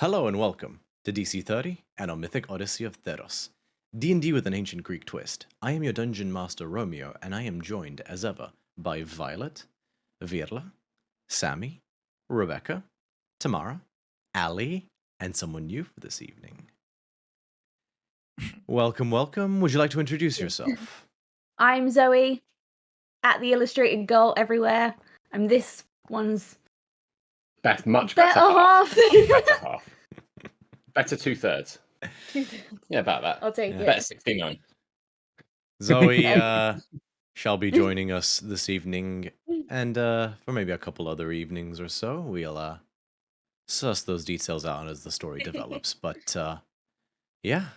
Hello and welcome to DC30 and our Mythic Odyssey of Theros. D&D with an ancient Greek twist. I am your Dungeon Master Romeo, and I am joined, as ever, by Violet, Virla, Sammy, Rebecca, Tamara, Ali, and someone new for this evening. Welcome, welcome. Would you like to introduce yourself? I'm Zoe, at the illustrated girl everywhere. I'm this one's Much better better half. Better half. Better 2/3. Yeah, about that. I'll take Yeah. it. Better 69. Zoe shall be joining us this evening, and for maybe a couple other evenings or so. We'll suss those details out as the story develops. But yeah,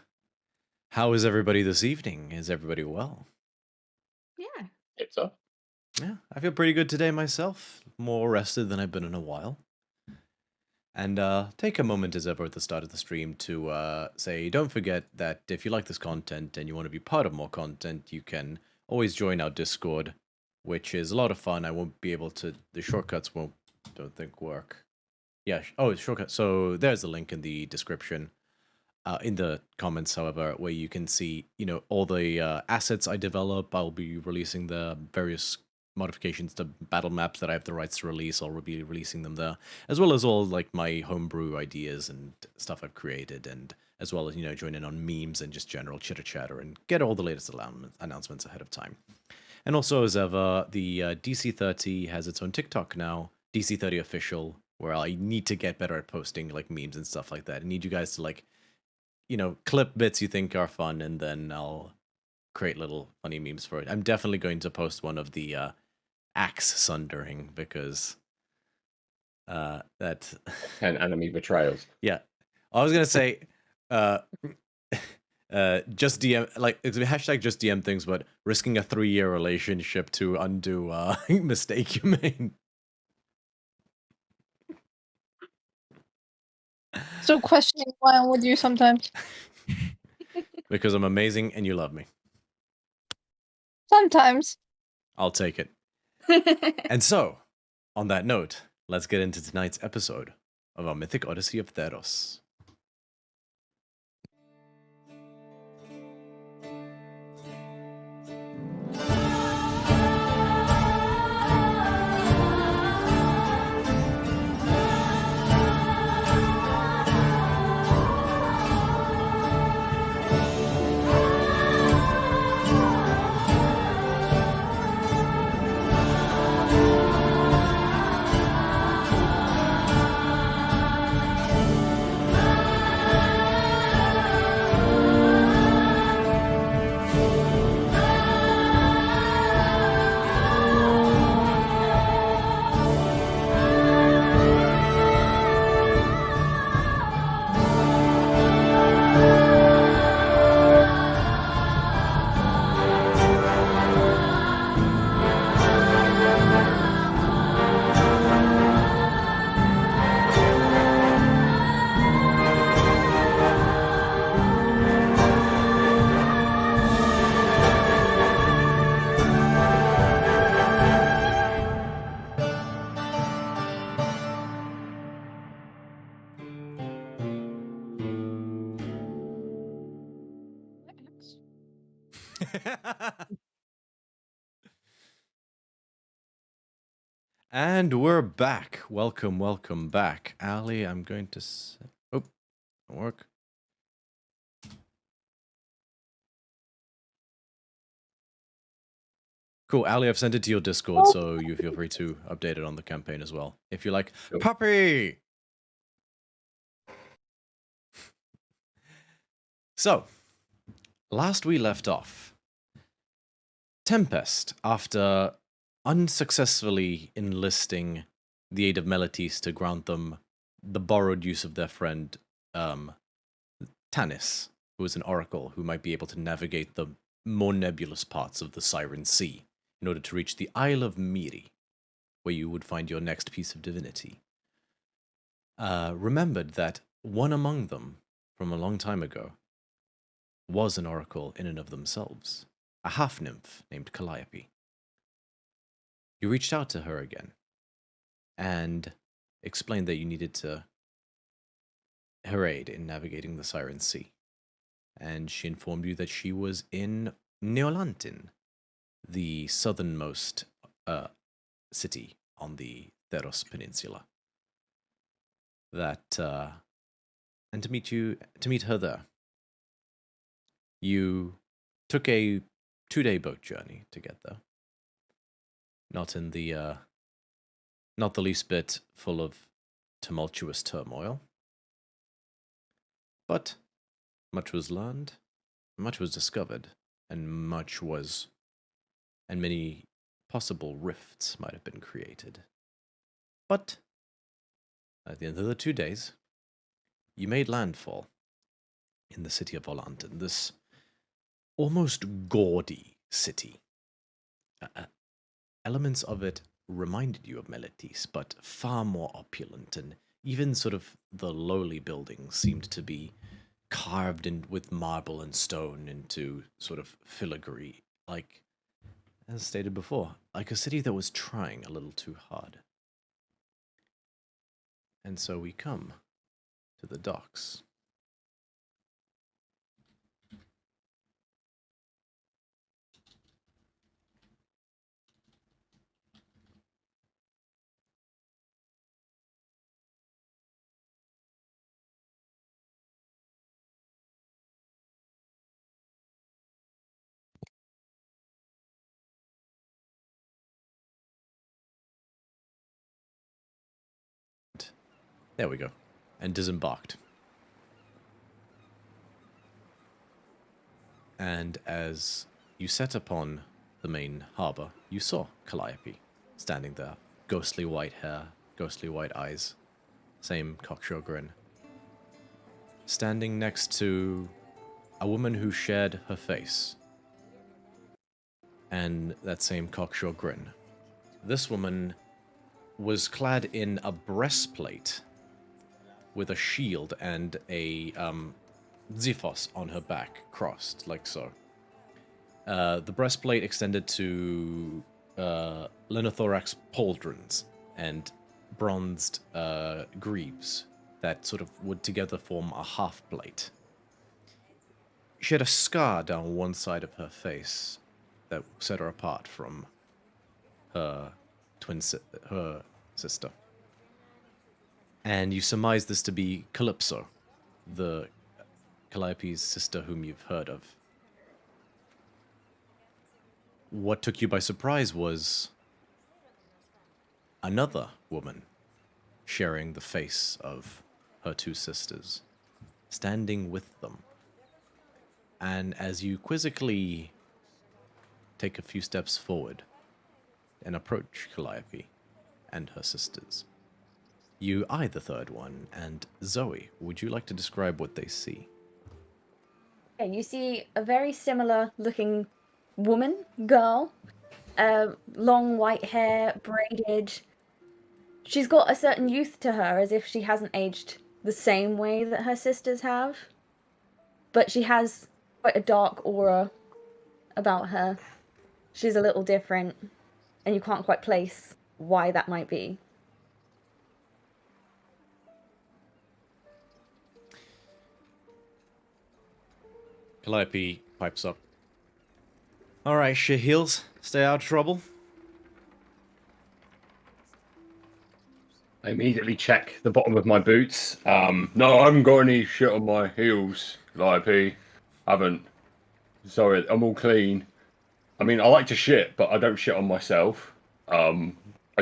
how is everybody this evening? Is everybody well? Yeah. It's up. Yeah, I feel pretty good today myself. More rested than I've been in a while. And take a moment as ever at the start of the stream to say, don't forget that if you like this content and you want to be part of more content, you can always join our Discord, which is a lot of fun. I won't be able to, the shortcuts don't think work. Yeah, it's shortcut. So there's a link in the description, in the comments, however, where you can see, all the assets I develop. I'll be releasing the various modifications to battle maps that I have the rights to release. I'll be releasing them there, as well as all like my homebrew ideas and stuff I've created, and as well as join in on memes and just general chitter chatter and get all the latest announcements ahead of time. And also, as ever, the DC30 has its own TikTok now, DC30 official, where I need to get better at posting like memes and stuff like that. I need you guys to clip bits you think are fun, and then I'll create little funny memes for it. I'm definitely going to post one of the axe sundering, because that And enemy betrayals. yeah, I was gonna say just DM, like, it's hashtag just DM things, but risking a 3-year relationship to undo mistake you made. So questioning why I'm with you sometimes. Because I'm amazing and you love me. Sometimes. I'll take it. And so, on that note, let's get into tonight's episode of our Mythic Odyssey of Theros. And we're back. Welcome, welcome back. Ali, I'm going to... Oh, don't work. Cool, Ali, I've sent it to your Discord, so you feel free to update it on the campaign as well. If you like, Cool. Puppy! So, last we left off, Tempest, after unsuccessfully enlisting the aid of Meletis to grant them the borrowed use of their friend Tanis, who is an oracle who might be able to navigate the more nebulous parts of the Siren Sea in order to reach the Isle of Miri, where you would find your next piece of divinity. Remembered that one among them, from a long time ago, was an oracle in and of themselves, a half-nymph named Calliope. You reached out to her again, and explained that you needed to her aid in navigating the Siren Sea. And she informed you that she was in Neolantin, the southernmost city on the Theros Peninsula. And to meet her there, you took a 2-day boat journey to get there. Not the least bit full of tumultuous turmoil, but much was learned, much was discovered, and many possible rifts might have been created. But at the end of the 2 days, you made landfall in the city of Volantin, this almost gaudy city. Elements of it reminded you of Meletis, but far more opulent, and even sort of the lowly buildings seemed to be carved in with marble and stone into sort of filigree, like, as stated before, like a city that was trying a little too hard. And so we come to the docks. There we go. And disembarked. And as you set upon the main harbor, you saw Calliope standing there. Ghostly white hair, ghostly white eyes, same cocksure grin. Standing next to a woman who shared her face. And that same cocksure grin. This woman was clad in a breastplate with a shield and a Xiphos on her back, crossed, like so. The breastplate extended to Lenothorax pauldrons and bronzed greaves that sort of would together form a half plate. She had a scar down one side of her face that set her apart from her her sister. And you surmise this to be Calypso, the Calliope's sister whom you've heard of. What took you by surprise was another woman sharing the face of her two sisters, standing with them. And as you quizzically take a few steps forward and approach Calliope and her sisters, you eye the third one, and Zoe, would you like to describe what they see? Yeah, you see a very similar looking woman, girl, long white hair, braided. She's got a certain youth to her, as if she hasn't aged the same way that her sisters have. But she has quite a dark aura about her. She's a little different, and you can't quite place why that might be. Calliope pipes up. Alright, shit heels. Stay out of trouble. I immediately check the bottom of my boots. No, I haven't got any shit on my heels, Calliope. Haven't. Sorry, I'm all clean. I mean, I like to shit, but I don't shit on myself. I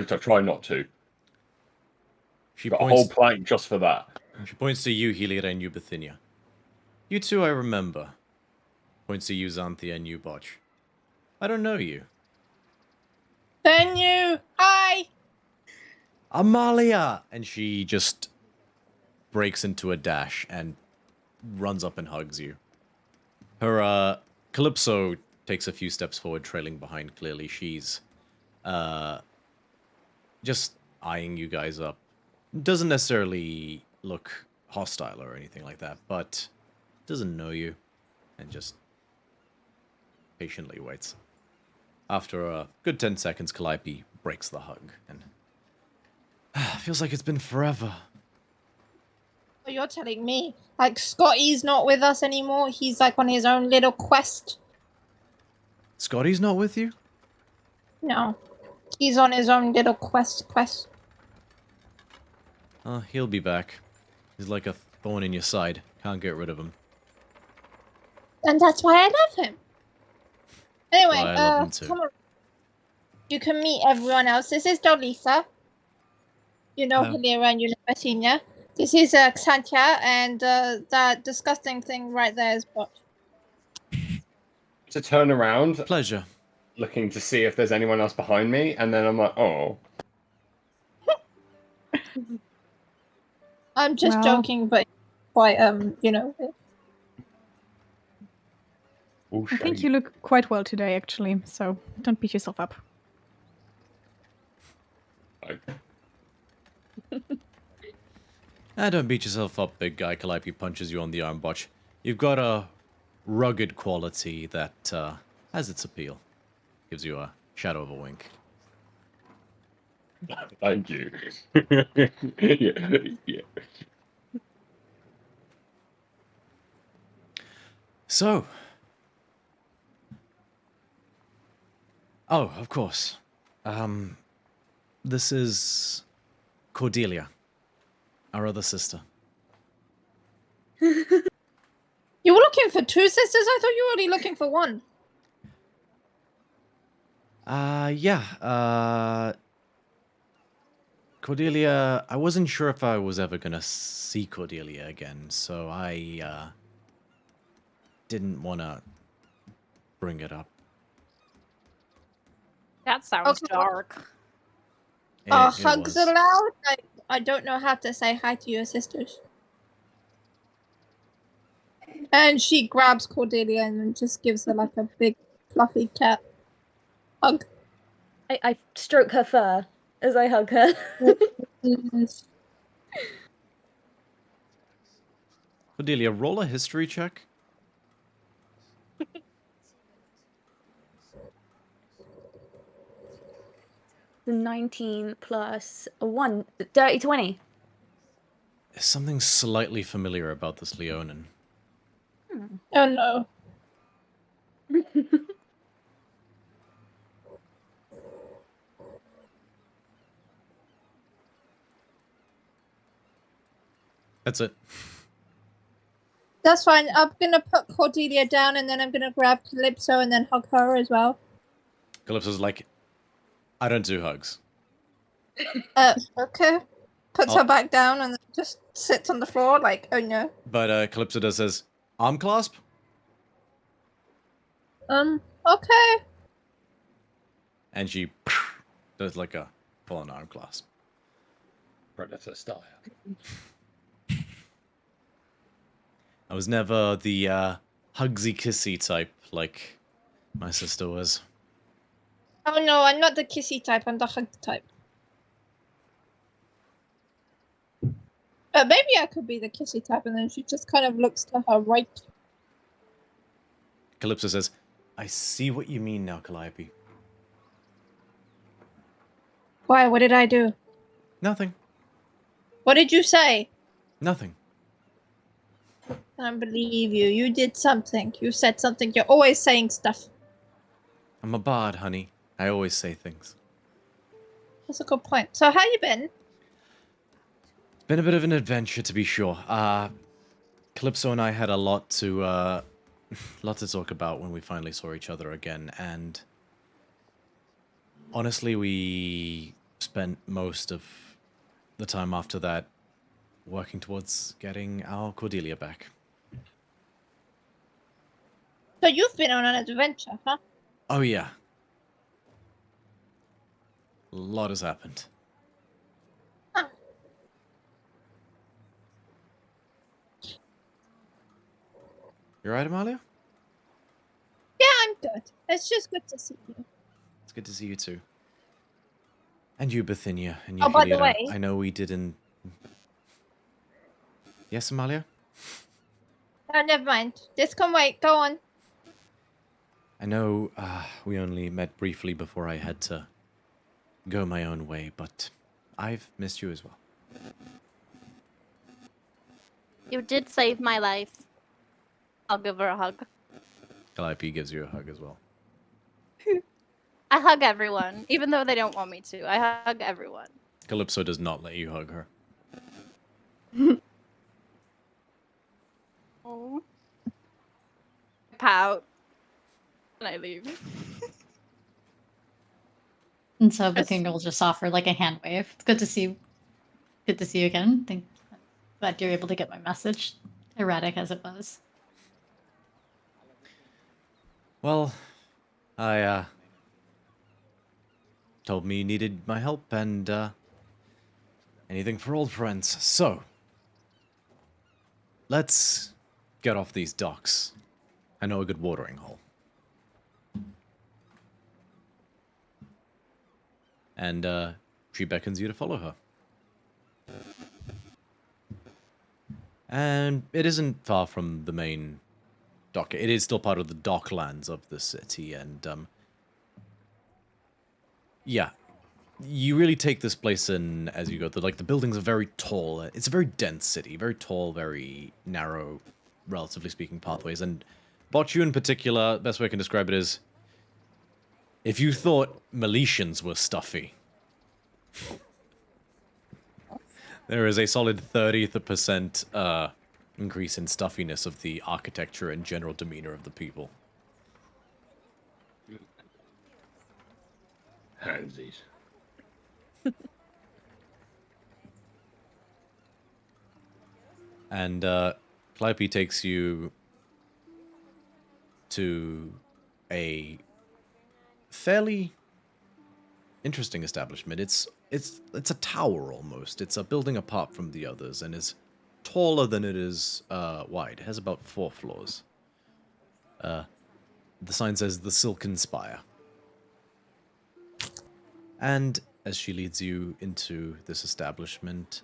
try not to. She Got a points, whole plank just for that. she points to you, Helira, and you, Bithynia. You two I remember. Points to you, Xanthia, and you, Botch. I don't know you. Then you! Hi! Amalia! And she just breaks into a dash and runs up and hugs you. Her, Calypso takes a few steps forward, trailing behind, clearly. She's, just eyeing you guys up. Doesn't necessarily look hostile or anything like that, but doesn't know you, and just patiently waits. After a good 10 seconds, Calliope breaks the hug, and feels like it's been forever. Oh, you're telling me. Like, Scotty's not with us anymore. He's, like, on his own little quest. Scotty's not with you? No. He's on his own little quest. He'll be back. He's like a thorn in your side. Can't get rid of him. And that's why I love him. Anyway, Why I love him too. come on. You can meet everyone else. This is Dolisa. You know Hilira and you know Betinia. This is Xantia, and that disgusting thing right there is Bot. To turn around, Pleasure. looking to see if there's anyone else behind me, and then I'm like, oh. I'm just Well- joking, but quite you know. Oh, I think you look quite well today, actually, so don't beat yourself up. Don't beat yourself up, big guy. Calliope punches you on the arm, Botch. You've got a rugged quality that has its appeal. Gives you a shadow of a wink. Thank you. yeah. So. Oh, of course. This is Cordelia, our other sister. You were looking for two sisters? I thought you were only looking for one. Yeah. Cordelia, I wasn't sure if I was ever gonna see Cordelia again, so I, didn't wanna bring it up. That sounds Okay. dark. Are It hugs was. allowed? I don't know how to say hi to your sisters. And she grabs Cordelia and then just gives her like a big fluffy cat hug. I stroke her fur as I hug her. Cordelia, roll a history check. The 19 plus a 1, dirty 20. There's something slightly familiar about this Leonin. Oh no. That's it. That's fine. I'm gonna put Cordelia down and then I'm gonna grab Calypso and then hug her as well. Calypso's like, I don't do hugs. Okay. Puts Oh. her back down and then just sits on the floor like, oh no. But Calypso does says, arm clasp? Okay. And she does like a full-on arm clasp. Predator style. I was never the hugsy kissy type like my sister was. Oh no, I'm not the kissy type, I'm the hug type. But maybe I could be the kissy type and then she just kind of looks to her right. Calypso says, I see what you mean now, Calliope. Why? What did I do? Nothing. What did you say? Nothing. I don't believe you. You did something. You said something. You're always saying stuff. I'm a bard, honey. I always say things. That's a good point. So how you been? It's been a bit of an adventure, to be sure. Calypso and I had a lot to talk about when we finally saw each other again, and honestly, we spent most of the time after that working towards getting our Cordelia back. So you've been on an adventure, huh? Oh yeah. A lot has happened. Huh. You right, Amalia? Yeah, I'm good. It's just good to see you. It's good to see you too. And you, Bithynia, and you, Oh, by the Helida. way- I know we didn't... Yes, Amalia? Oh, never mind. This can wait. Go on. I know we only met briefly before I had to go my own way, but I've missed you as well. You did save my life. I'll give her a hug. Calliope gives you a hug as well. I hug everyone, even though they don't want me to. I hug everyone. Calypso does not let you hug her. Oh. Pout. And I leave. And so Bethunia will just offer like a hand wave. It's good to see you. Good to see you again. Glad you're able to get my message, erratic as it was. Well, I told me you needed my help and anything for old friends. So, let's get off these docks. I know a good watering hole. And she beckons you to follow her. And it isn't far from the main dock. It is still part of the docklands of the city, and yeah, you really take this place in as you go. The buildings are very tall. It's a very dense city, very tall, very narrow, relatively speaking, pathways. And Botchu in particular, best way I can describe it is, if you thought Meletians were stuffy, there is a solid 30% increase in stuffiness of the architecture and general demeanor of the people. Handsies. And Calliope takes you to a fairly interesting establishment. It's a tower almost. It's a building apart from the others and is taller than it is wide. It has about 4 floors. The sign says the Silken Spire. And as she leads you into this establishment,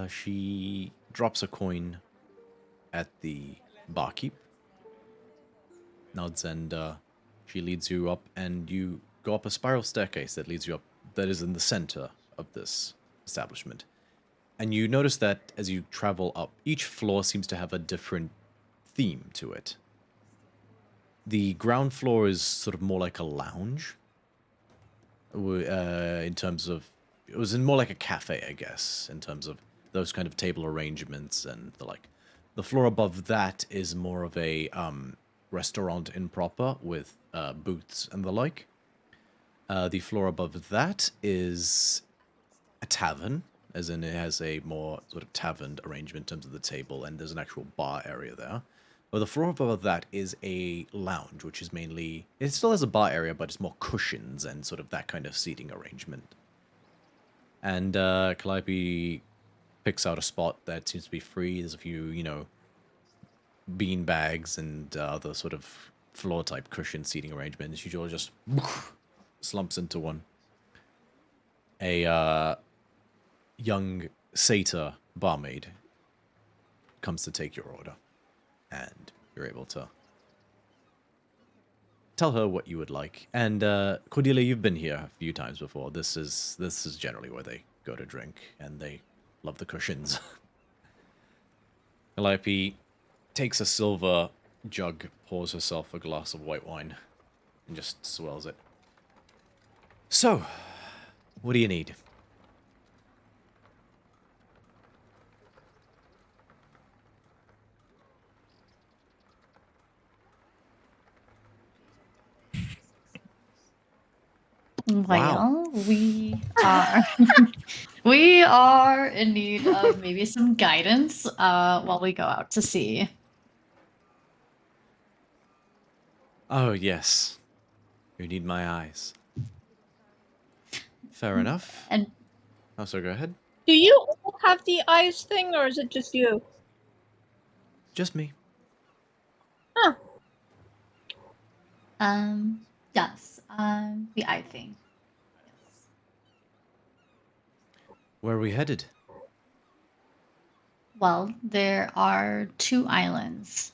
she drops a coin at the barkeep, nods, and she leads you up, and you go up a spiral staircase that leads you up, that is in the center of this establishment. And you notice that as you travel up, each floor seems to have a different theme to it. The ground floor is sort of more like a lounge, in terms of, it was more like a cafe, I guess, in terms of those kind of table arrangements and the like. The floor above that is more of a restaurant in proper with booths and the like. The floor above that is a tavern, as in it has a more sort of tavern arrangement in terms of the table, and there's an actual bar area there. But the floor above that is a lounge, which is mainly, it still has a bar area, but it's more cushions and sort of that kind of seating arrangement. And Calliope picks out a spot that seems to be free. There's a few, you know, bean bags and other sort of floor-type cushion seating arrangements. She just slumps into one. A young satyr barmaid comes to take your order, and you're able to tell her what you would like. And Cordelia, you've been here a few times before. This is generally where they go to drink, and they love the cushions. Calliope takes a silver jug, pours herself a glass of white wine, and just swells it. So, what do you need? Well, we are we are in need of maybe some guidance while we go out to sea. Oh, yes. You need my eyes. Fair enough. And Oh, so go ahead. Do you all have the eyes thing, or is it just you? Just me. Huh. yes, the eye thing. Yes. Where are we headed? Well, there are 2 islands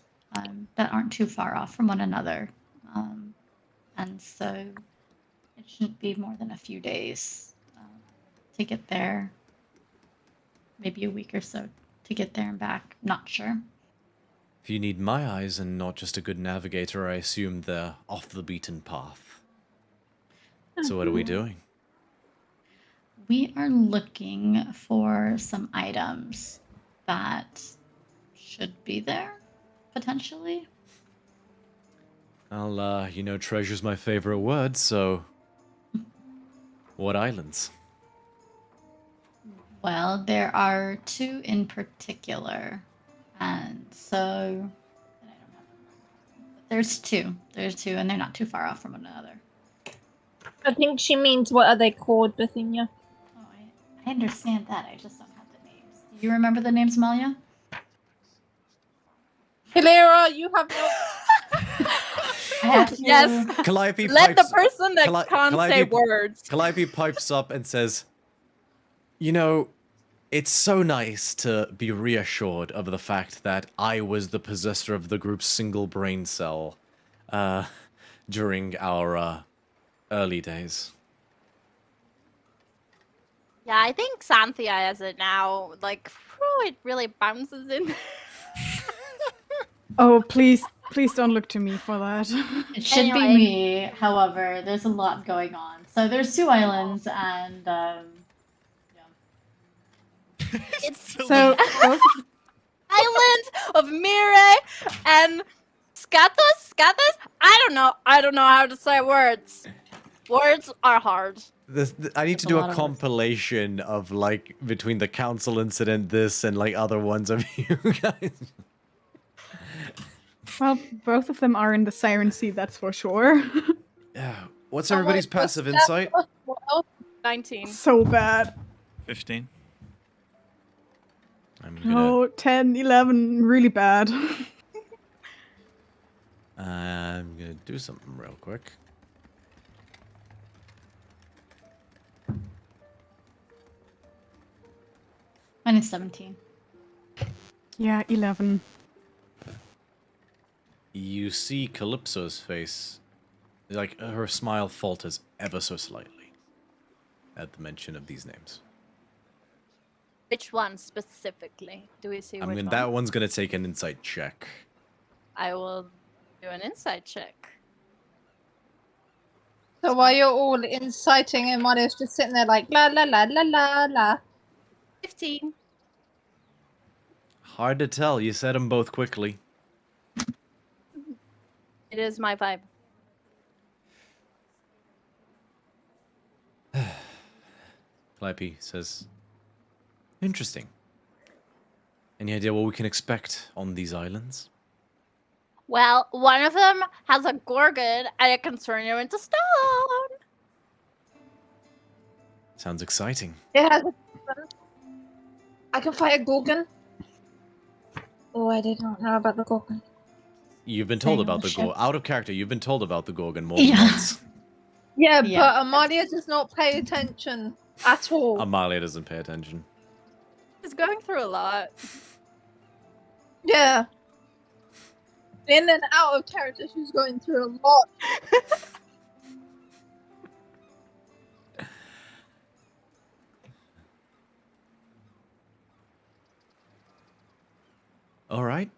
that aren't too far off from one another. And so it shouldn't be more than a few days to get there. Maybe a week or so to get there and back. Not sure. If you need my eyes and not just a good navigator, I assume they're off the beaten path. So what are we doing? We are looking for some items that should be there, potentially. Well, treasure's my favorite word, so... What islands? Well, there are two in particular. And so... I don't have them. There's two. There's two, and they're not too far off from one another. I think she means what are they called, Bithynia? Oh, I understand that. I just don't have the names. Do you remember the names, Amalia? Hilera, you have no. I have to... Yes. Calliope Let the pipes... person that can't say Calliope- words. Calliope pipes up and says, it's so nice to be reassured of the fact that I was the possessor of the group's single brain cell during our early days. Yeah, I think Xanthia has it now. Like, it really bounces in. Oh, please don't look to me for that. It should Anyway. be me. However, there's a lot going on. So there's two islands, and yeah. It's So both island of Mire and Skathos? I don't know how to say words. Words are hard. I need That's to a do lot a of words. compilation of, like, between the council incident, this, and, like, other ones of you guys. well, both of them are in the Siren Sea, that's for sure. Yeah. What's everybody's Oh, wait, passive what's insight? that? What else? 19. So bad. 15. I'm gonna... No, 10, 11, really bad. I'm gonna do something real quick. Mine is 17. Yeah, 11. You see Calypso's face, like, her smile falters ever so slightly at the mention of these names. Which one specifically? Do we see which one? That one's gonna take an insight check. I will do an insight check. So while you're all inciting, and Maria's just sitting there like la la la la la la. 15. Hard to tell, you said them both quickly. It is my vibe. Calliope says, interesting. Any idea what we can expect on these islands? Well, one of them has a gorgon and it can turn you into stone. Sounds exciting. It has a. I can fight a gorgon. Oh, I did not know about the gorgon. You've been told Sail about the the ship. Gorgon. Out of character, you've been told about the Gorgon more than Yeah. once. Yeah, Yeah. but Amalia does not pay attention at all. Amalia doesn't pay attention. He's going through a lot. Yeah. In and out of character, she's going through a lot. All right.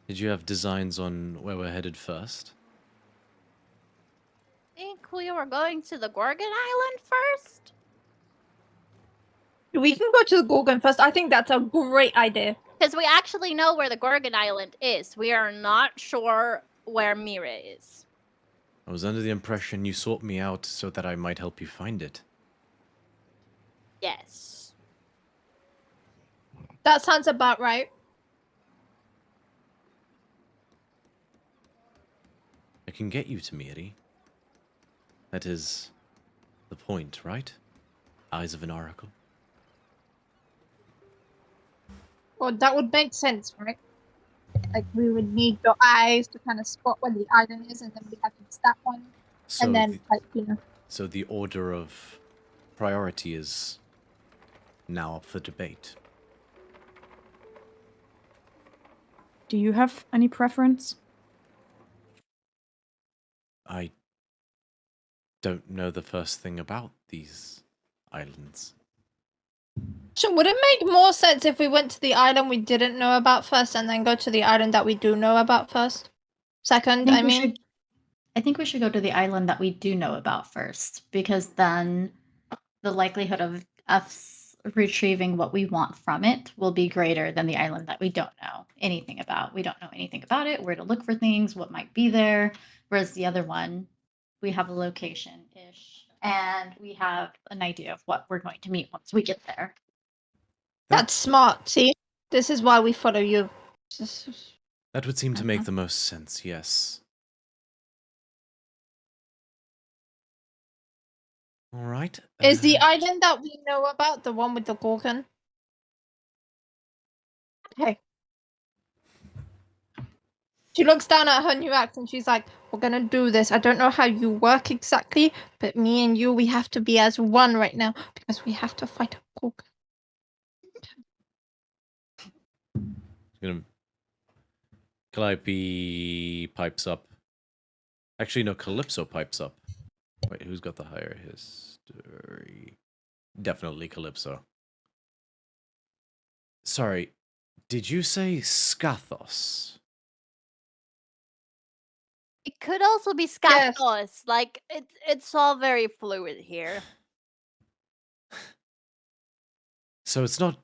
Did you have designs on where we're headed first? I think we were going to the Gorgon Island first. We can go to the gorgon first. I think that's a great idea. Because we actually know where the Gorgon Island is. We are not sure where Mire is. I was under the impression you sought me out so that I might help you find it. Yes. That sounds about right. I can get you to Miri. That is the point, right? Eyes of an oracle. Well, that would make sense, right? Like, we would need your eyes to kind of spot where the island is, and then we have to use that one. So And then, the, like, you know. so the order of priority is now up for debate. Do you have any preference? I don't know the first thing about these islands. So would it make more sense if we went to the island we didn't know about first and then go to the island that we do know about first? Second, I mean. I think we should go to the island that we do know about first, because then the likelihood of us retrieving what we want from it will be greater than the island that we don't know anything about. We don't know anything about it, where to look for things, what might be there. Whereas the other one, we have a location-ish, and we have an idea of what we're going to meet once we get there. That's smart. See, this is why we follow you. That would seem to make the most sense, yes. All right. Is the island that we know about the one with the Gorgon? Okay. She looks down at her new act and she's like, we're gonna do this. I don't know how you work exactly, but me and you, we have to be as one right now because we have to fight a Gorgon. Calliope pipes up. Actually, no, Calypso pipes up. Wait, who's got the higher history? Definitely Calypso. Sorry, did you say Scathos? It could also be Scathos. Like, it's all very fluid here. So it's not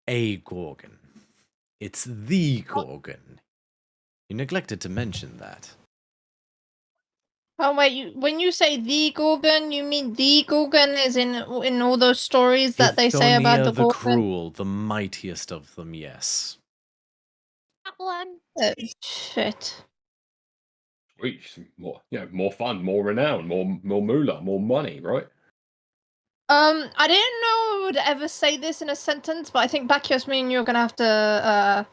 a Gorgon. It's the Gorgon. You neglected to mention that. Oh wait, when you say the Gorgon, you mean the Gorgon is in all those stories that they say about the Gorgon? the Cruel, the mightiest of them, yes. That one. Oh, shit. Sweet, more, more fun, more renown, more moolah, more money, right? I didn't know I would ever say this in a sentence, but I think Bacchios, me and you are gonna have to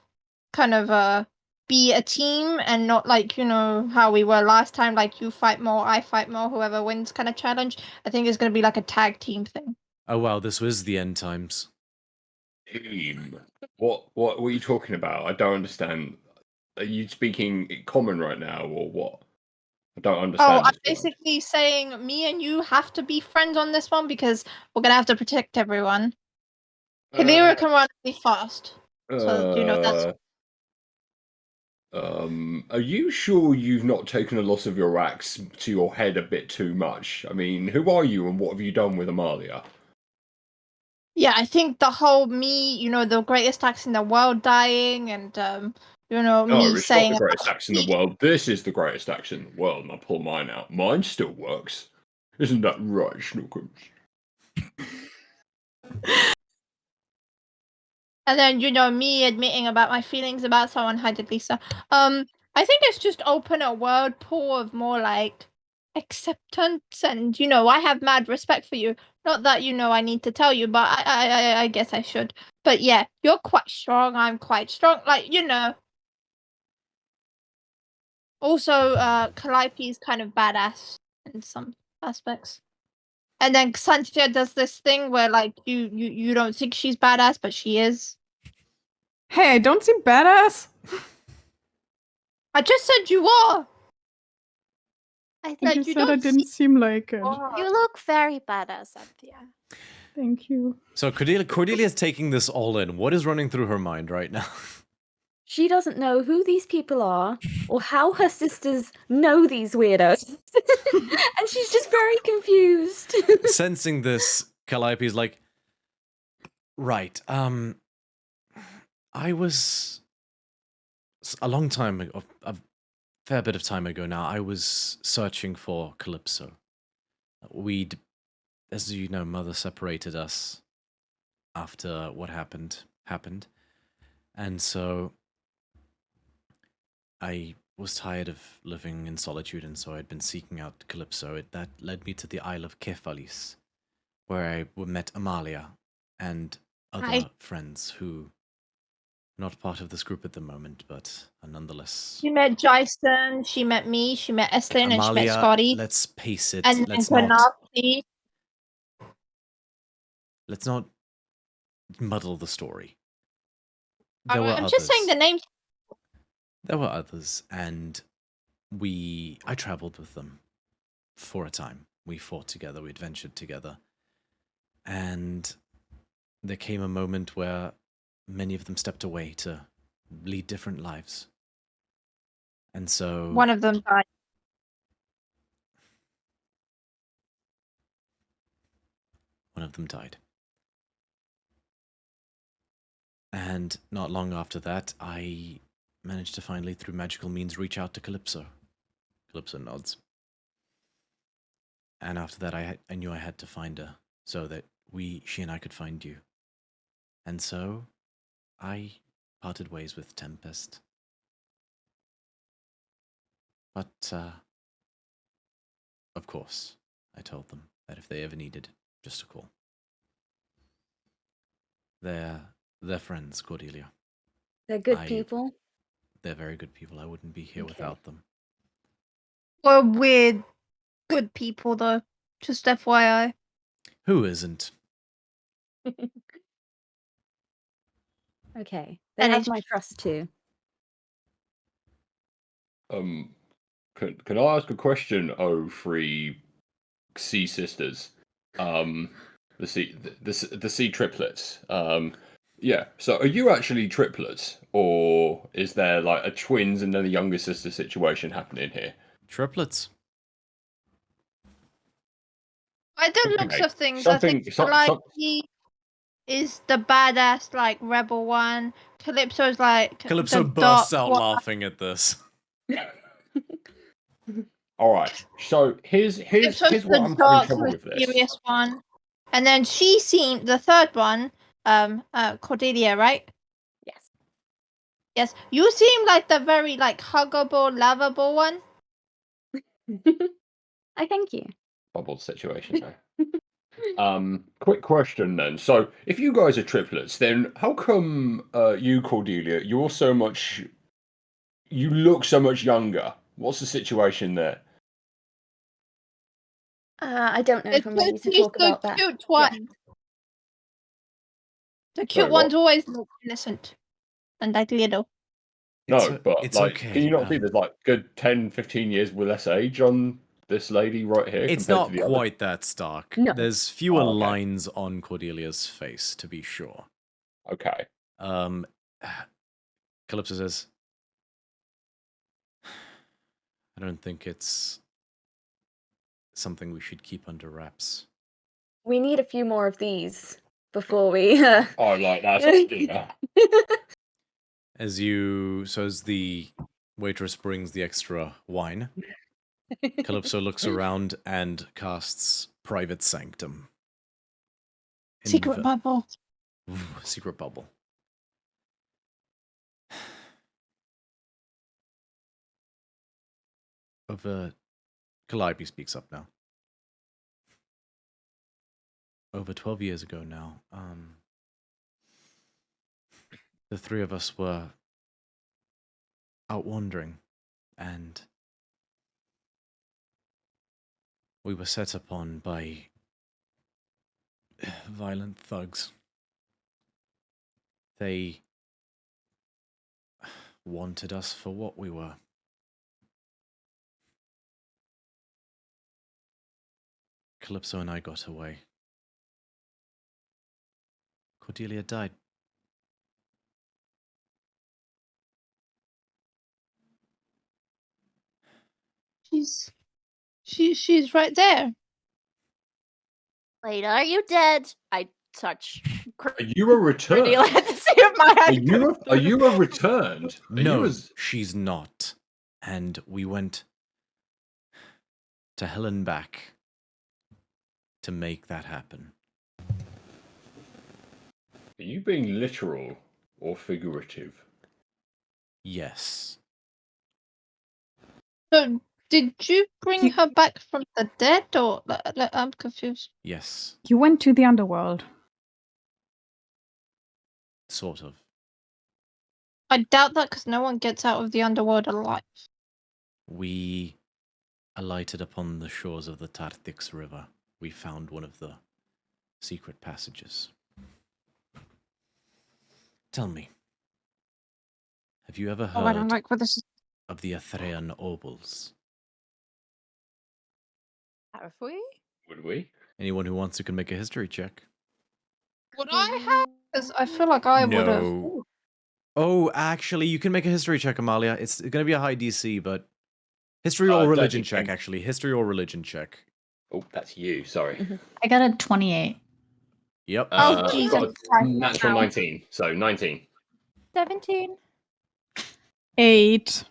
kind of be a team and not like, you know, how we were last time, like you fight more, I fight more, whoever wins kind of challenge. I think it's gonna be like a tag team thing. Oh wow, this was the end times. Team. What are you talking about? I don't understand. Are you speaking common right now, or what? I don't understand. Oh, I'm basically saying me and you have to be friends on this one because we're gonna have to protect everyone. Hilira can run really fast. So, you know, that's... Are you sure you've not taken a lot of your axe to your head a bit too much? I mean, who are you and what have you done with Amalia? Yeah, I think the whole me, you know, the greatest axe in the world dying and, you know, No, me it's saying... not the greatest axe in the world. This is the greatest axe in the world, and I pull mine out. Mine still works. Isn't that right, Snookums? And then, you know, me admitting about my feelings about someone. Hi, did Lisa. I think it's just open a world pool of more, like, acceptance and, you know, I have mad respect for you. Not that, you know, I need to tell you, but I guess I should. But yeah, you're quite strong, I'm quite strong. Like, you know. Also, Calliope is kind of badass in some aspects. And then Xantia does this thing where, like, you don't think she's badass, but she is. Hey, I don't seem badass. I just said you are. I And said you said I didn't seem like it. You look very badass, Anthea. Thank you. So Cordelia's taking this all in. What is running through her mind right now? She doesn't know who these people are or how her sisters know these weirdos. And she's just very confused. Sensing this, Calliope's like, right, I was a long time ago, a fair bit of time ago now, I was searching for Calypso. We'd, as you know, Mother separated us after what happened. And so I was tired of living in solitude, and so I'd been seeking out Calypso. That led me to the Isle of Kephalis, where I met Amalia and other friends who are not part of this group at the moment, but are nonetheless. She met Jason, she met me, she met Estlin, and she met Scotty. Let's pace it. And let's not muddle the story. There were I'm others. just saying the names. There were others, and I traveled with them for a time. We fought together, we adventured together. And there came a moment where many of them stepped away to lead different lives. And so... One of them died. One of them died. And not long after that, I managed to finally, through magical means, reach out to Calypso. Calypso nods. And after that, I knew I had to find her, so that she and I could find you. And so, I parted ways with Tempest. But, of course, I told them that if they ever needed, just a call. They're friends, Cordelia. They're good people. They're very good people. I wouldn't be here without them. Well, we're good people, though. Just FYI. Who isn't? Okay. They have my trust too. Can I ask a question, oh three sea sisters? The sea triplets. Yeah. So are you actually triplets, or is there like a twins and then a younger sister situation happening here? Triplets. By the looks Okay. of things, I think Something- he is the badass, like, rebel one. Calypso's like Calypso the bursts dark out one. laughing at this. All right. So here's Calypso's what the I'm having dark, trouble with this. mysterious one. And then she seemed the third one, Cordelia, right? Yes. Yes. You seem like the very, like, huggable, lovable one. I thank you. Bubble situation there. Quick question then. So, if you guys are triplets, then how come you, Cordelia, you look so much younger? What's the situation there? I don't know if I'm ready to She's talk the about that. cute one. The cute Sorry, ones what? always look innocent and like little. No, but it's like, okay. can you not see there's like good 10, 15 years with less age on this lady right here? It's compared not to the quite that stark. No. There's fewer Oh, okay. lines on Cordelia's face, to be sure. Okay. Calypso says, I don't think it's something we should keep under wraps. We need a few more of these before we. Oh, like that's yeah. As the waitress brings the extra wine, Calypso looks around and casts Private Sanctum. Secret bubble. Secret bubble. Calliope speaks up now. Over 12 years ago now, the three of us were out wandering, and we were set upon by violent thugs. They wanted us for what we were. Calypso and I got away. Cordelia died. She's right there. Wait, are you dead? I touch. Are you a return? Cordelia at the same of my head. Are you a returned? No, she's not. And we went to hell and back to make that happen. Are you being literal or figurative? Yes. So, did you bring her back from the dead, or I'm confused? Yes. You went to the underworld. Sort of. I doubt that because no one gets out of the underworld alive. We alighted upon the shores of the Tartix River. We found one of the secret passages. Tell me, have you ever Oh, I don't heard like what this is. of the Athrean Obols? Have we? Would we? Anyone who wants to can make a history check. Would I have? Because I feel like I would have. No. Oh, actually, you can make a history check, Amalia. It's going to be a high DC, but history or religion Dirty check, pink. actually. History or religion check. Oh, that's you. Sorry. I got a 28. Yep. Oh, I've Jesus got a Christ. natural Ow. 19, so 19. 17. 8.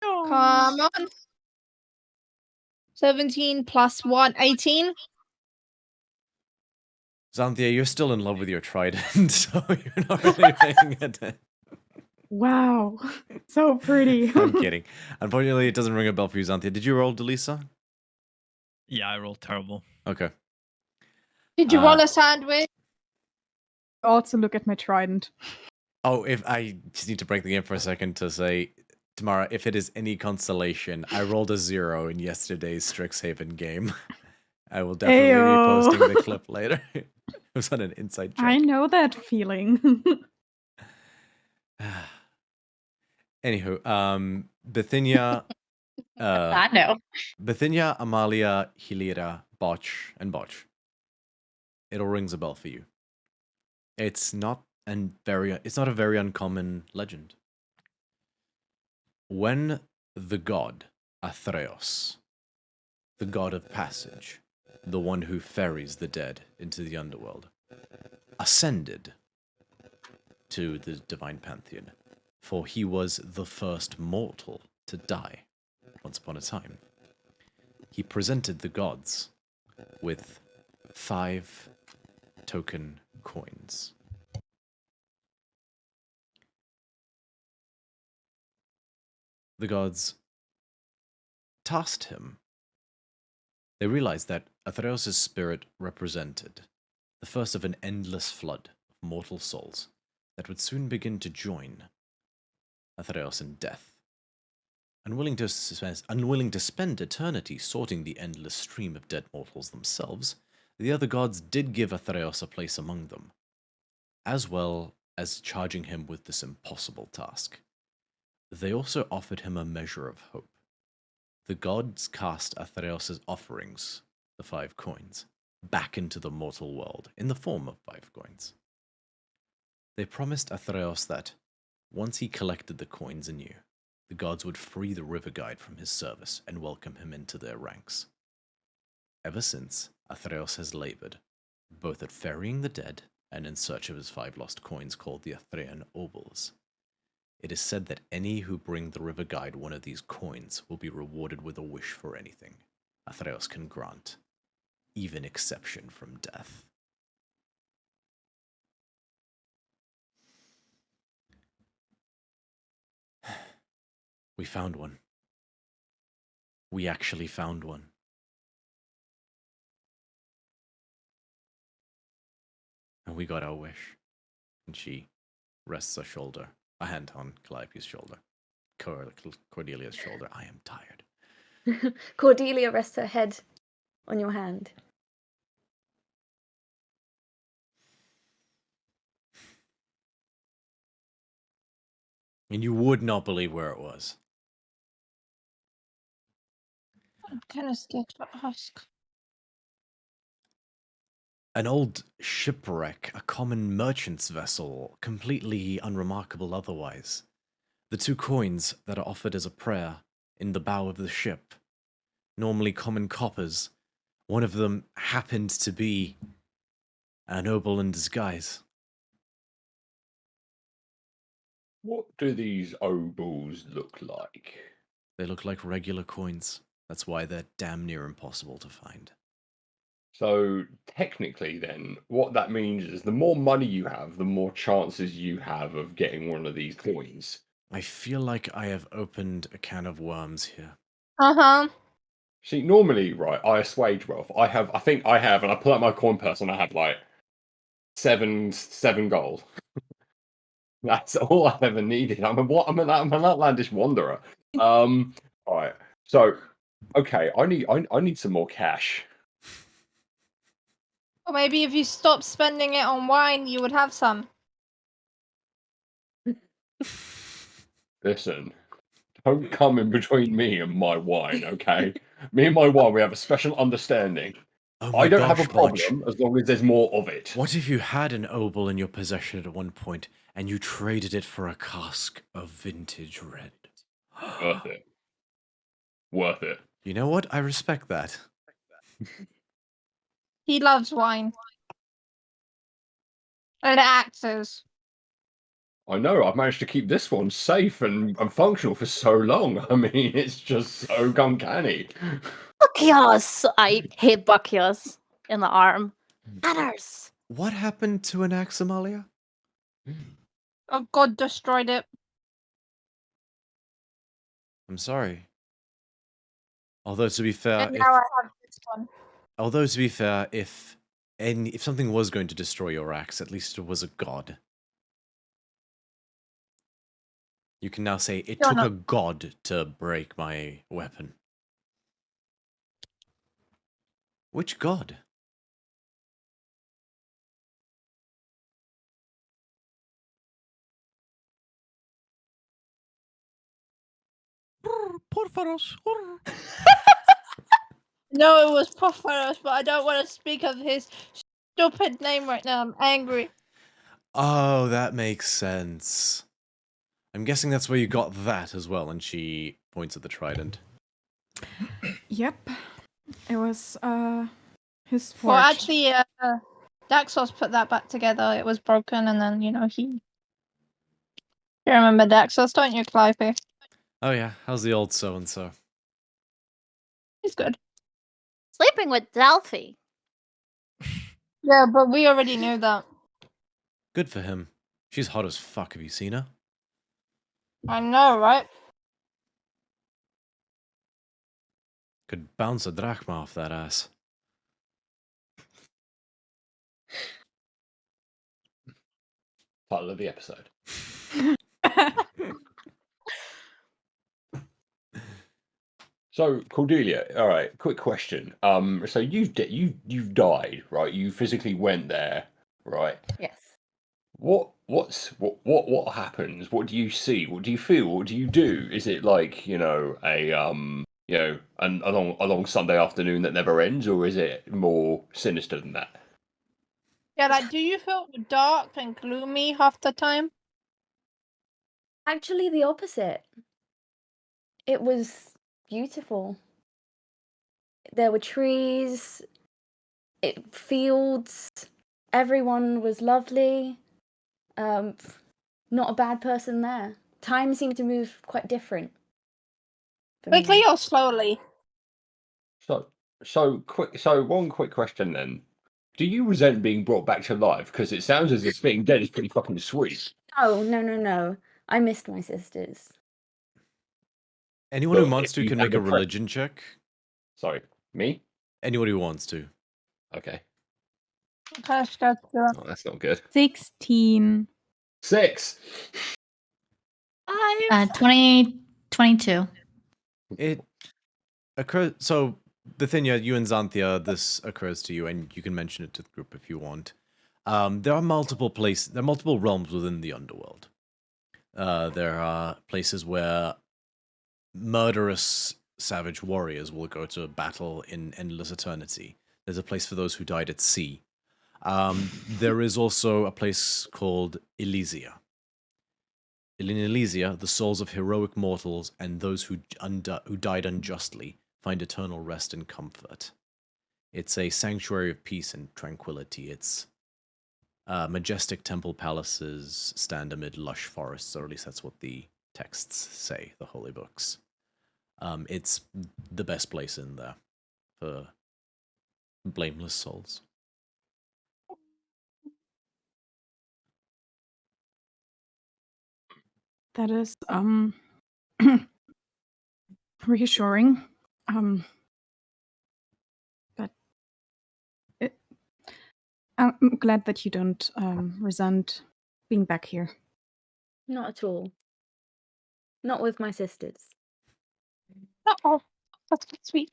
Come on. 17 plus 1, 18. Xanthia, you're still in love with your trident, so you're not really paying attention. Wow. So pretty. I'm kidding. Unfortunately, it doesn't ring a bell for you, Xanthia. Did you roll, Delisa? Yeah, I rolled terrible. Okay. Did you roll a sandwich? Also look at my trident. Oh, if I just need to break the game for a second to say, Tamara, if it is any consolation, I rolled a 0 in yesterday's Strixhaven game. I will definitely Ayo. be posting the clip later. It was on an inside check. I know that feeling. Anywho, Bithynia, I know. Bithynia, Amalia, Hilira, Botch, and Botch. It all rings a bell for you. It's not a very uncommon legend. When the god Theros, the god of passage, the one who ferries the dead into the underworld, ascended to the divine pantheon, for he was the first mortal to die once upon a time. He presented the gods with 5 token coins. The gods tasked him. They realized that Theros' spirit represented the first of an endless flood of mortal souls that would soon begin to join Theros in death. Unwilling to spend eternity sorting the endless stream of dead mortals themselves, the other gods did give Theros a place among them, as well as charging him with this impossible task. They also offered him a measure of hope. The gods cast Theros' offerings, the 5 coins, back into the mortal world in the form of 5 coins. They promised Theros that, once he collected the coins anew, the gods would free the river guide from his service and welcome him into their ranks. Ever since, Theros has labored, both at ferrying the dead and in search of his 5 lost coins called the Athrean Obols. It is said that any who bring the river guide one of these coins will be rewarded with a wish for anything Theros can grant, even exception from death. We found one. We actually found one. And we got our wish. And she rests a hand on Calliope's shoulder. Cordelia's shoulder. I am tired. Cordelia rests her head on your hand. And you would not believe where it was. I'm kind of scared to ask. An old shipwreck, a common merchant's vessel, completely unremarkable otherwise. The 2 coins that are offered as a prayer in the bow of the ship, normally common coppers, one of them happened to be a noble in disguise. What do these obols look like? They look like regular coins. That's why they're damn near impossible to find. So technically then, what that means is the more money you have, the more chances you have of getting one of these coins. I feel like I have opened a can of worms here. Uh-huh. See, normally, right, I assuage wealth. I think I have, and I pull out my coin purse and I have like 7 gold. That's all I've ever needed. I'm an outlandish wanderer. Alright. So, okay, I need some more cash. Or maybe if you stop spending it on wine, you would have some. Listen, don't come in between me and my wine, okay? Me and my wine, we have a special understanding. Oh I my don't have a gosh, Bodge. problem as long as there's more of it. What if you had an obol in your possession at one point and you traded it for a cask of vintage red? Worth it. Worth it. You know what? I respect that. He loves wine. And axes. I know, I've managed to keep this one safe and functional for so long. I mean, it's just so uncanny. Buckios! I hit Buckios in the arm. Manners! What happened to an axe, Amalia? Oh, God destroyed it. I'm sorry. Although to be fair, And now I have this one. if something was going to destroy your axe, at least it was a god. You can now say it took a god to break my weapon. Which god? Porfaros. No, it was Porphyros, but I don't want to speak of his stupid name right now. I'm angry. Oh, that makes sense. I'm guessing that's where you got that as well, and she points at the trident. Yep. It was his forge. Well, actually, Daxos put that back together. It was broken, and then, he... You remember Daxos, don't you, Clivey? Oh yeah, how's the old so-and-so? He's good. Sleeping with Delphi. Yeah, but we already knew that. Good for him. She's hot as fuck, have you seen her? I know, right? Could bounce a drachma off that ass. Title of the episode. So Cordelia, all right. Quick question. So you've died, right? You physically went there, right? Yes. What happens? What do you see? What do you feel? What do you do? Is it like a long Sunday afternoon that never ends, or is it more sinister than that? Yeah, like, do you feel dark and gloomy half the time? Actually, the opposite. It was beautiful. There were trees, fields, everyone was lovely. Not a bad person there. Time seemed to move quite different. for me. Quickly or slowly? So one quick question then. Do you resent being brought back to life? Because it sounds as if being dead is pretty fucking sweet. Oh, no. I missed my sisters. Anyone who But wants if to you can have make a a pre- religion check. Sorry, me? Anyone who wants to. Okay. Okay, let's go to it. Oh, that's not good. 16. 6. 22. It occurs. So, Bithynia, you and Xanthia, this occurs to you, and you can mention it to the group if you want. There are multiple realms within the underworld. There are places where murderous savage warriors will go to battle in endless eternity. There's a place for those who died at sea. There is also a place called Elysia. In Elysia, the souls of heroic mortals and those who died unjustly find eternal rest and comfort. It's a sanctuary of peace and tranquility. Its majestic temple palaces stand amid lush forests, or at least that's what the texts say, the holy books. It's the best place in there for blameless souls. That is reassuring. But I'm glad that you don't resent being back here. Not at all. Not with my sisters. Oh, that's sweet.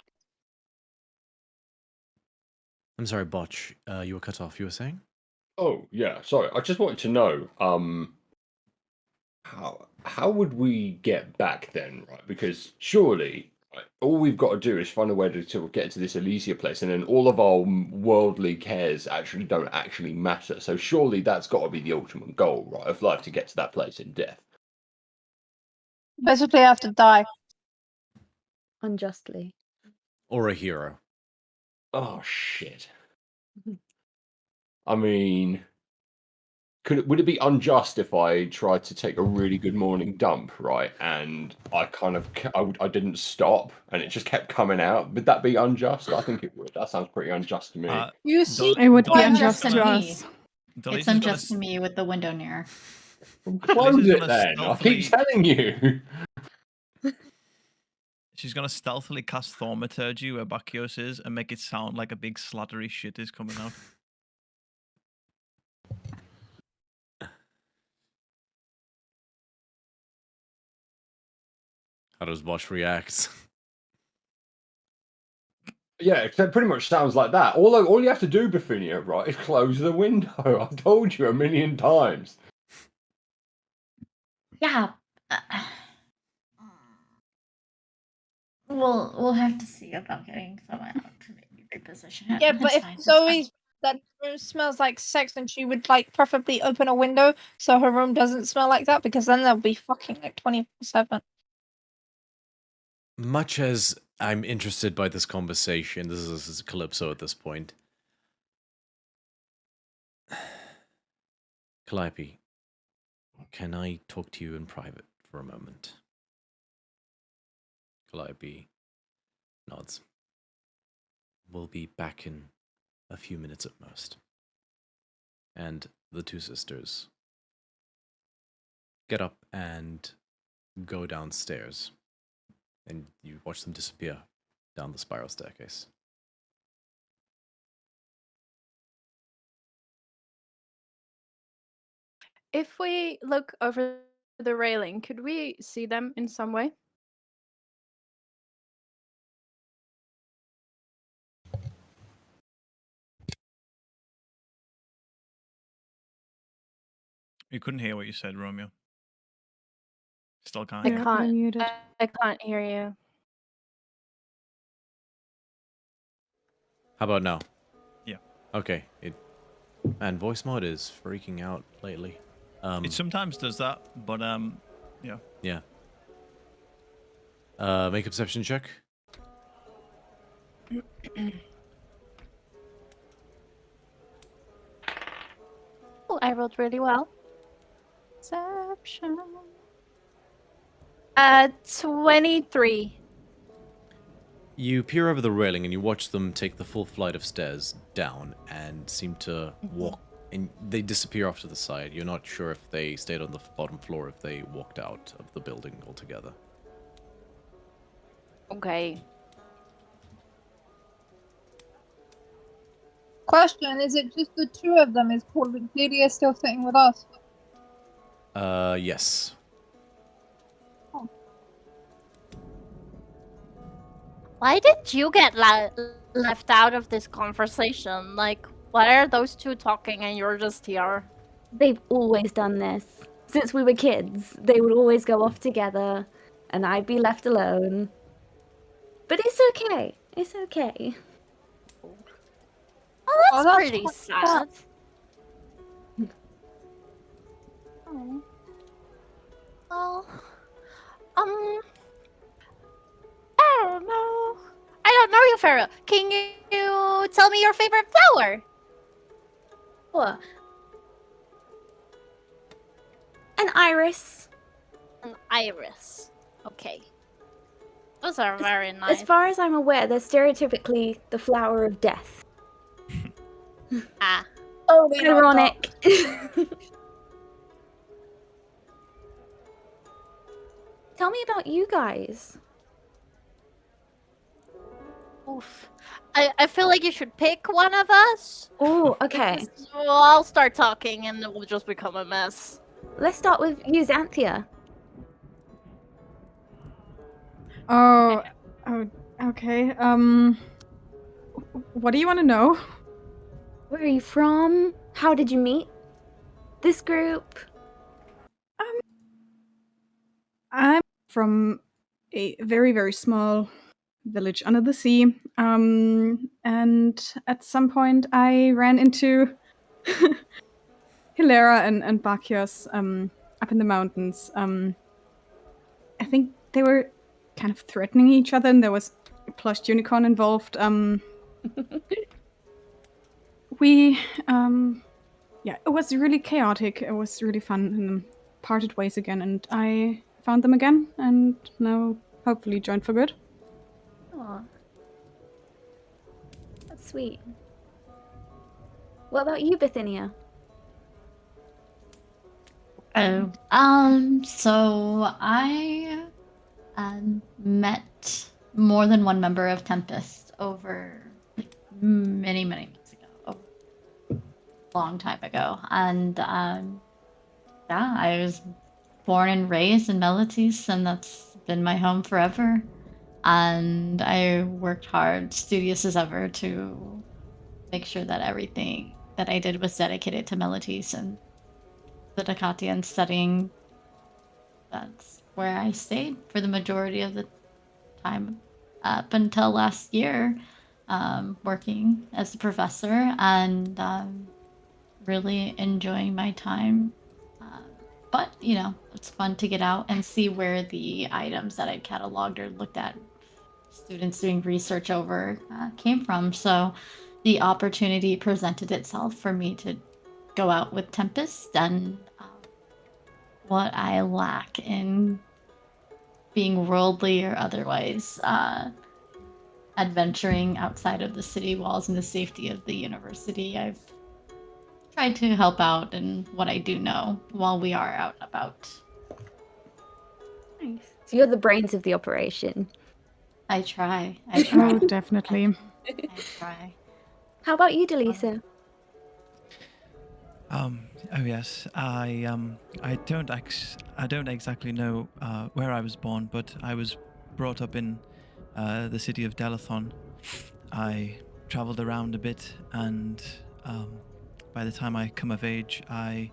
I'm sorry, Botch, you were cut off. You were saying? Oh yeah, sorry. I just wanted to know, how would we get back then, right? Because surely all we've got to do is find a way to sort of get to this Elysia place, and then all of our worldly cares actually don't actually matter. So surely that's got to be the ultimate goal, right, of life, to get to that place in death. Basically, I have to die. Unjustly. Or a hero. Oh shit. I mean, would it be unjust if I tried to take a really good morning dump, right, and I kind of I didn't stop and it just kept coming out? Would that be unjust? I think it would. That sounds pretty unjust to me. You see, It would be Well, unjust unjust to to me. us. It's unjust to me with the window near. Close Delisa's it gonna then. I keep stealthily- telling you. She's gonna stealthily cast Thaumaturgy where Bacchios is and make it sound like a big slattery shit is coming out. How does Bosch react? Yeah, it pretty much sounds like that. All you have to do, Bithynia, right, is close the window. I've told you a million times. Yeah. We'll have to see about getting someone out to maybe reposition it. yeah, It's but if fine, it's Zoe's that room smells like sex, then she would like preferably open a window so her room doesn't smell like that, because then they'll be fucking like 24/7. Much as I'm interested by this conversation, this is Calypso at this point. Calliope, can I talk to you in private for a moment? Calliope nods. We'll be back in a few minutes at most. And the two sisters get up and go downstairs. And you watch them disappear down the spiral staircase. If we look over the railing, could we see them in some way? You couldn't hear what you said, Romeo. Still can't I hear. Yeah, can't. you're muted. I can't hear you. How about now? Yeah. Okay. Man, voice mod is freaking out lately. It sometimes does that, but yeah. Yeah. Make a perception check. Oh, I rolled really well. Perception. 23. You peer over the railing and you watch them take the full flight of stairs down and seem to walk, and they disappear off to the side. You're not sure if they stayed on the bottom floor, if they walked out of the building altogether. Okay. Question: is it just the two of them? Is Cordelia still sitting with us? Yes. Why did you get left out of this conversation? Like, why are those two talking and you're just here? They've always done this. Since we were kids, they would always go off together, and I'd be left alone. But it's okay. It's okay. Oh, that's, that's pretty quite sad. Oh. Well, I don't know. I don't know you, Pharaoh. Can you tell me your favorite flower? What? An iris. An iris. Okay. Those are very nice. As far as I'm aware, they're stereotypically the flower of death. Ah. Oh, they are Ironic. Tell me about you guys. Oof. I feel like you should pick one of us. Oh, okay. Because, well, I'll start talking and it will just become a mess. Let's start with you, Xanthia. Oh, okay. What do you want to know? Where are you from? How did you meet this group? I'm from a very, very small village under the sea. And at some point, I ran into Hilera and Bacchios up in the mountains. I think they were kind of threatening each other, and there was a plush unicorn involved. Yeah, it was really chaotic. It was really fun, and parted ways again. And I found them again, and now hopefully joined for good. Aw. That's sweet. What about you, Bithynia? So I met more than one member of Tempest over many months ago, a long time ago, and yeah, I was born and raised in Melites, and that's been my home forever. And I worked hard, studious as ever, to make sure that everything that I did was dedicated to Melites and the Dakatian studying. That's where I stayed for the majority of the time up until last year, working as a professor and really enjoying my time. But, you know, it's fun to get out and see where the items that I'd cataloged or looked at students doing research over came from. So the opportunity presented itself for me to go out with Tempest, and what I lack in being worldly or otherwise adventuring outside of the city walls and the safety of the university, I've tried to help out in what I do know while we are out and about. Nice. So you're the brains of the operation. I try. Oh, definitely. I try. How about you, Delisa? Oh yes, I don't exactly know where I was born, but I was brought up in the city of Delathon. I traveled around a bit, and by the time I come of age, I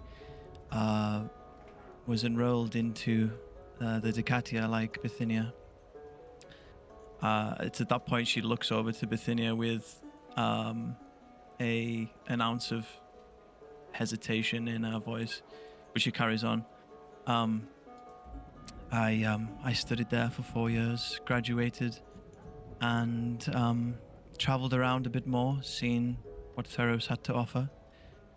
was enrolled into the Ducatia, like Bithynia. It's at that point she looks over to Bithynia with an ounce of hesitation in her voice, but she carries on. I studied there for 4 years, graduated, and traveled around a bit more, seeing what Theros had to offer.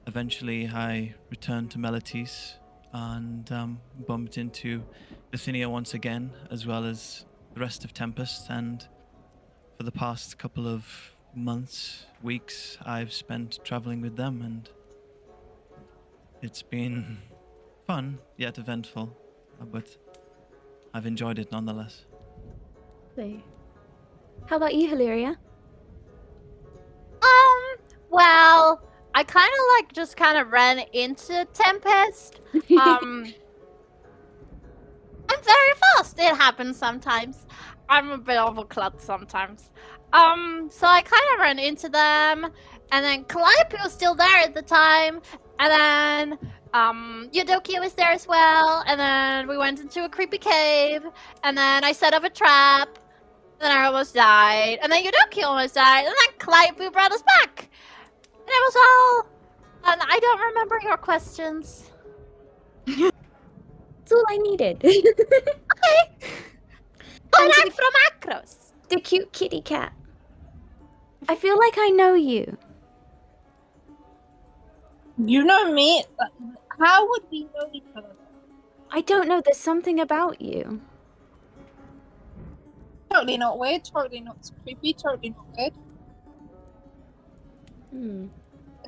Eventually, I returned to Melites and bumped into Bithynia once again, as well as the rest of Tempest. And for the past couple of months, weeks, I've spent traveling with them, and it's been fun, yet eventful, but I've enjoyed it nonetheless. How about you, Hilaria? Well, I kind of ran into Tempest. I'm very fast. It happens sometimes. I'm a bit of a klutz sometimes. So I kind of ran into them, and then Calliope was still there at the time, and then Eudokia was there as well, and then we went into a creepy cave, and then I set up a trap, and then I almost died, and then Eudokia almost died, and then Calliope brought us back. And it was all... And I don't remember your questions. That's all I needed. Okay. But I'm from Akros. The cute kitty cat. I feel like I know you. You know me? How would we know each other? I don't know, there's something about you. Totally not weird, totally not creepy, totally not weird.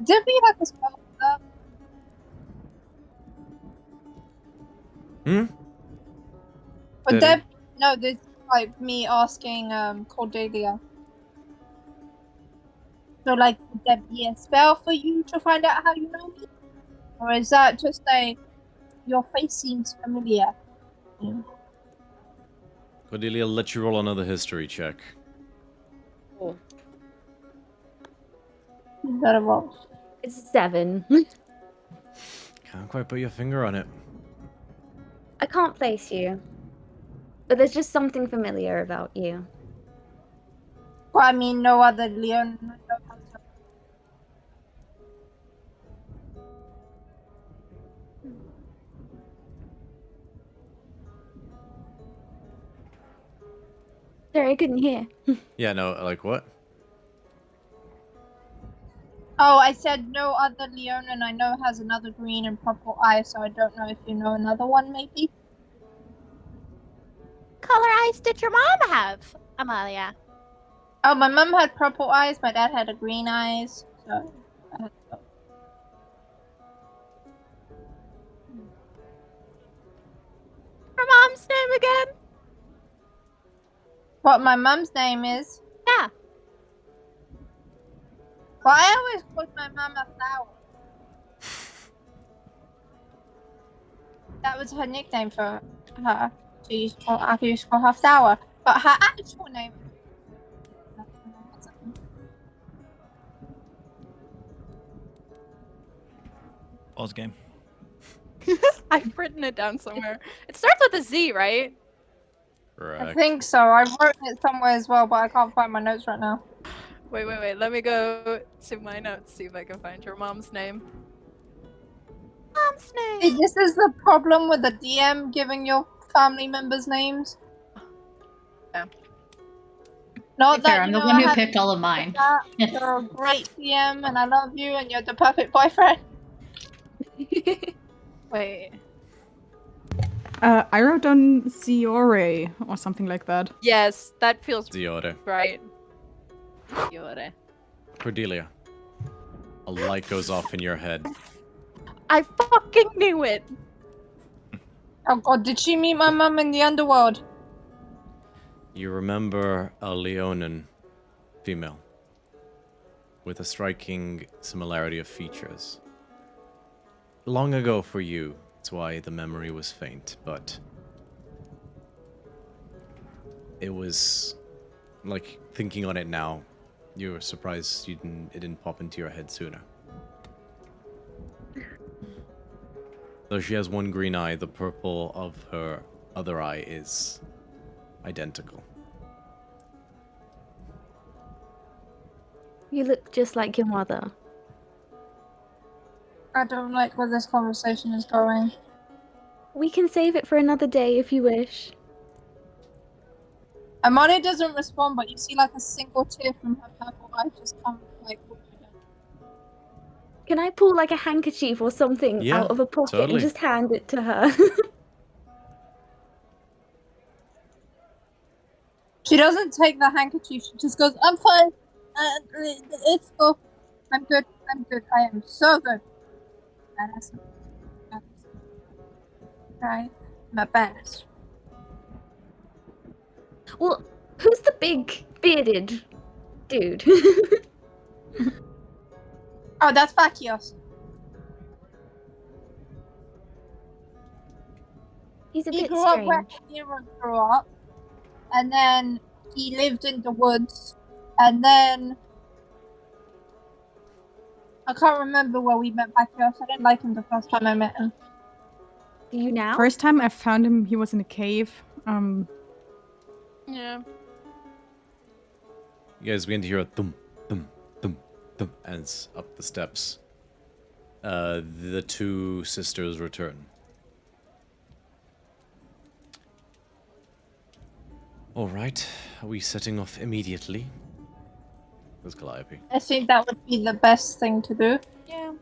Did we have a spell for that? But Did Deb, no, this is like me asking Cordelia. So like, would there be a spell for you to find out how you know me? Or is that just your face seems familiar? Cordelia, I'll let you roll another history check. You gotta roll. It's 7. Can't quite put your finger on it. I can't place you. But there's just something familiar about you. Well, I mean, no other Leon. Sorry, I couldn't hear. Yeah, no, like what? Oh, I said no other Leonin I know has another green and purple eye, so I don't know if you know another one, maybe? Color eyes did your mom have, Amalia? Oh, my mum had purple eyes, my dad had a green eyes, so I had both. Her mom's name again? What my mum's name is? Yeah. Well, I always called my mum a flower. That was her nickname for her. I used to call her Flower. But her actual name... Oz game. I've written it down somewhere. It starts with a Z, right? I Correct. think so. I wrote it somewhere as well, but I can't find my notes right now. Wait. Let me go to my notes, see if I can find your mom's name. Mom's See, name. this is the problem with the DM giving your family members names. Yeah. Not Fair, that I'm you the know one I who had picked all of mine. that. You're a great DM, and I love you, and you're the perfect boyfriend. Wait. I wrote down Ziore or something like that. Yes, that feels Ziore. right. Yore. Cordelia. A light goes off in your head. I fucking knew it. Oh god, did she meet my mum in the underworld? You remember a Leonin female with a striking similarity of features. Long ago for you, that's why the memory was faint, but it was like thinking on it now, you were surprised it didn't pop into your head sooner. Though she has one green eye, the purple of her other eye is identical. You look just like your mother. I don't like where this conversation is going. We can save it for another day if you wish. Amani doesn't respond, but you see like a single tear from her purple eye just come like Can I pull like a handkerchief or something Yeah, out of a pocket totally. and just hand it to her? She doesn't take the handkerchief, she just goes, I'm fine. It's cool. I'm good. I am so good. Right. My best. Well, who's the big bearded dude? Oh, that's Vakios. He's a He bit grew up where strange. Theros grew up, and then he lived in the woods, and then I can't remember where we met Vakios. I didn't like him the first time I met him. Do you now? First time I found him, he was in a cave. Yeah. You guys begin to hear a thump, thump, thump, thump, and it's up the steps. The two sisters return. Alright, are we setting off immediately? There's Calliope. I think that would be the best thing to do. Yeah.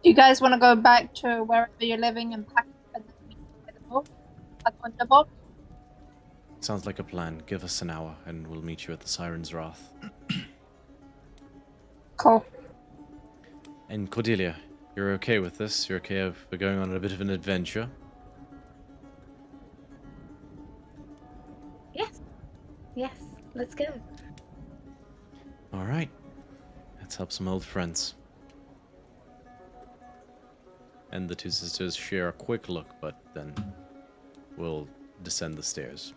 Do you guys want to go back to wherever you're living and pack and then meet by the boat? Like on the boat? Sounds like a plan. Give us an hour and we'll meet you at the Siren's Wrath. Cool. And Cordelia, you're okay with this? You're okay if we're going on a bit of an adventure? Yes, let's go. Alright. Let's help some old friends. And the two sisters share a quick look, but then we'll descend the stairs.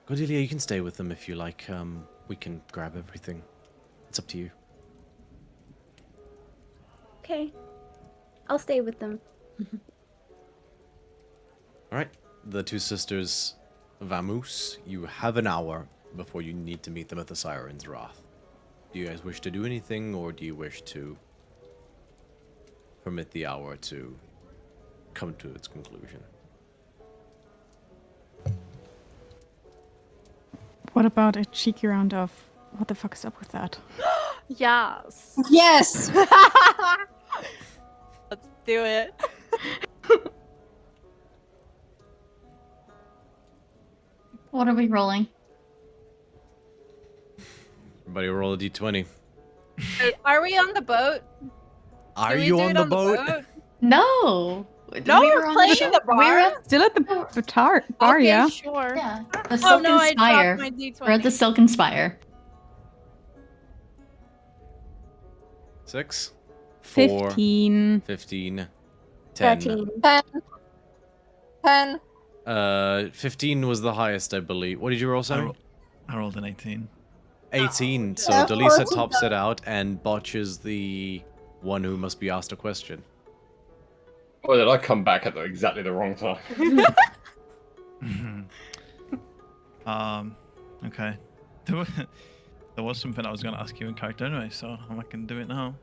Cordelia, you can stay with them if you like. We can grab everything. It's up to you. Okay. I'll stay with them. Alright, the two sisters, Vamoose, you have an hour before you need to meet them at the Siren's Wrath. Do you guys wish to do anything, or do you wish to permit the hour to come to its conclusion? What about a cheeky round of what the fuck is up with that? Yes. Yes. Let's do it. What are we rolling? Everybody roll a d20. Wait, are we on the boat? Are Do we you do on it the boat? No. No, We we're were on playing the the boat. We were bar. at, Still at the bar, Okay, yeah. sure. yeah, the Oh Silken no, I Spire. dropped my D20. We're at the Silken Spire. 6, 4, 15. 15, 10. 13. 10. 15 was the highest, I believe. What did you roll, I, Sam? I rolled an 18. 18. So Yeah, of Delisa course he tops does. it out, and Botch is the one who must be asked a question. Or did I come back at exactly the wrong time? Okay. There was something I was going to ask you in character anyway, so I'm not going to do it now.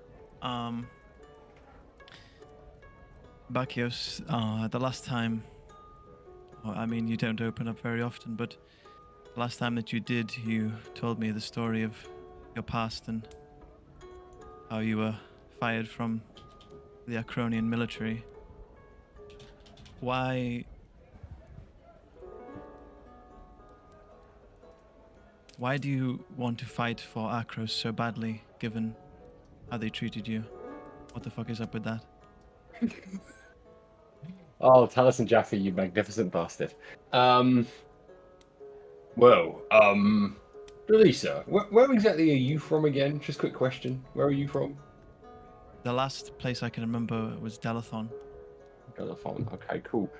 Bakios, the last time, well, I mean, you don't open up very often, but the last time that you did, you told me the story of your past and how you were fired from the Acronian military. Why do you want to fight for Akros so badly, given how they treated you? What the fuck is up with that? Oh, Taliesin Jaffe, you magnificent bastard. Delisa, where exactly are you from again? Just a quick question. Where are you from? The last place I can remember was Delathon. Delathon. Okay, cool.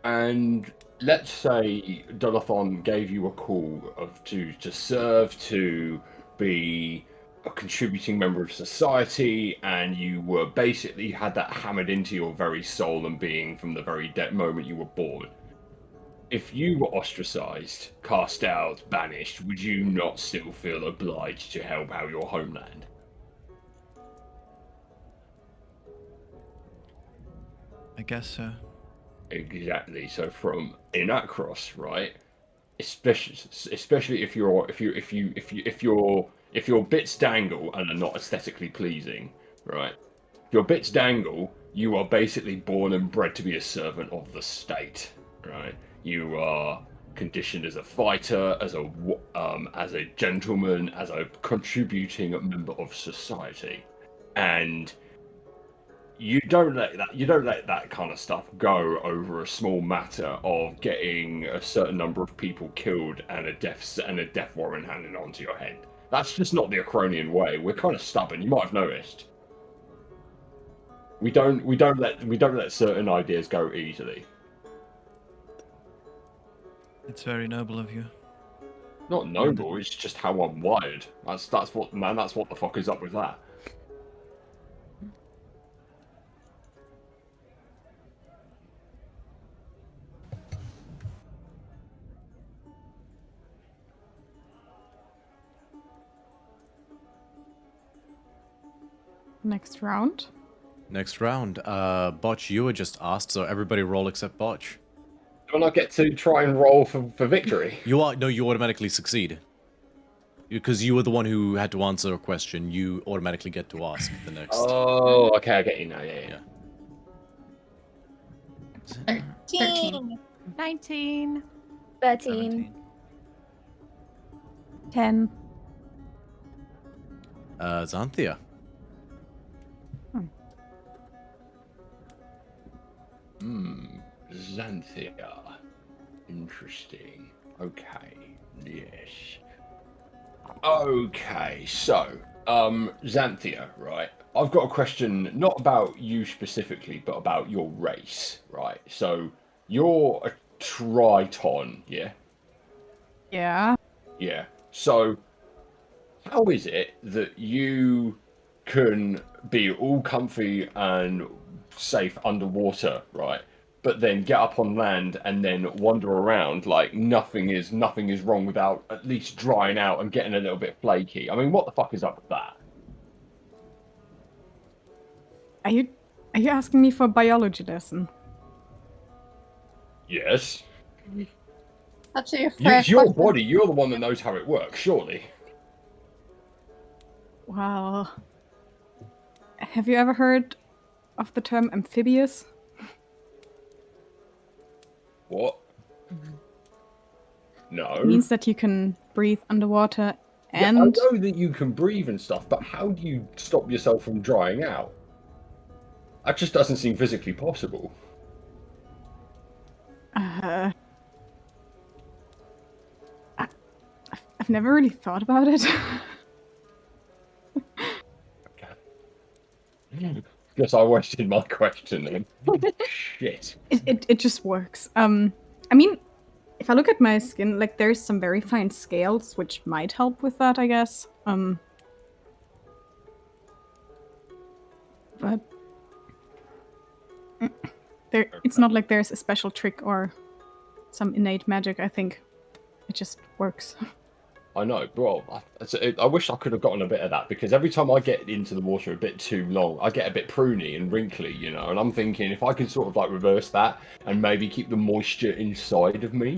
And let's say Delathon gave you a call to serve, to be a contributing member of society, and you were basically had that hammered into your very soul and being from the very moment you were born. If you were ostracized, cast out, banished, would you not still feel obliged to help out your homeland? I guess so. Exactly. So from Inacros, right? Especially if your bits dangle and are not aesthetically pleasing, right? If your bits dangle, you are basically born and bred to be a servant of the state, right? You are conditioned as a fighter, as a gentleman, as a contributing member of society, and you don't let that kind of stuff go over a small matter of getting a certain number of people killed and a death warrant handed onto your head. That's just not the Acronian way. We're kind of stubborn. You might have noticed. We don't let certain ideas go easily. It's very noble of you. Not noble. It's just how I'm wired. That's what the fuck is up with that. Next round. Next round. Botch, you were just asked, so everybody roll except Botch. Do I not get to try and roll for victory? You automatically succeed. Because you were the one who had to answer a question, you automatically get to ask the next. Oh, okay, I get you now. Yeah. 13. 19. 13. 10. Xanthia. Xanthia. Interesting. Okay. Yes. Okay, so, Xanthia, right? I've got a question, not about you specifically, but about your race, right? So, you're a Triton, yeah? Yeah. Yeah. So, how is it that you can be all comfy and safe underwater, right? But then get up on land and then wander around like nothing is wrong without at least drying out and getting a little bit flaky. I mean, what the fuck is up with that? Are you asking me for a biology lesson? Yes. That's your fair It's your question. body. You're the one that knows how it works, surely. Well, have you ever heard of the term amphibious? What? No. It means that you can breathe underwater Yeah, and... I know that you can breathe and stuff, but how do you stop yourself from drying out? That just doesn't seem physically possible. I've never really thought about it. Guess I wasted my question then. Shit. It just works. I mean, if I look at my skin, like there's some very fine scales, which might help with that, I guess. But it's not like there's a special trick or some innate magic. I think it just works. I know, bro. I wish I could have gotten a bit of that, because every time I get into the water a bit too long, I get a bit pruny and wrinkly, you know. And I'm thinking if I could sort of like reverse that and maybe keep the moisture inside of me,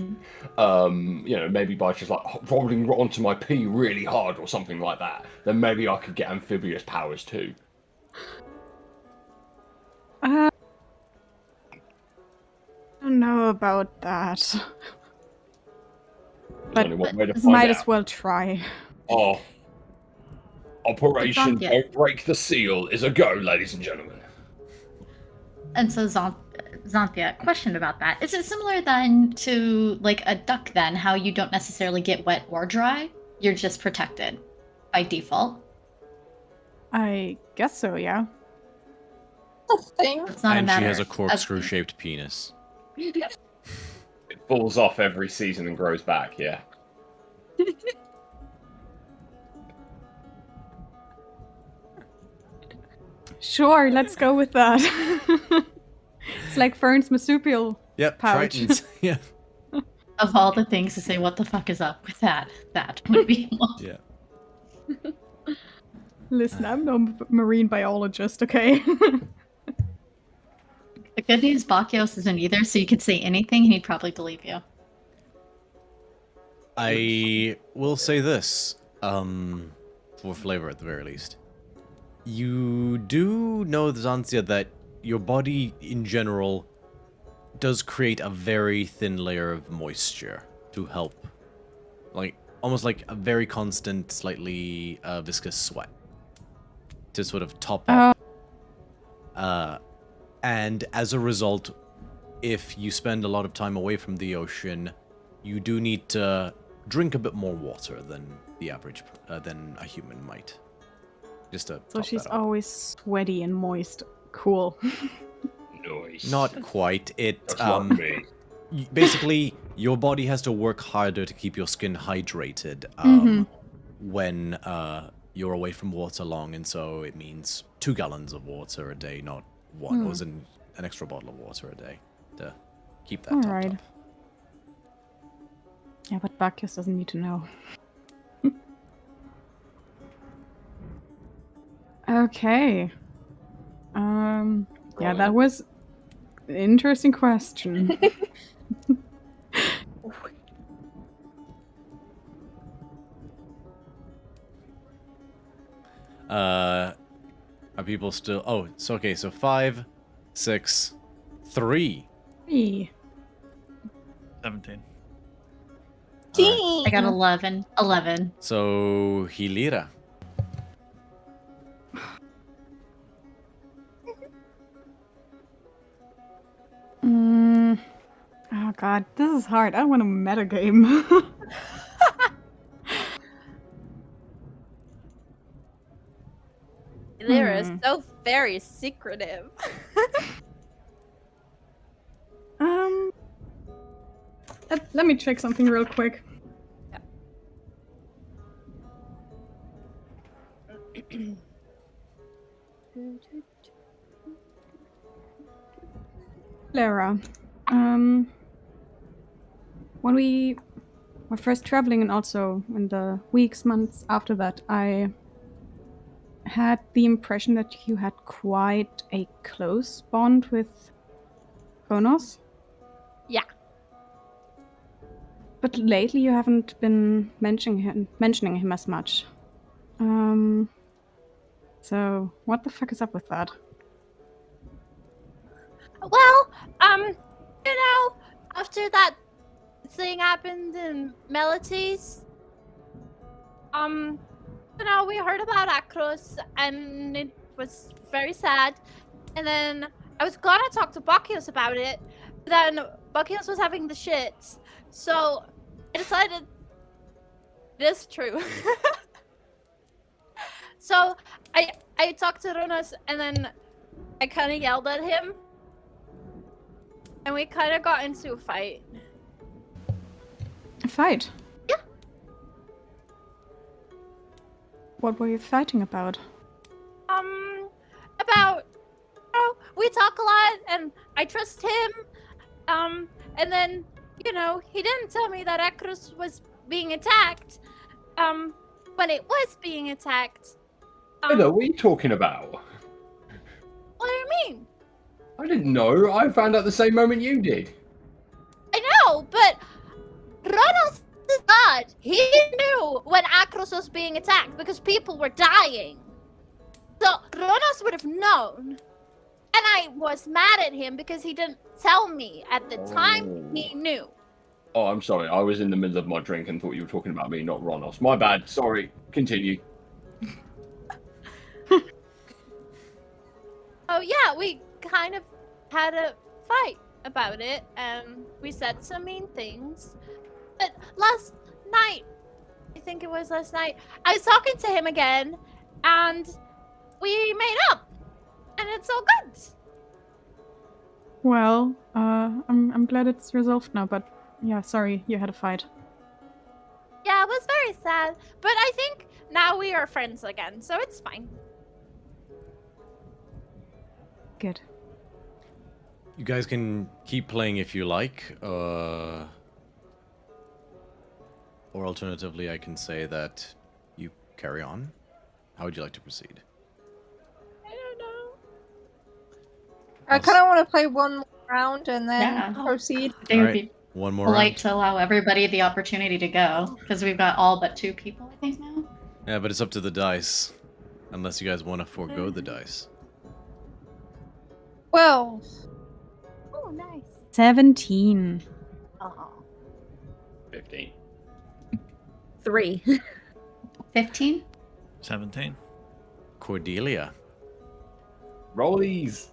you know, maybe by just like rolling onto my pee really hard or something like that, then maybe I could get amphibious powers too. I don't know about that. But Only one way to find might out. as well try. Oh, Operation Xanthia. Don't Break the Seal is a go, ladies and gentlemen. And so Xanthia, question about that. Is it similar then to like a duck then, how you don't necessarily get wet or dry? You're just protected by default? I guess so, yeah. The thing. It's not a And matter she has a of- corkscrew-shaped penis. It falls off every season and grows back, yeah. Sure, let's go with that. It's like Fern's marsupial. Yep, Pouch. Tritons. Yeah. Of all the things to say, what the fuck is up with that? That would be one. Yeah. Listen, I'm no marine biologist, okay? The good news, Bakios isn't either, so you could say anything and he'd probably believe you. I will say this, for flavor at the very least. You do know, Xanthia, that your body in general does create a very thin layer of moisture to help. Like, almost like a very constant, slightly viscous sweat. To sort of top up. And as a result, if you spend a lot of time away from the ocean, you do need to drink a bit more water than the average, than a human might. Just to So top she's that up. always sweaty and moist. Cool. Nice. Not quite. It That's like me. basically your body has to work harder to keep your skin hydrated when you're away from water long, and so it means 2 gallons of water a day, not one, or as in an extra bottle of water a day to keep that topped Alright. up. Yeah, but Bacchus doesn't need to know. Okay. Yeah, that was an interesting question. Are people still? Oh, it's okay. So 5, 6, 3. Hey. 17. I got 11. 11. So Hilira. Oh god, this is hard. I want a metagame. Lyra is so very secretive. Let me check something real quick. Lara, when we were first traveling and also in the weeks, months after that, I had the impression that you had quite a close bond with Kronos. Yeah. But lately you haven't been mentioning him as much. So what the fuck is up with that? Well, you know, after that thing happened in Melodies, you know, we heard about Akros, and it was very sad. And then I was gonna talk to Bacchios about it, but then Bacchios was having the shits, so I decided it is true. So I talked to Runas, and then I kind of yelled at him, and we kind of got into a fight. A fight? Yeah. What were you fighting about? About, you know, we talk a lot, and I trust him. And then, you know, he didn't tell me that Akros was being attacked. When it was being attacked. Hello, what are you talking about? What do you mean? I didn't know. I found out the same moment you did. I know, but Kronos is God. He knew when Akros was being attacked because people were dying. So Kronos would have known. And I was mad at him because he didn't tell me at the time he knew. Oh, I'm sorry. I was in the middle of my drink and thought you were talking about me, not Ronos. My bad. Sorry. Continue. Oh yeah, we kind of had a fight about it, and we said some mean things. But last night, I think it was last night, I was talking to him again, and we made up, and it's all good. Well, I'm glad it's resolved now, but yeah, sorry you had a fight. Yeah, it was very sad, but I think now we are friends again, so it's fine. Good. You guys can keep playing if you like, or alternatively, I can say that you carry on. How would you like to proceed? I don't know. I kind of want to play one more round and then Yeah. proceed. They would Alright, be one more polite round. to allow everybody the opportunity to go, because we've got all but 2 people, I think, now. Yeah, but it's up to the dice. Unless you guys want to forego the dice. Well, Oh, nice. 17. Oh. 15. 3. 15? 17. Cordelia. Roll these.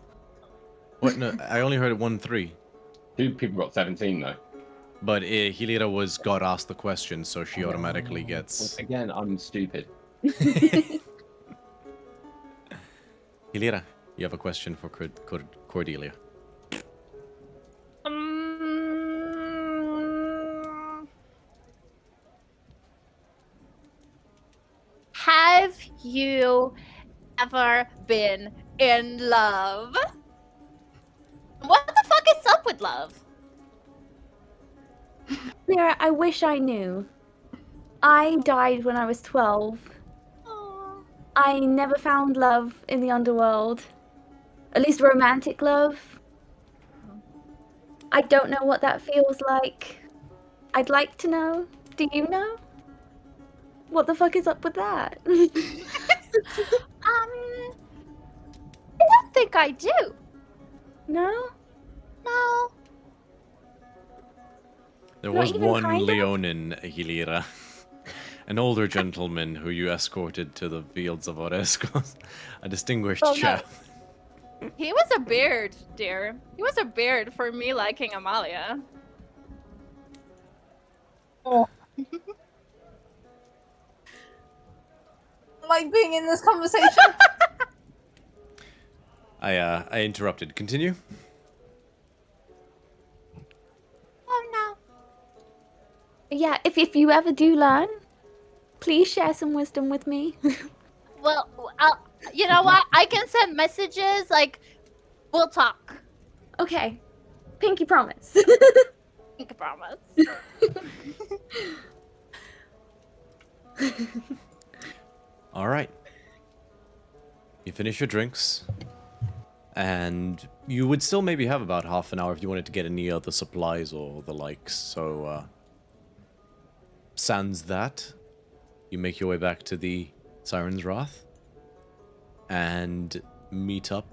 What? No, I only heard 1-3. 2 people got 17, though. But Hilira got asked the question, so she automatically Once gets... again, I'm stupid. Hilira, you have a question for Cordelia. Have you ever been in love? What the fuck is up with love? Sarah, I wish I knew. I died when I was 12. Aw. I never found love in the underworld. At least romantic love. I don't know what that feels like. I'd like to know. Do you know? What the fuck is up with that? I don't think I do. No? No. There Not was even one kind of? Leonin, Hilira. An older gentleman who you escorted to the fields of Oreskos. A distinguished Oh, no. chap. He was a beard, dear. He was a beard for me liking Amalia. oh. I like being in this conversation. I interrupted. Continue. Oh no. Yeah, if you ever do learn, please share some wisdom with me. Well, You know what? I can send messages like, we'll talk. Okay. Pinky promise. I can promise. All right. You finish your drinks, and you would still maybe have about half an hour if you wanted to get any other supplies or the likes. So, sans that, you make your way back to the Siren's Wrath and meet up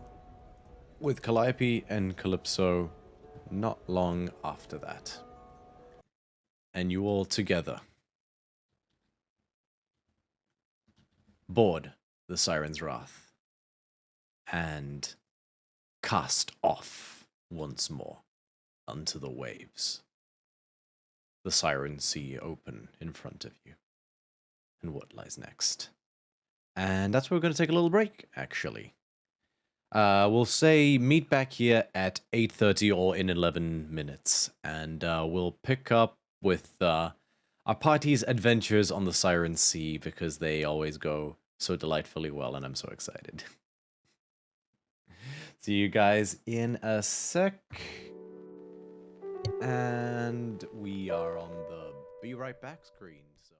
with Calliope and Calypso not long after that. And you all together board the Siren's Wrath and cast off once more unto the waves. The Siren Sea open in front of you. And what lies next? And that's where we're going to take a little break, actually. We'll say meet back here at 8:30 or in 11 minutes. And we'll pick up with our party's adventures on the Siren Sea because they always go so delightfully well, and I'm so excited. See you guys in a sec. And we are on the Be Right Back screen. So.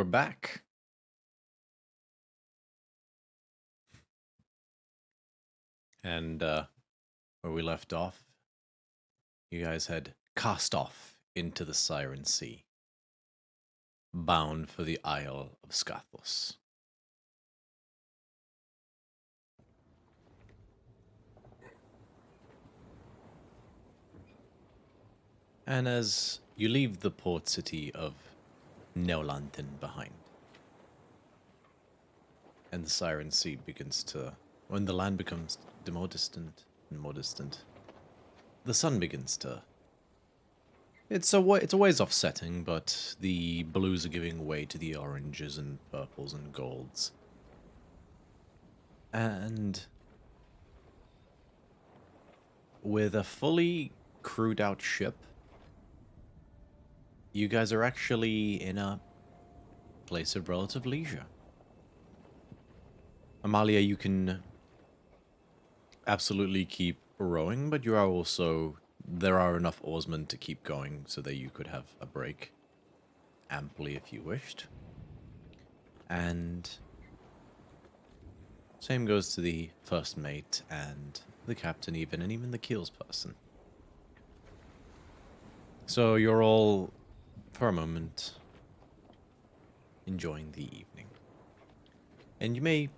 back. And where we left off, you guys had cast off into the Siren Sea, bound for the Isle of Scathos. And as you leave the port city of Neolanthen behind, and the Siren Sea begins to, when the land becomes more distant and more distant, the sun begins to, it's a ways off setting, but the blues are giving way to the oranges and purples and golds. And with a fully crewed out ship, you guys are actually in a place of relative leisure. Amalia, you can absolutely keep rowing, but you are also, there are enough oarsmen to keep going so that you could have a break amply if you wished. And same goes to the first mate and the captain even, and even the keels person. So you're all, for a moment, enjoying the evening. And you may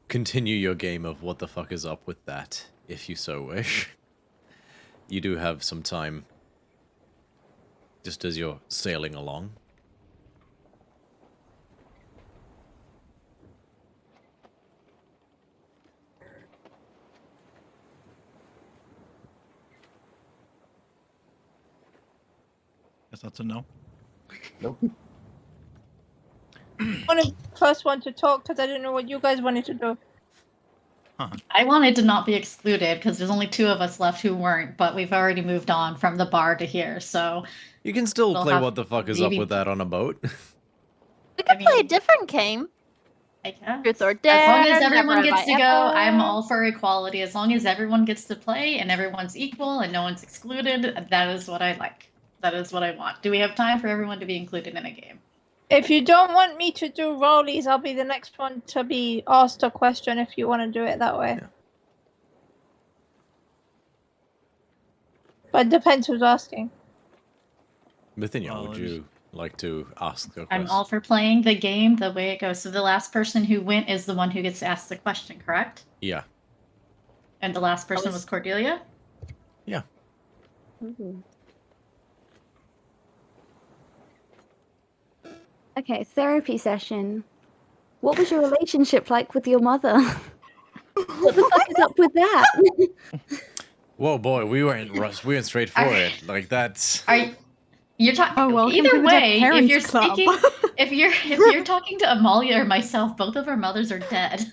continue your game of what the fuck is up with that, if you so wish. You do have some time just as you're sailing along. Guess that's a no. Nope. I'm the first one to talk because I didn't know what you guys wanted to do. I wanted to not be excluded because there's only 2 of us left who weren't, but we've already moved on from the bar to here, so... You can still We'll play have what the fuck is up maybe- with that on a boat. We could play a different game. I guess. Truth or As long dare. as everyone never gets have to I go, ever. I'm all for equality. As long as everyone gets to play and everyone's equal and no one's excluded, that is what I like. That is what I want. Do we have time for everyone to be included in a game? If you don't want me to do rollies, I'll be the next one to be asked a question if you want to do it that way. Yeah. But it depends who's asking. Bithynia, Well, would it was- you like to ask a question? I'm all for playing the game the way it goes. So the last person who went is the one who gets to ask the question, correct? Yeah. And the last person was Cordelia? Yeah. Okay, therapy session. What was your relationship like with your mother? What the fuck is up with that? Whoa, boy, we went straight for it. Like that's. You're talking. Oh, welcome Either to the Dead way, if Parents you're Club. speaking, if you're talking to Amalia or myself, both of our mothers are dead.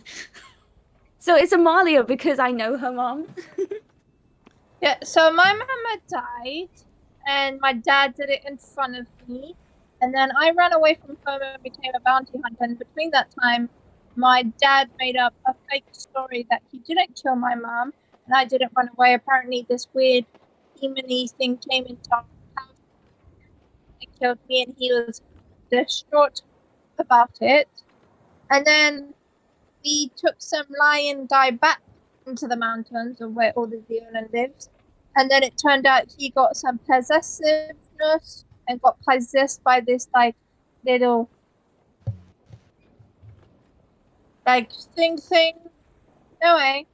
So it's Amalia because I know her mom. Yeah, so my mama died, and my dad did it in front of me. And then I ran away from home and became a bounty hunter. And between that time, my dad made up a fake story that he didn't kill my mom, and I didn't run away. Apparently, this weird demon-y thing came into our house and killed me, and he was distraught about it. And then we took some lion guy back into the mountains of where all the demon lives. And then it turned out he got some possessiveness and got possessed by this like little like thing. Anyway,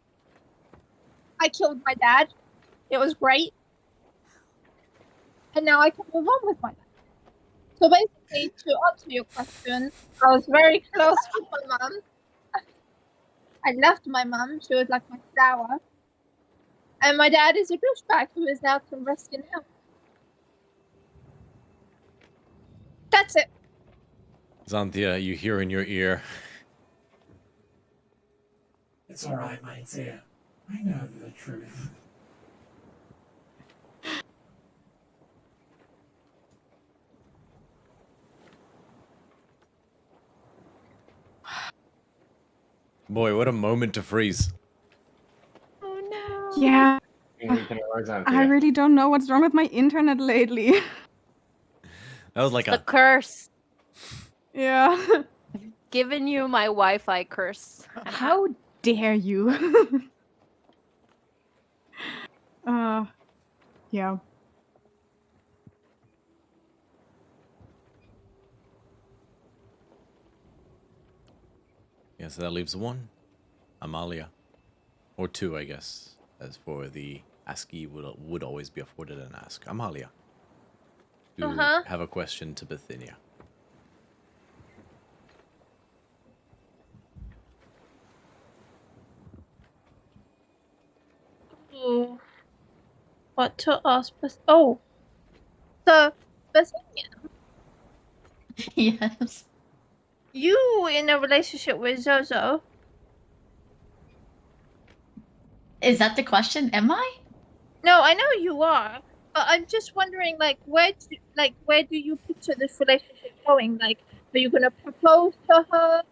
I killed my dad. It was great. And now I can move on with my life. So basically, to answer your question, I was very close with my mum. I loved my mum. She was like my flower. And my dad is a douchebag who is now can rest in hell. That's it. Xanthia, you hear in your ear. It's alright, my dear. I know the truth. Boy, what a moment to freeze. Oh no. Yeah, We can arise out I here. really don't know what's wrong with my internet lately. That was like The a curse. Yeah. Giving you my Wi-Fi curse. How dare you? Yeah. Yes, that leaves one. Amalia. Or two, I guess. As for the ASCII would always be afforded an ask. Amalia. You have a question to Bithynia. Ooh. What to ask? Oh, so Bithynia, Yes. you in a relationship with Zozo? Is that the question? Am I? No, I know you are, but I'm just wondering, like, where do you picture this relationship going? Like, are you gonna propose to her?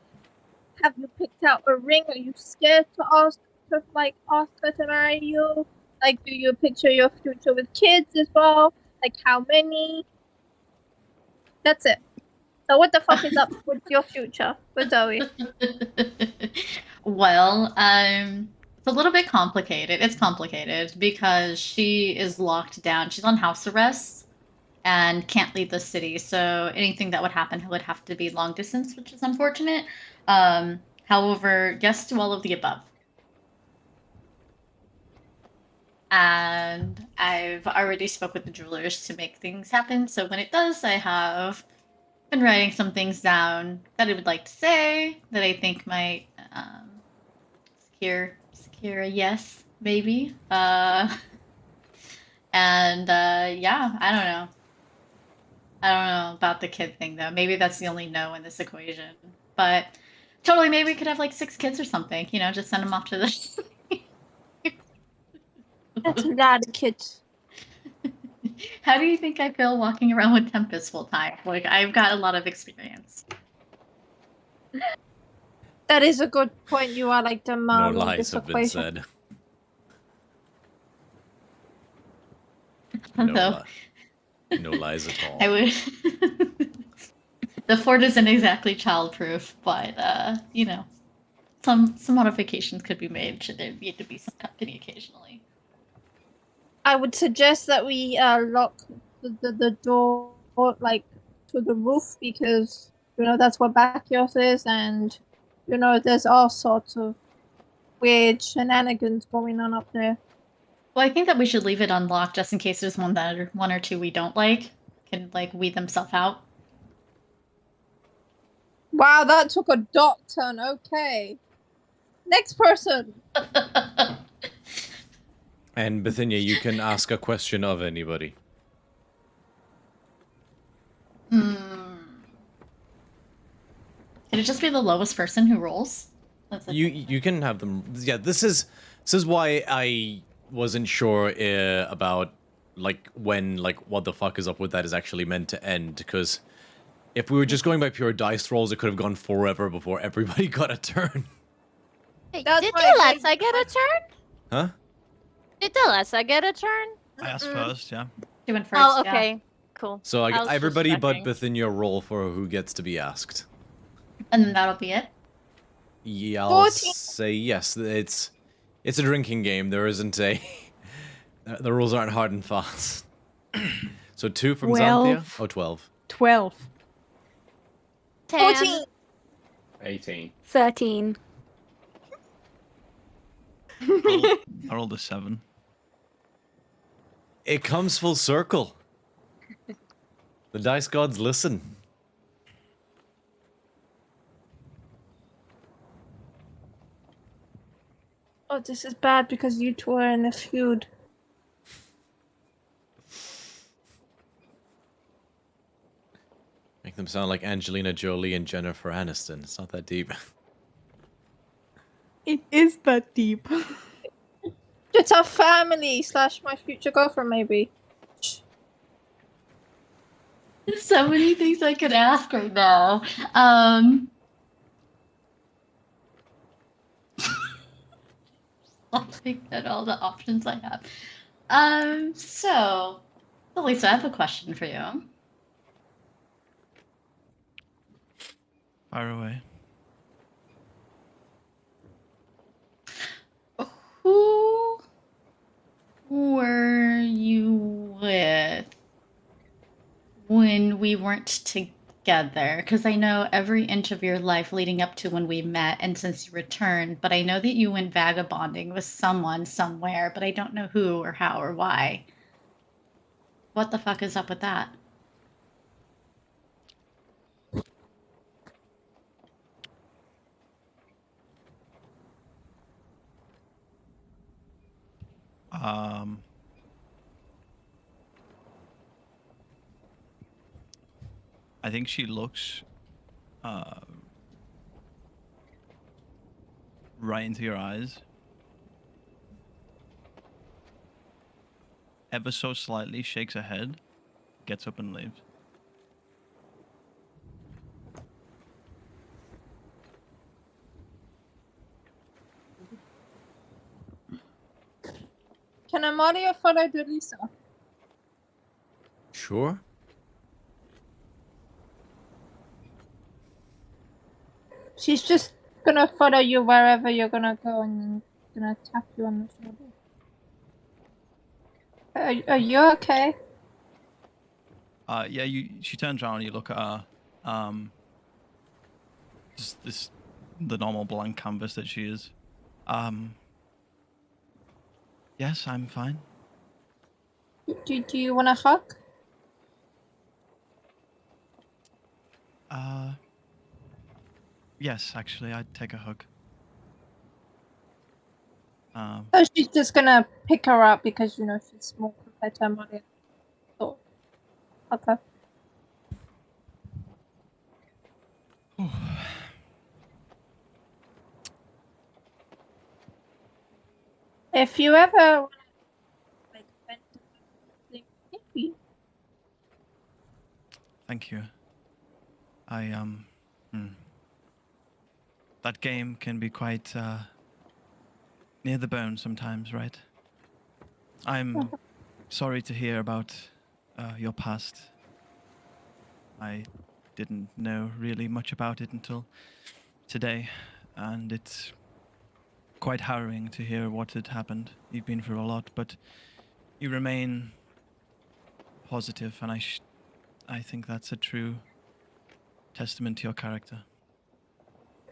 Have you picked out a ring? Are you scared to ask her to marry you? Like, do you picture your future with kids as well? Like, how many? That's it. So, what the fuck is up with your future with Zoe? Well, it's a little bit complicated. It's complicated because she is locked down. She's on house arrest and can't leave the city. So anything that would happen would have to be long distance, which is unfortunate. However, yes to all of the above. And I've already spoke with the jewelers to make things happen. So when it does, I have been writing some things down that I would like to say that I think might secure a yes, maybe. And yeah, I don't know. I don't know about the kid thing though. Maybe that's the only no in this equation. But totally, maybe we could have like 6 kids or something. You know, just send them off to the. That's a lot of kids. How do you think I feel walking around with Tempest full time? Like I've got a lot of experience. That is a good point. You are like the No mom of lies this have been equation. said. No. No lies at all. I would. The fort isn't exactly childproof, but you know, some modifications could be made should there need to be some company occasionally. I would suggest that we lock the door like to the roof because you know that's where Bacchios is, and you know there's all sorts of weird shenanigans going on up there. Well, I think that we should leave it unlocked just in case there's one or two we don't like can like weed themselves out. Wow, that took a dark turn. Okay, next person. And Bithynia, you can ask a question of anybody. Can it just be the lowest person who rolls? You can have them. Yeah, this is why I wasn't sure about like when what the fuck is up with that is actually meant to end, because if we were just going by pure dice rolls, it could have gone forever before everybody got a turn. Hey, That's did why I Delessa get a turn? Huh? Did Delessa get a turn? I asked first, yeah. She went first. Oh, okay. Cool. So I was just everybody but checking. Bithynia roll for who gets to be asked. And then that'll be it. Yeah, I'll 14. say yes. It's a drinking game. There isn't a. The rules aren't hard and fast. So 2 from Xanthia? 12. Oh, 12. 12. 14. 18. 13. I rolled a 7. It comes full circle. The dice gods listen. Oh, this is bad because you two are in a feud. Make them sound like Angelina Jolie and Jennifer Aniston. It's not that deep. It is that deep. It's our family / my future girlfriend, maybe. There's so many things I could ask right now. Laughing at all the options I have. So, Lisa, I have a question for you. Fire away. Who were you with when we weren't together? Because I know every inch of your life leading up to when we met and since you returned, but I know that you went vagabonding with someone somewhere, but I don't know who or how or why. What the fuck is up with that? I think she looks right into your eyes. Ever so slightly shakes her head, gets up and leaves. Can Amalia follow Delisa? Sure. She's just gonna follow you wherever you're gonna go and gonna tap you on the shoulder. Are you okay? Yeah, she turns around and you look at her. Just the normal blank canvas that she is. Yes, I'm fine. Do you want a hug? Yes, actually, I'd take a hug. So she's just gonna pick her up because you know she's small compared to Amalia. So, okay. If you ever like vent something, thank you. Thank you. That game can be quite near the bone sometimes, right? I'm sorry to hear about your past. I didn't know really much about it until today, and it's quite harrowing to hear what had happened. You've been through a lot, but you remain positive, and I think that's a true testament to your character.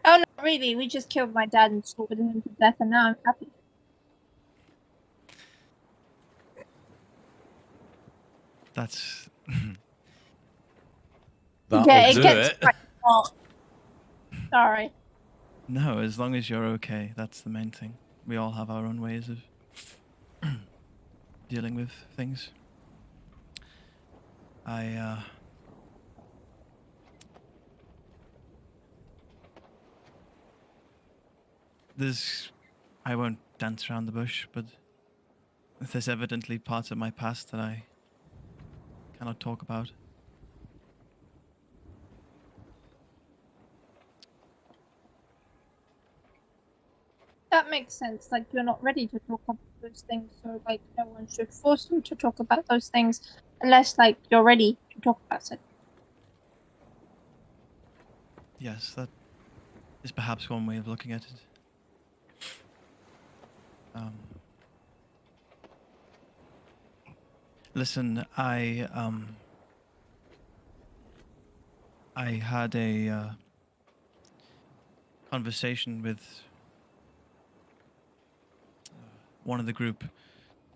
Oh no, really, we just killed my dad and slaughtered him to death, and now I'm happy. That's That'll Yeah, do it gets it. quite hot. Sorry. no, as long as you're okay, that's the main thing. We all have our own ways of dealing with things. I won't dance around the bush, but there's evidently parts of my past that I cannot talk about. That makes sense. Like, you're not ready to talk about those things, so, like, no one should force you to talk about those things unless, like, you're ready to talk about it. Yes, that is perhaps one way of looking at it. Listen, I had a conversation with one of the group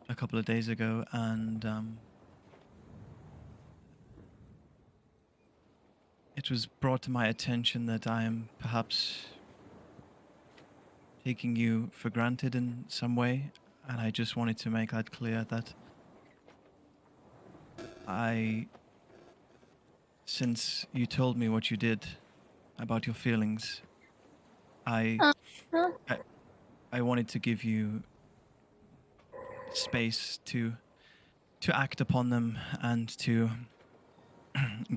a couple of days ago, and it was brought to my attention that I am perhaps taking you for granted in some way, and I just wanted to make that clear that since you told me what you did about your feelings, I wanted to give you space to act upon them and to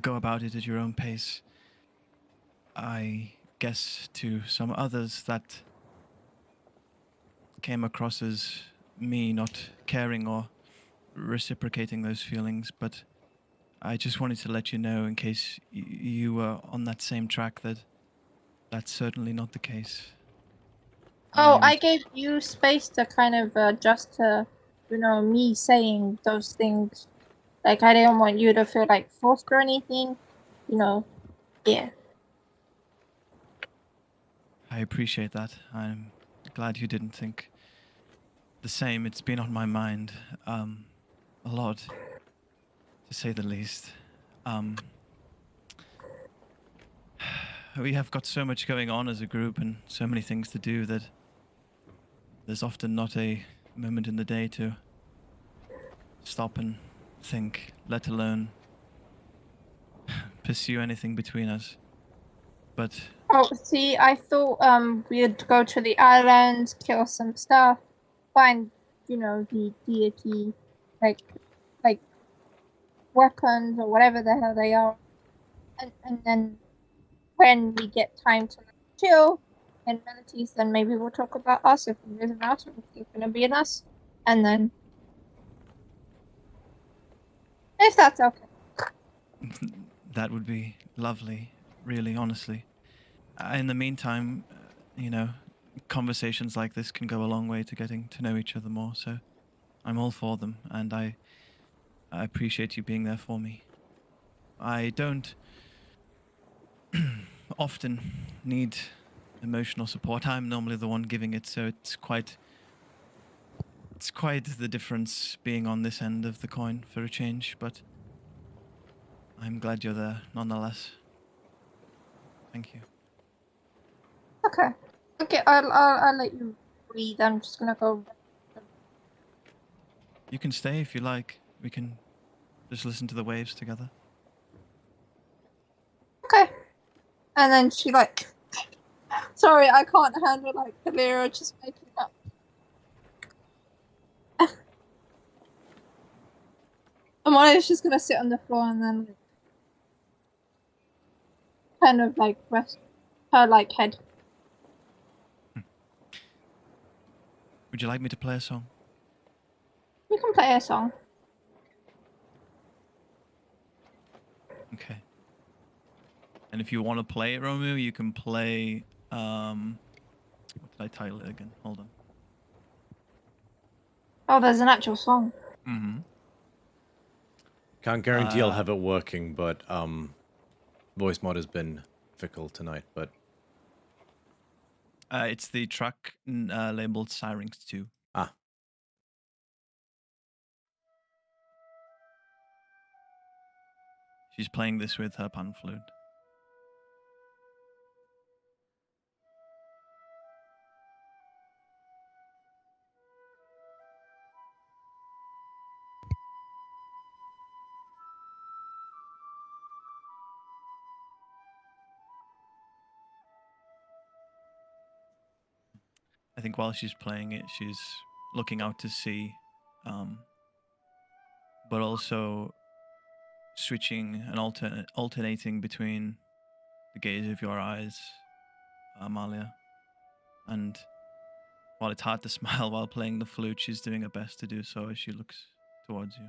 go about it at your own pace. I guess to some others that came across as me not caring or reciprocating those feelings, but I just wanted to let you know in case you were on that same track that That's certainly not the case. Oh, I'm- I gave you space to kind of adjust to, me saying those things. Like, I didn't want you to feel like forced or anything. Yeah. I appreciate that. I'm glad you didn't think the same. It's been on my mind a lot, to say the least. We have got so much going on as a group and so many things to do that there's often not a moment in the day to stop and think, let alone pursue anything between us. But Oh, see, I thought we'd go to the island, kill some stuff, find, the deity, like weapons or whatever the hell they are, and then when we get time to chill and meditate, then maybe we'll talk about us if there is an us or if there's gonna be an us, and then if that's okay. that would be lovely, really, honestly. In the meantime, conversations like this can go a long way to getting to know each other more, so I'm all for them, and I appreciate you being there for me. I don't often need emotional support. I'm normally the one giving it, so it's quite the difference being on this end of the coin for a change, but I'm glad you're there nonetheless. Thank you. Okay. Okay, I'll let you breathe. I'm just gonna go. You can stay if you like. We can just listen to the waves together. Okay. And then she sorry, I can't handle Kalira just making up. Amalia's just gonna sit on the floor and then kind of rest her head. Would you like me to play a song? We can play a song. Okay. And if you want to play it, Romeo, you can play what did I title it again? Hold on. Oh, there's an actual song. Mm-hmm. Can't guarantee I'll have it working, but voice mod has been fickle tonight, but It's the track labeled Syrinx 2. Ah. She's playing this with her pan flute. I think while she's playing it, she's looking out to sea, but also switching and alternating between the gaze of your eyes, Amalia. And while it's hard to smile while playing the flute, she's doing her best to do so as she looks towards you.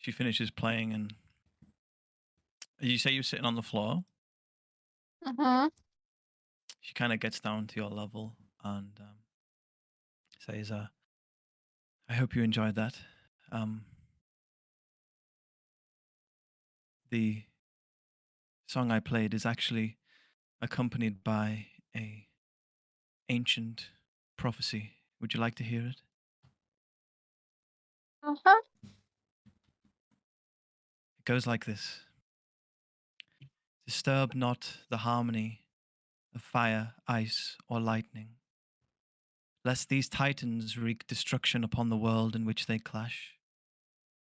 She finishes playing, and you say you're sitting on the floor. Mm-hmm. She kind of gets down to your level and says, I hope you enjoyed that. The song I played is actually accompanied by a ancient prophecy. Would you like to hear it? Uh-huh. It goes like this. Disturb not the harmony of fire, ice, or lightning, lest these titans wreak destruction upon the world in which they clash.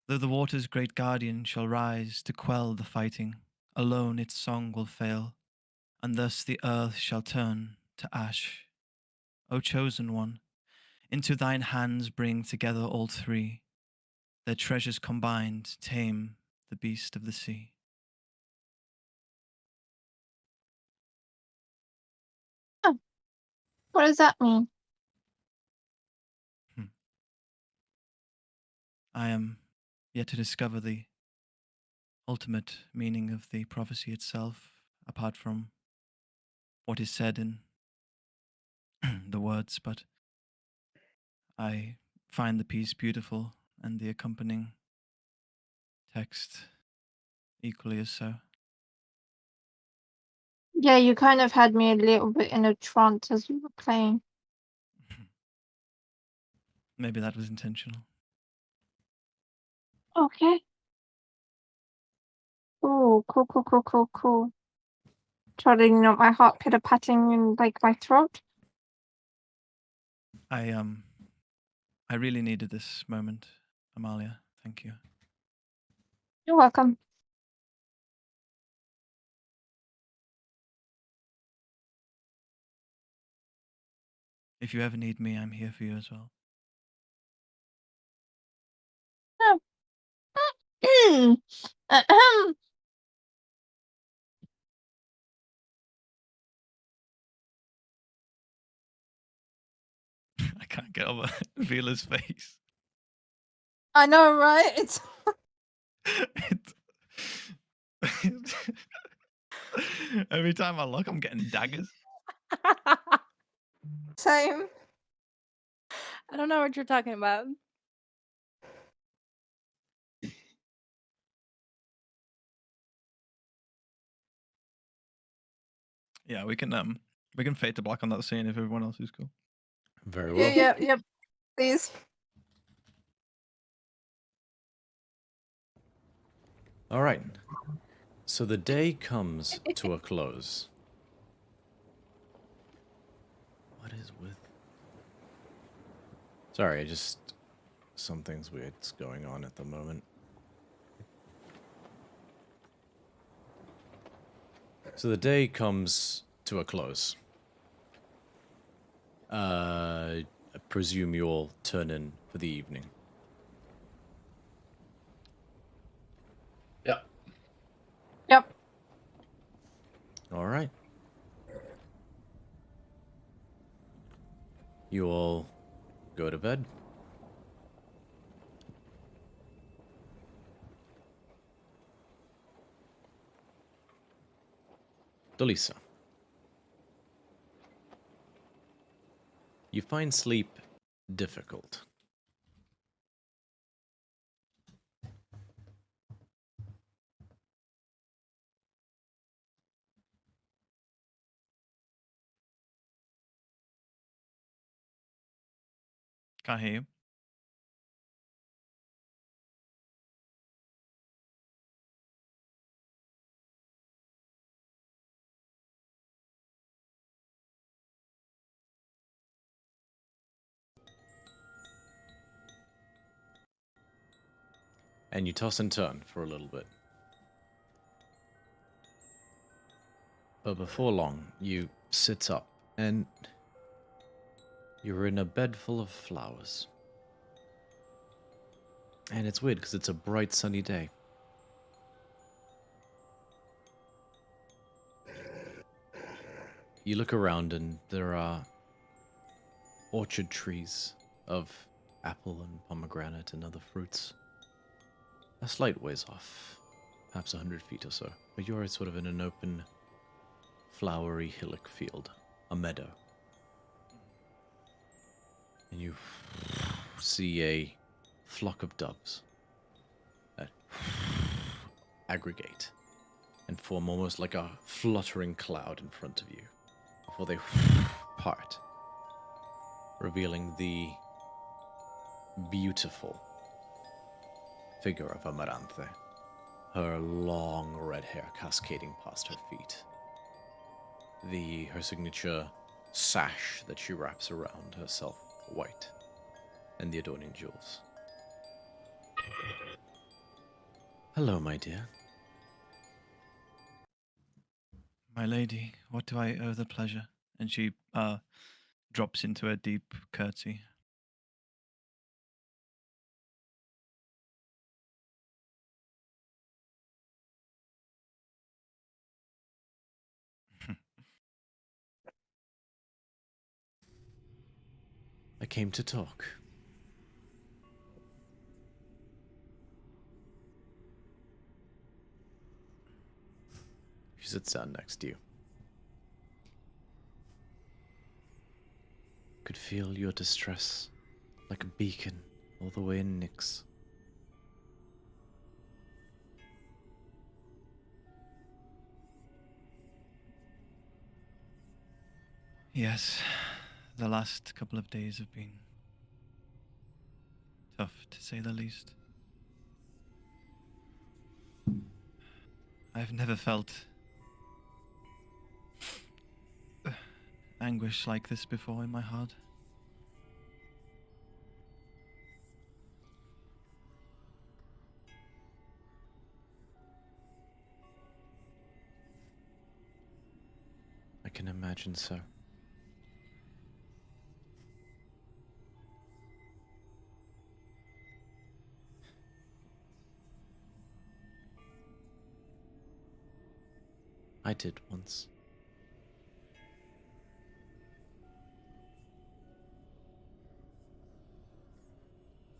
Though the water's great guardian shall rise to quell the fighting, alone its song will fail, and thus the earth shall turn to ash. O chosen one, into thine hands bring together all three, their treasures combined tame the beast of the sea. Oh, what does that mean? I am yet to discover the ultimate meaning of the prophecy itself, apart from what is said in the words, but I find the piece beautiful and the accompanying text equally as so. Yeah, you kind of had me a little bit in a trance as you were playing. Maybe that was intentional. Okay. Oh, cool, cool, cool, cool, cool. Trying my heart pitter-patting in like my throat. I really needed this moment, Amalia. Thank you. You're welcome. If you ever need me, I'm here for you as well. Oh. Ahem. I can't get over Vila's face. I know, right? It's Every time I look, I'm getting daggers. same. I don't know what you're talking about. Yeah, we can fade to black on that scene if everyone else is cool. Very well. Yep. Please. All right. So the day comes to a close. What is with... Sorry, something's weird's going on at the moment. So the day comes to a close. I presume you all turn in for the evening. Yeah. Yep. All right. You all go to bed. Delisa. You find sleep difficult. Can't hear you. And you toss and turn for a little bit. But before long, you sit up and you're in a bed full of flowers. And it's weird because it's a bright sunny day. You look around and there are orchard trees of apple and pomegranate and other fruits. A slight ways off, perhaps 100 feet or so, but you're sort of in an open, flowery hillock field, a meadow. And you see a flock of doves that aggregate and form almost like a fluttering cloud in front of you before they part, revealing the beautiful figure of Amaranthe, her long red hair cascading past her feet, her signature sash that she wraps around herself, white, and the adorning jewels. Hello, my dear. My lady, what do I owe the pleasure? And she drops into a deep curtsy. I came to talk. She sits down next to you. Could feel your distress like a beacon all the way in Nyx. Yes, the last couple of days have been tough, to say the least. I've never felt anguish like this before in my heart. I can imagine so. I did once.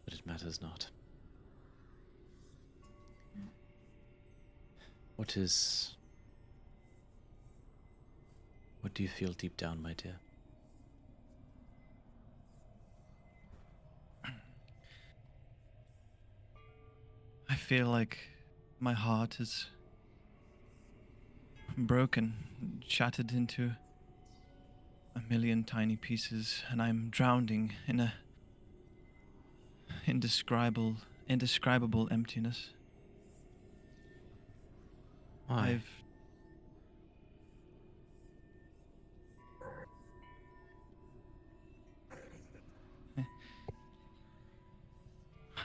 But it matters not. What do you feel deep down, my dear? I feel like my heart is broken, shattered into a million tiny pieces, and I'm drowning in a indescribable emptiness. Why?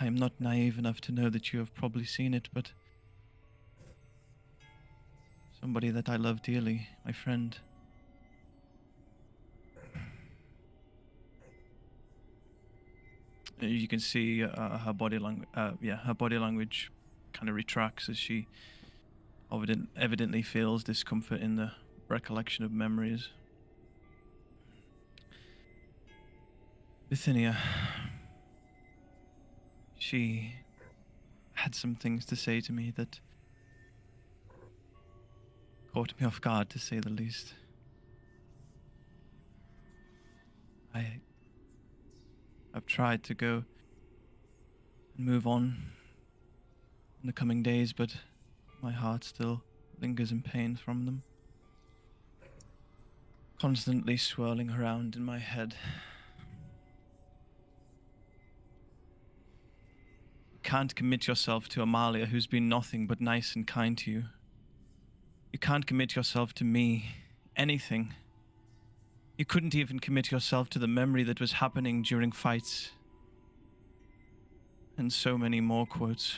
I'm not naive enough to know that you have probably seen it, but somebody that I love dearly, my friend. You can see her body language. Her body language kind of retracts as she evidently feels discomfort in the recollection of memories. Bithynia. She had some things to say to me that caught me off guard, to say the least. I've tried to go and move on in the coming days, but my heart still lingers in pain from them. Constantly swirling around in my head. You can't commit yourself to Amalia, who's been nothing but nice and kind to you. You can't commit yourself to me, anything. You couldn't even commit yourself to the memory that was happening during fights. And so many more quotes.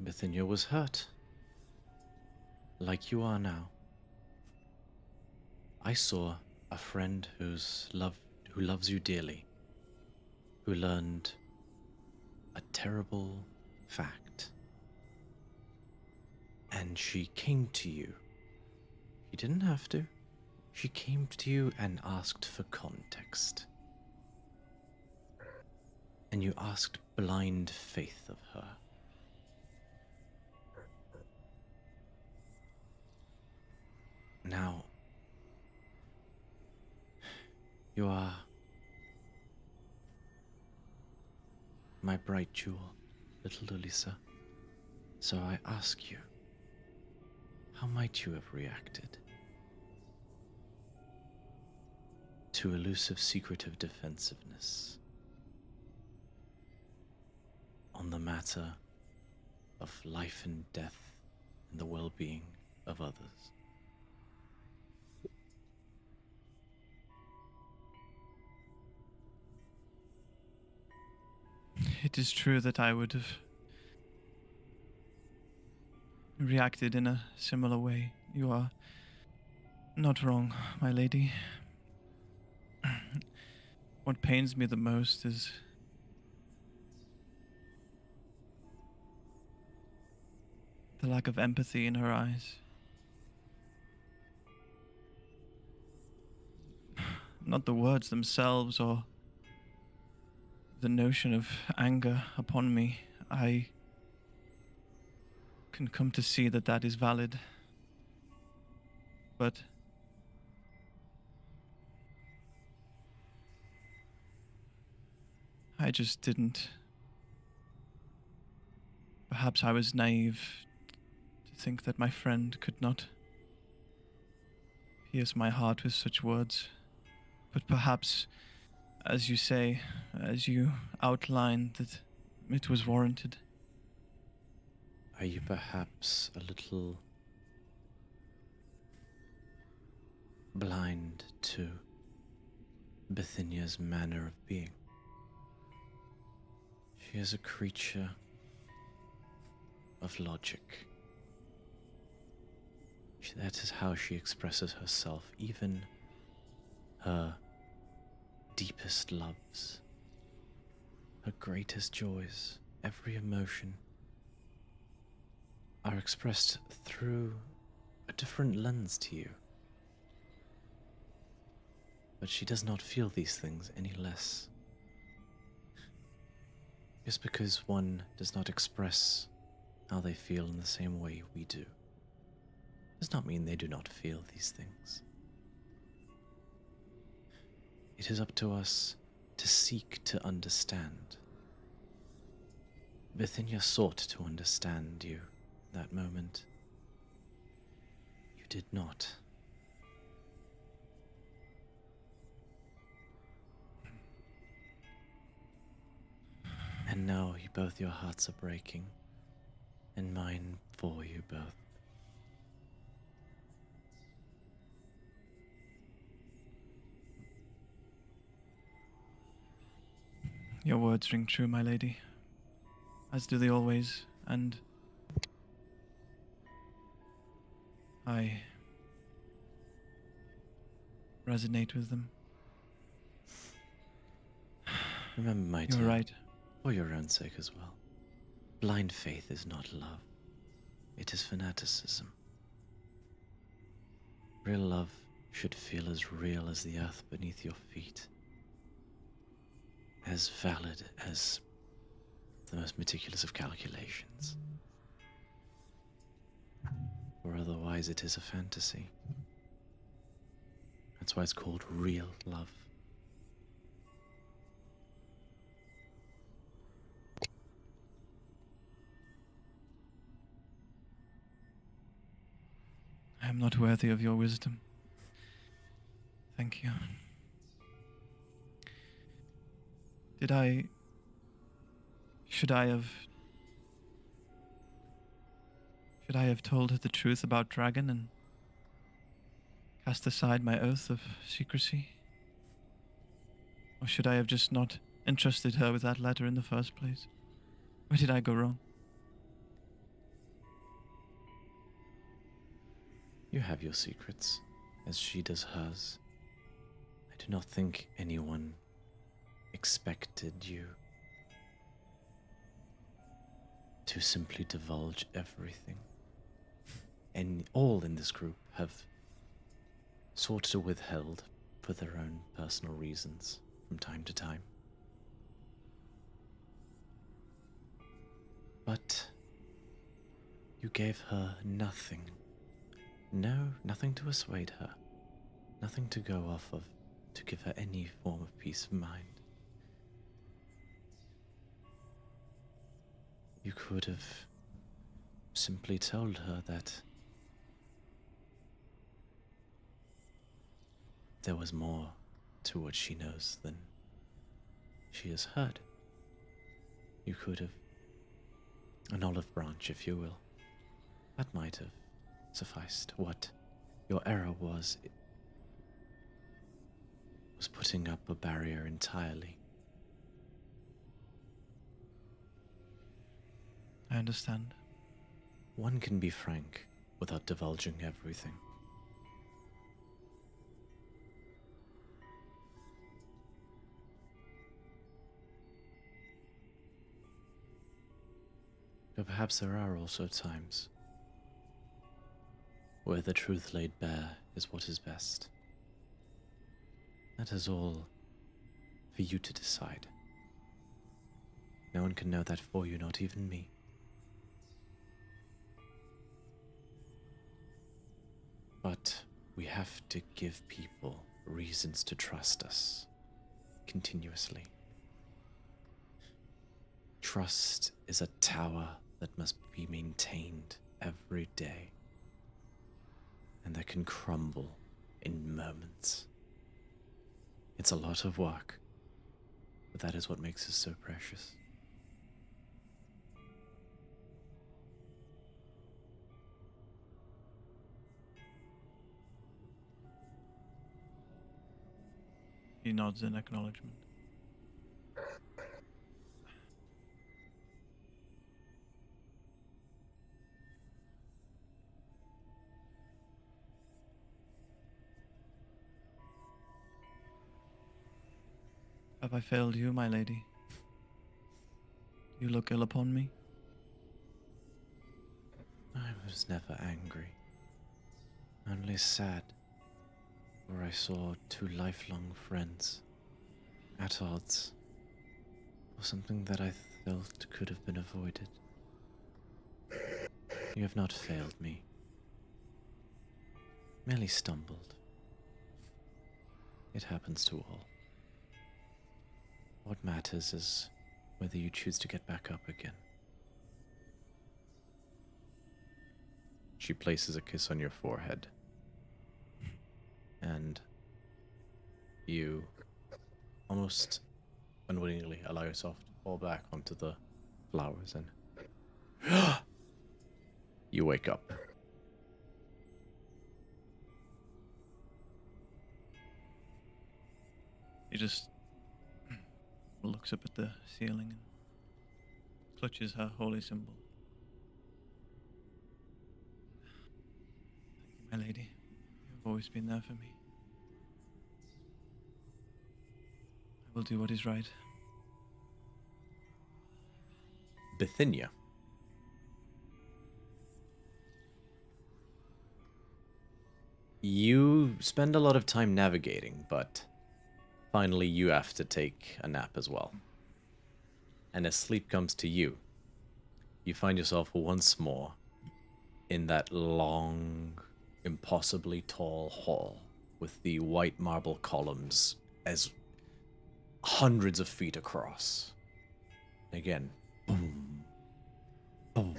Bithynia was hurt. Like you are now. I saw a friend who loves you dearly, who learned a terrible fact. And she came to you. She didn't have to. She came to you and asked for context. And you asked blind faith of her. Now, you are my bright jewel, little Lulisa. So I ask you, how might you have reacted to elusive secretive defensiveness on the matter of life and death and the well-being of others? It is true that I would have reacted in a similar way. You are not wrong, my lady. What pains me the most is the lack of empathy in her eyes. Not the words themselves or the notion of anger upon me. I can come to see that that is valid. But I just didn't. Perhaps I was naive to think that my friend could not pierce my heart with such words. But perhaps, as you say, as you outlined, that it was warranted. Are you perhaps a little blind to Bithynia's manner of being? She is a creature of logic. That is how she expresses herself. Even her deepest loves, her greatest joys, every emotion are expressed through a different lens to you. But she does not feel these things any less. Just because one does not express how they feel in the same way we do, does not mean they do not feel these things. It is up to us to seek to understand. Bithynia sought to understand you that moment. You did not. And now your hearts are breaking, and mine for you both. Your words ring true, my lady, as do they always, and I resonate with them. Remember, my dear, You're right. for your own sake as well. Blind faith is not love. It is fanaticism. Real love should feel as real as the earth beneath your feet. As valid as the most meticulous of calculations. Or otherwise it is a fantasy. That's why it's called real love. I am not worthy of your wisdom. Thank you. Should I have told her the truth about Dragon and cast aside my oath of secrecy? Or should I have just not entrusted her with that letter in the first place? Where did I go wrong? You have your secrets, as she does hers. I do not think anyone expected you to simply divulge everything. And all in this group have sought to withhold for their own personal reasons from time to time. But you gave her nothing. No, nothing to assuade her. Nothing to go off of to give her any form of peace of mind. You could have simply told her that there was more to what she knows than she has heard. You could have. An olive branch, if you will. That might have sufficed. What your error was putting up a barrier entirely. I understand. One can be frank without divulging everything. But perhaps there are also times where the truth laid bare is what is best. That is all for you to decide. No one can know that for you, not even me. But we have to give people reasons to trust us continuously. Trust is a tower that must be maintained every day, and that can crumble in moments. It's a lot of work, but that is what makes us so precious. He nods in acknowledgement. Have I failed you, my lady? You look ill upon me? I was never angry, only sad, for I saw two lifelong friends at odds for something that I felt could have been avoided. You have not failed me, merely stumbled. It happens to all. What matters is whether you choose to get back up again. She places a kiss on your forehead, and you almost unwittingly allow yourself to fall back onto the flowers, and you wake up. He just looks up at the ceiling and clutches her holy symbol. Thank you, my lady. You've always been there for me. I will do what is right. Bithynia. You spend a lot of time navigating, but finally you have to take a nap as well. And as sleep comes to you, you find yourself once more in that long, impossibly tall hall with the white marble columns as hundreds of feet across. Again, boom, boom,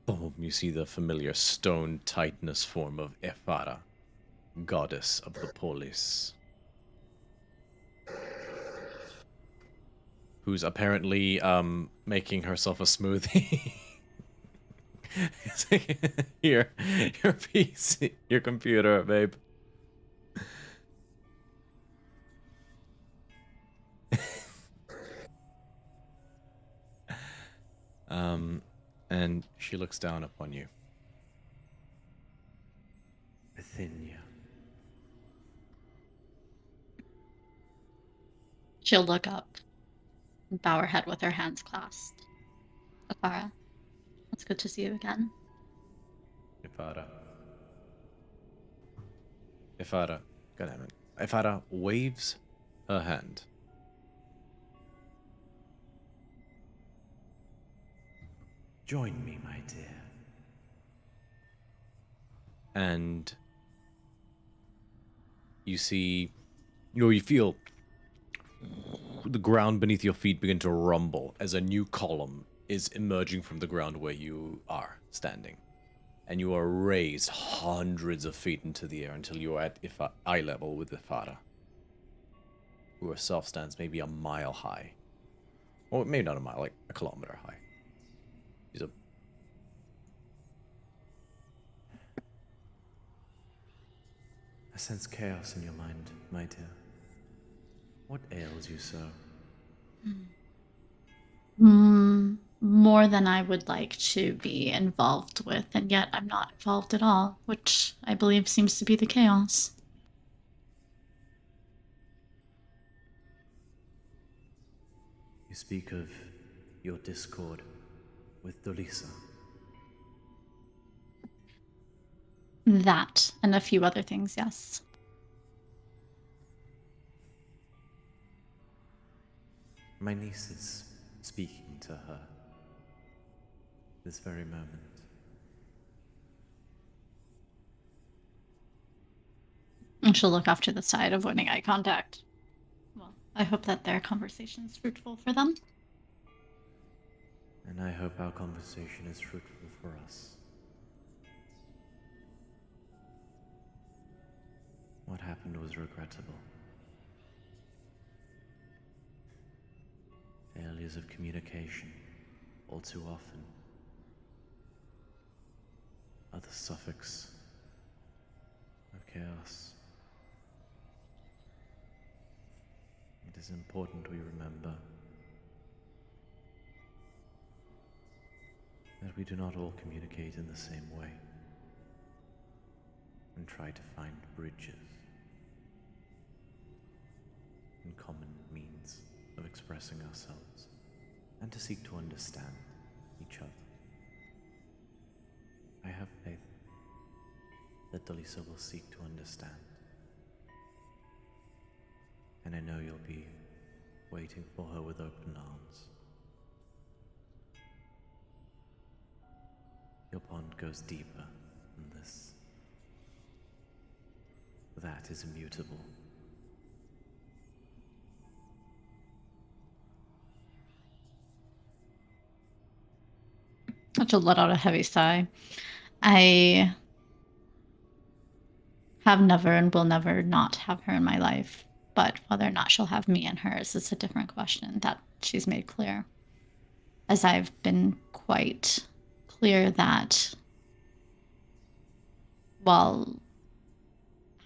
boom. You see the familiar stone titanous form of Ephara, goddess of the polis, who's apparently making herself a smoothie. It's like, here, your PC, your computer, babe. And she looks down upon you. Bithynia. She'll look up and bow her head with her hands clasped. Ephara, it's good to see you again. Ephara, goddammit. Ephara waves her hand. Join me, my dear. And you see, you feel the ground beneath your feet begin to rumble as a new column is emerging from the ground where you are standing. And you are raised hundreds of feet into the air until you are at eye level with Ifara, who herself stands maybe a mile high. Or maybe not a mile, like a kilometer high. She's a... I sense chaos in your mind, my dear. What ails you so? More than I would like to be involved with, and yet I'm not involved at all, which I believe seems to be the chaos. You speak of your discord with Dolisa. That, and a few other things, yes. My niece is speaking to her this very moment. And she'll look off to the side, avoiding eye contact. Well, I hope that their conversation is fruitful for them. And I hope our conversation is fruitful for us. What happened was regrettable. Failures of communication, all too often. Are the suffix of chaos. It is important we remember that we do not all communicate in the same way and try to find bridges and common means of expressing ourselves and to seek to understand each other. I have faith that Dolisa will seek to understand, and I know you'll be waiting for her with open arms. Your bond goes deeper than this. That is immutable. She'll let out a heavy sigh. I have never and will never not have her in my life, but whether or not she'll have me and hers is a different question that she's made clear. As I've been quite clear that while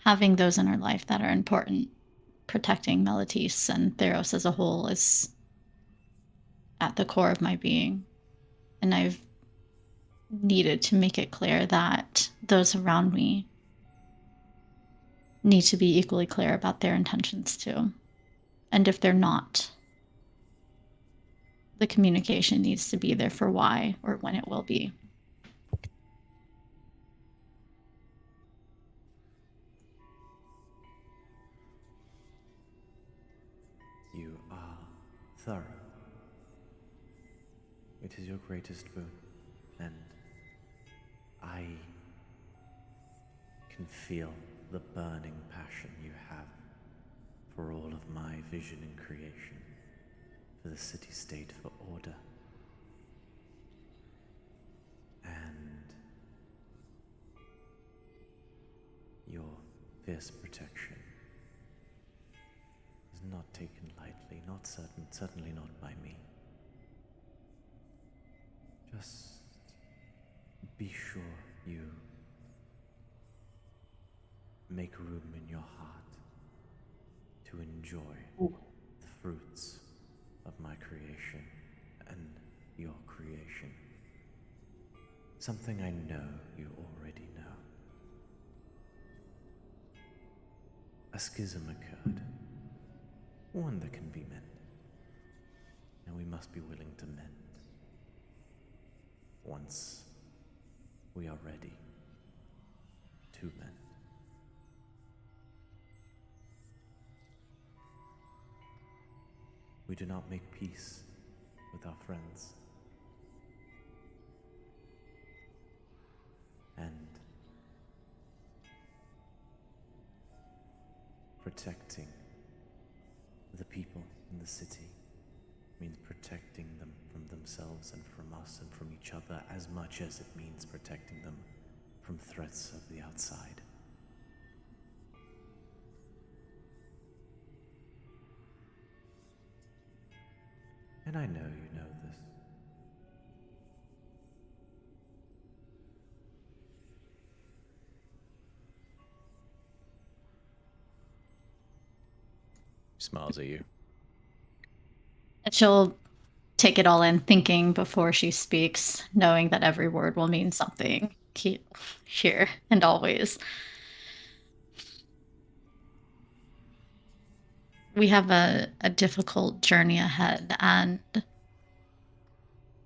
having those in her life that are important, protecting Melitisse and Theros as a whole is at the core of my being. And I've needed to make it clear that those around me need to be equally clear about their intentions too. And if they're not, the communication needs to be there for why or when it will be. You are thorough. It is your greatest boon, and I can feel the burning passion you have for all of my vision and creation, for the city-state, for order. And your fierce protection is not taken lightly, certainly not by me. Just be sure you make room in your heart to enjoy the fruits of my creation and your creation. Something I know you already know. A schism occurred, one that can be mended, and we must be willing to mend once we are ready to mend. We do not make peace with our friends. And protecting the people in the city means protecting them from themselves and from us and from each other as much as it means protecting them from threats of the outside. And I know you know this. Smiles at you. She'll take it all in, thinking before she speaks, knowing that every word will mean something here and always. We have a difficult journey ahead, and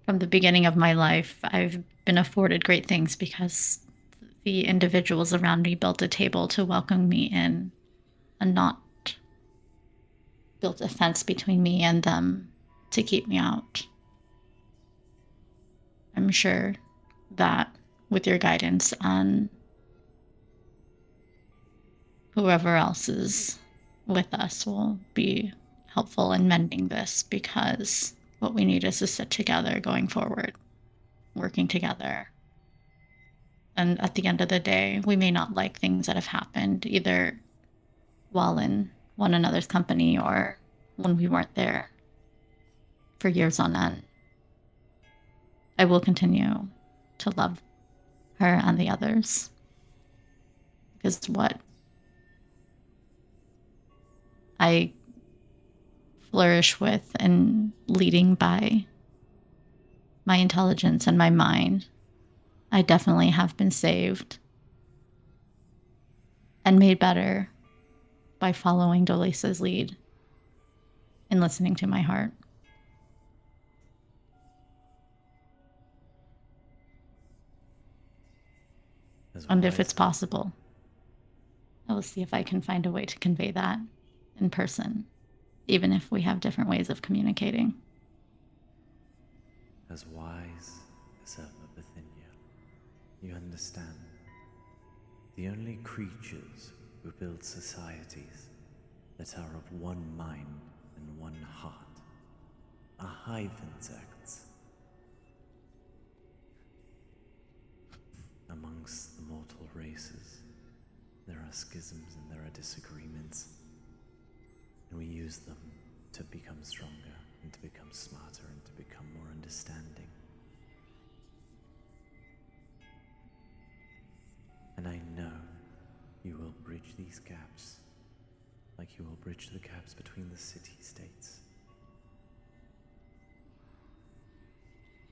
from the beginning of my life, I've been afforded great things because the individuals around me built a table to welcome me in and not built a fence between me and them to keep me out. I'm sure that with your guidance and whoever else is with us will be helpful in mending this, because what we need is to sit together going forward, working together. And at the end of the day, we may not like things that have happened, either while in one another's company or when we weren't there for years on end. I will continue to love her and the others, because what I flourish with and leading by my intelligence and my mind, I definitely have been saved and made better by following Dolisa's lead and listening to my heart. And if it's possible, I will see if I can find a way to convey that in person, even if we have different ways of communicating. As wise as ever, Bithynia, you understand. The only creatures who build societies that are of one mind and one heart are hive insects. Amongst the mortal races, there are schisms and there are disagreements, and we use them to become stronger and to become smarter and to become more understanding. And I know you will bridge these gaps like you will bridge the gaps between the city-states.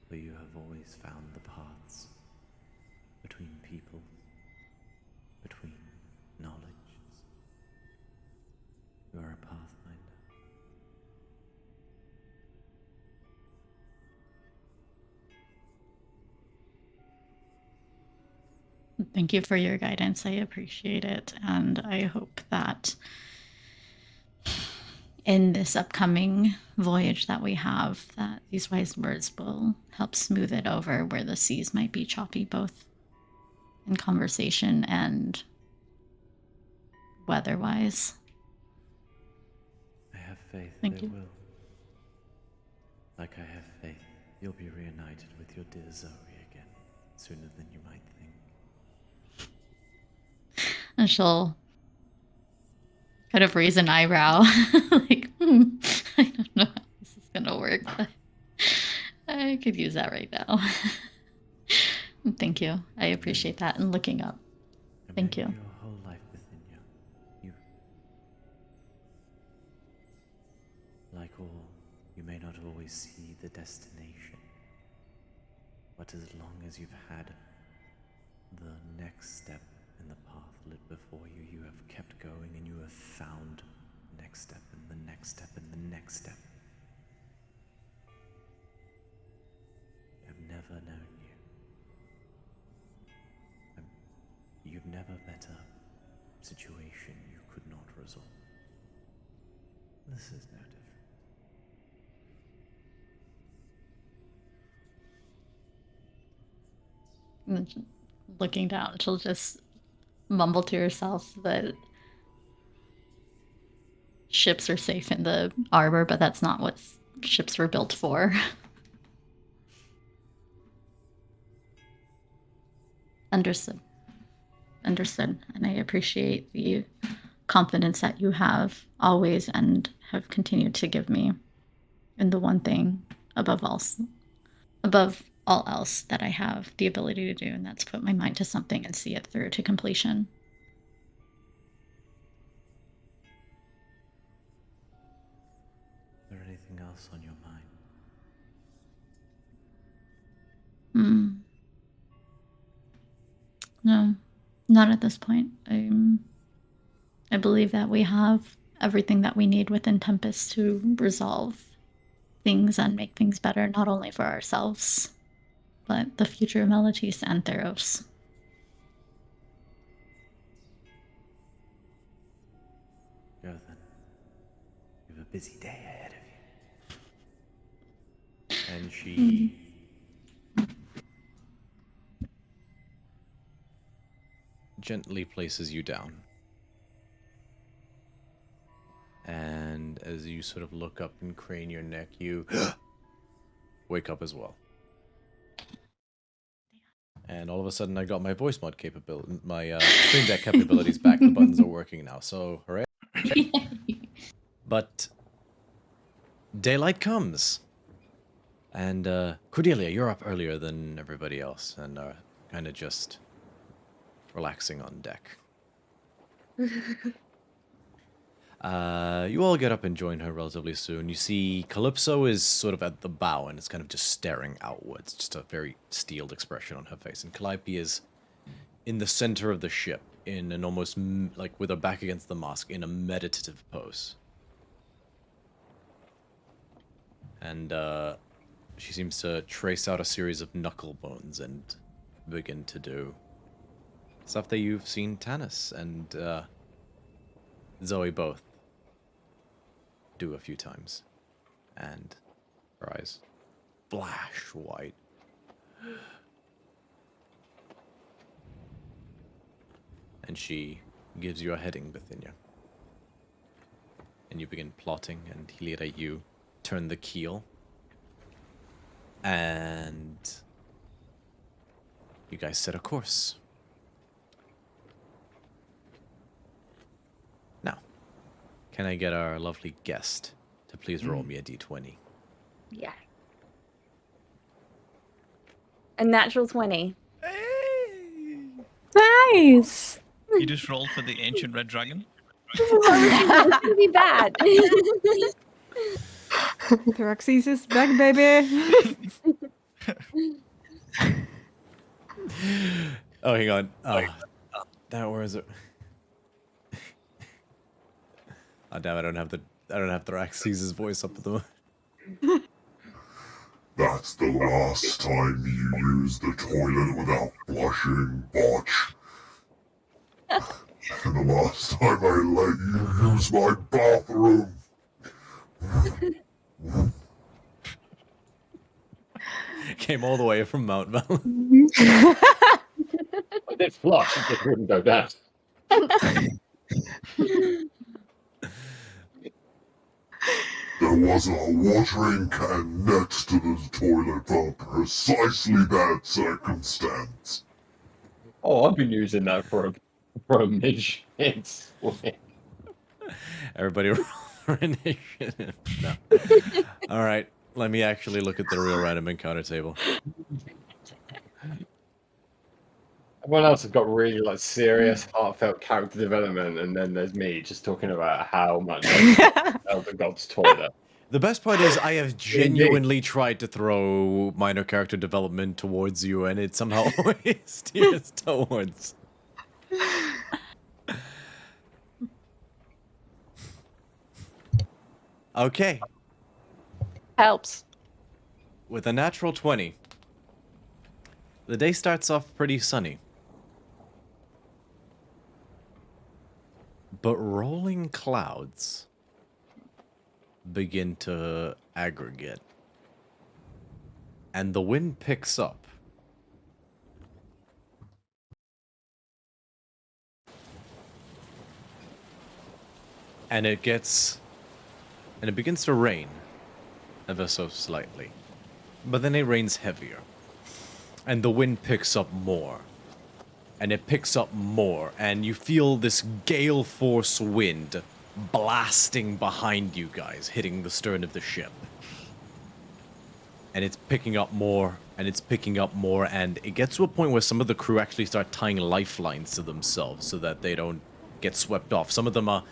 For you have always found the paths between people, between knowledge. You are a pathfinder. Thank you for your guidance. I appreciate it. And I hope that in this upcoming voyage that we have, that these wise words will help smooth it over where the seas might be choppy, both in conversation and weather-wise. I have faith Thank they you. will. Like I have faith you'll be reunited with your dear Zoe again, sooner than you might think. And she'll kind of raise an eyebrow, like, I don't know how this is gonna work, but I could use that right now. Thank you. I appreciate that, and looking up. Thank you. Your whole life, Bithynia, you... Like all, you may not always see the destination, but as long as you've had the next step in the path lit before you, you have kept going and you have found the next step and the next step and the next step. I've never known you. You've never met a situation you could not resolve. This is no different. And looking down, she'll just mumble to herself that ships are safe in the arbor, but that's not what's ships were built for. Understood. Understood. And I appreciate the confidence that you have always and have continued to give me in the one thing above all else that I have the ability to do, and that's put my mind to something and see it through to completion. Is there anything else on your mind? No, not at this point. I believe that we have everything that we need within Tempest to resolve things and make things better, not only for ourselves, but the future of Melitese and Theros. Go then. You have a busy day ahead of you. And she gently places you down. And as you sort of look up and crane your neck, you wake up as well. And all of a sudden, I got my voice mod capability, my Stream Deck capabilities back. The buttons are working now, so hooray! But daylight comes, and Cordelia, you're up earlier than everybody else, and kind of just relaxing on deck. You all get up and join her relatively soon. You see Calypso is sort of at the bow and is kind of just staring outwards, just a very steeled expression on her face. And Calliope is in the center of the ship, in an almost, like with her back against the mast, in a meditative pose. And she seems to trace out a series of knuckle bones and begin to do stuff that you've seen Tanis and Zoe both do a few times, and her eyes flash white. And she gives you a heading, Bithynia. And you begin plotting, and Hilira, you turn the keel. And you guys set a course. Now, can I get our lovely guest to please roll me a d20? Yeah. A natural 20. Nice. You just rolled for the ancient red dragon? It's gonna be bad. Theraxis is back, baby. Oh, hang on. Oh, that was it. Oh damn! I don't have Theraxis' voice up at the moment. That's the last time you use the toilet without flushing, botch. And the last time I let you use my bathroom. Came all the way from Mount Val. I did flush, it just wouldn't go down. There was a watering can next to the toilet for precisely that circumstance. Oh, I've been using that for a midge. It's Everybody roll for initiative. No. All right, let me actually look at the real random encounter table. everyone else has got really like serious, heartfelt character development, and then there's me just talking about how much I love the god's toilet. The best part is I have genuinely tried to throw minor character development towards you, and it somehow always steers towards. Okay. Helps. With a natural 20, the day starts off pretty sunny. But rolling clouds begin to aggregate. And the wind picks up. And it begins to rain. ever so slightly. But then it rains heavier. And the wind picks up more. And it picks up more. And you feel this gale force wind blasting behind you guys, hitting the stern of the ship. And it's picking up more, and it's picking up more, and it gets to a point where some of the crew actually start tying lifelines to themselves so that they don't get swept off. Some of them are,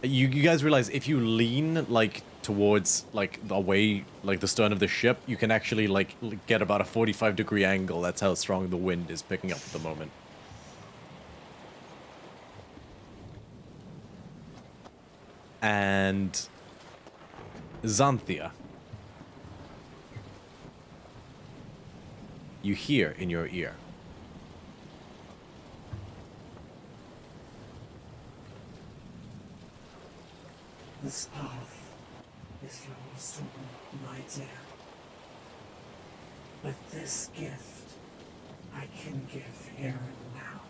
you guys realize if you lean, like, towards, like, away, like, the stern of the ship, you can actually, like, get about a 45-degree angle. That's how strong the wind is picking up at the moment. And Xanthia, you hear in your ear. This path is yours to walk, my dear. But this gift I can give here and now.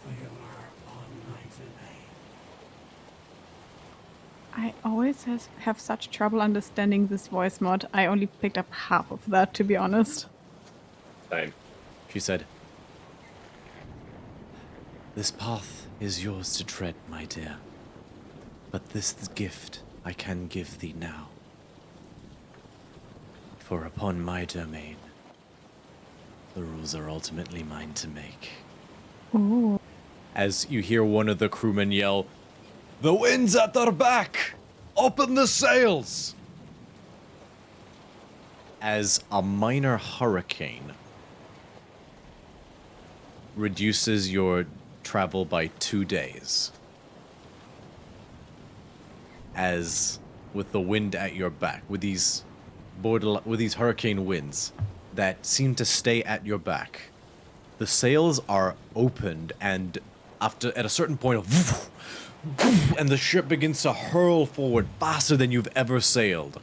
For you are upon my domain. I always have such trouble understanding this voice mod. I only picked up half of that, to be honest. Same. She said, "This path is yours to tread, my dear. But this gift I can give thee now. For upon my domain, the rules are ultimately mine to make." Ooh. As you hear one of the crewmen yell, "The wind's at their back! Open the sails!" As a minor hurricane reduces your travel by 2 days. As with the wind at your back, with these hurricane winds that seem to stay at your back, the sails are opened, and at a certain point and the ship begins to hurl forward faster than you've ever sailed.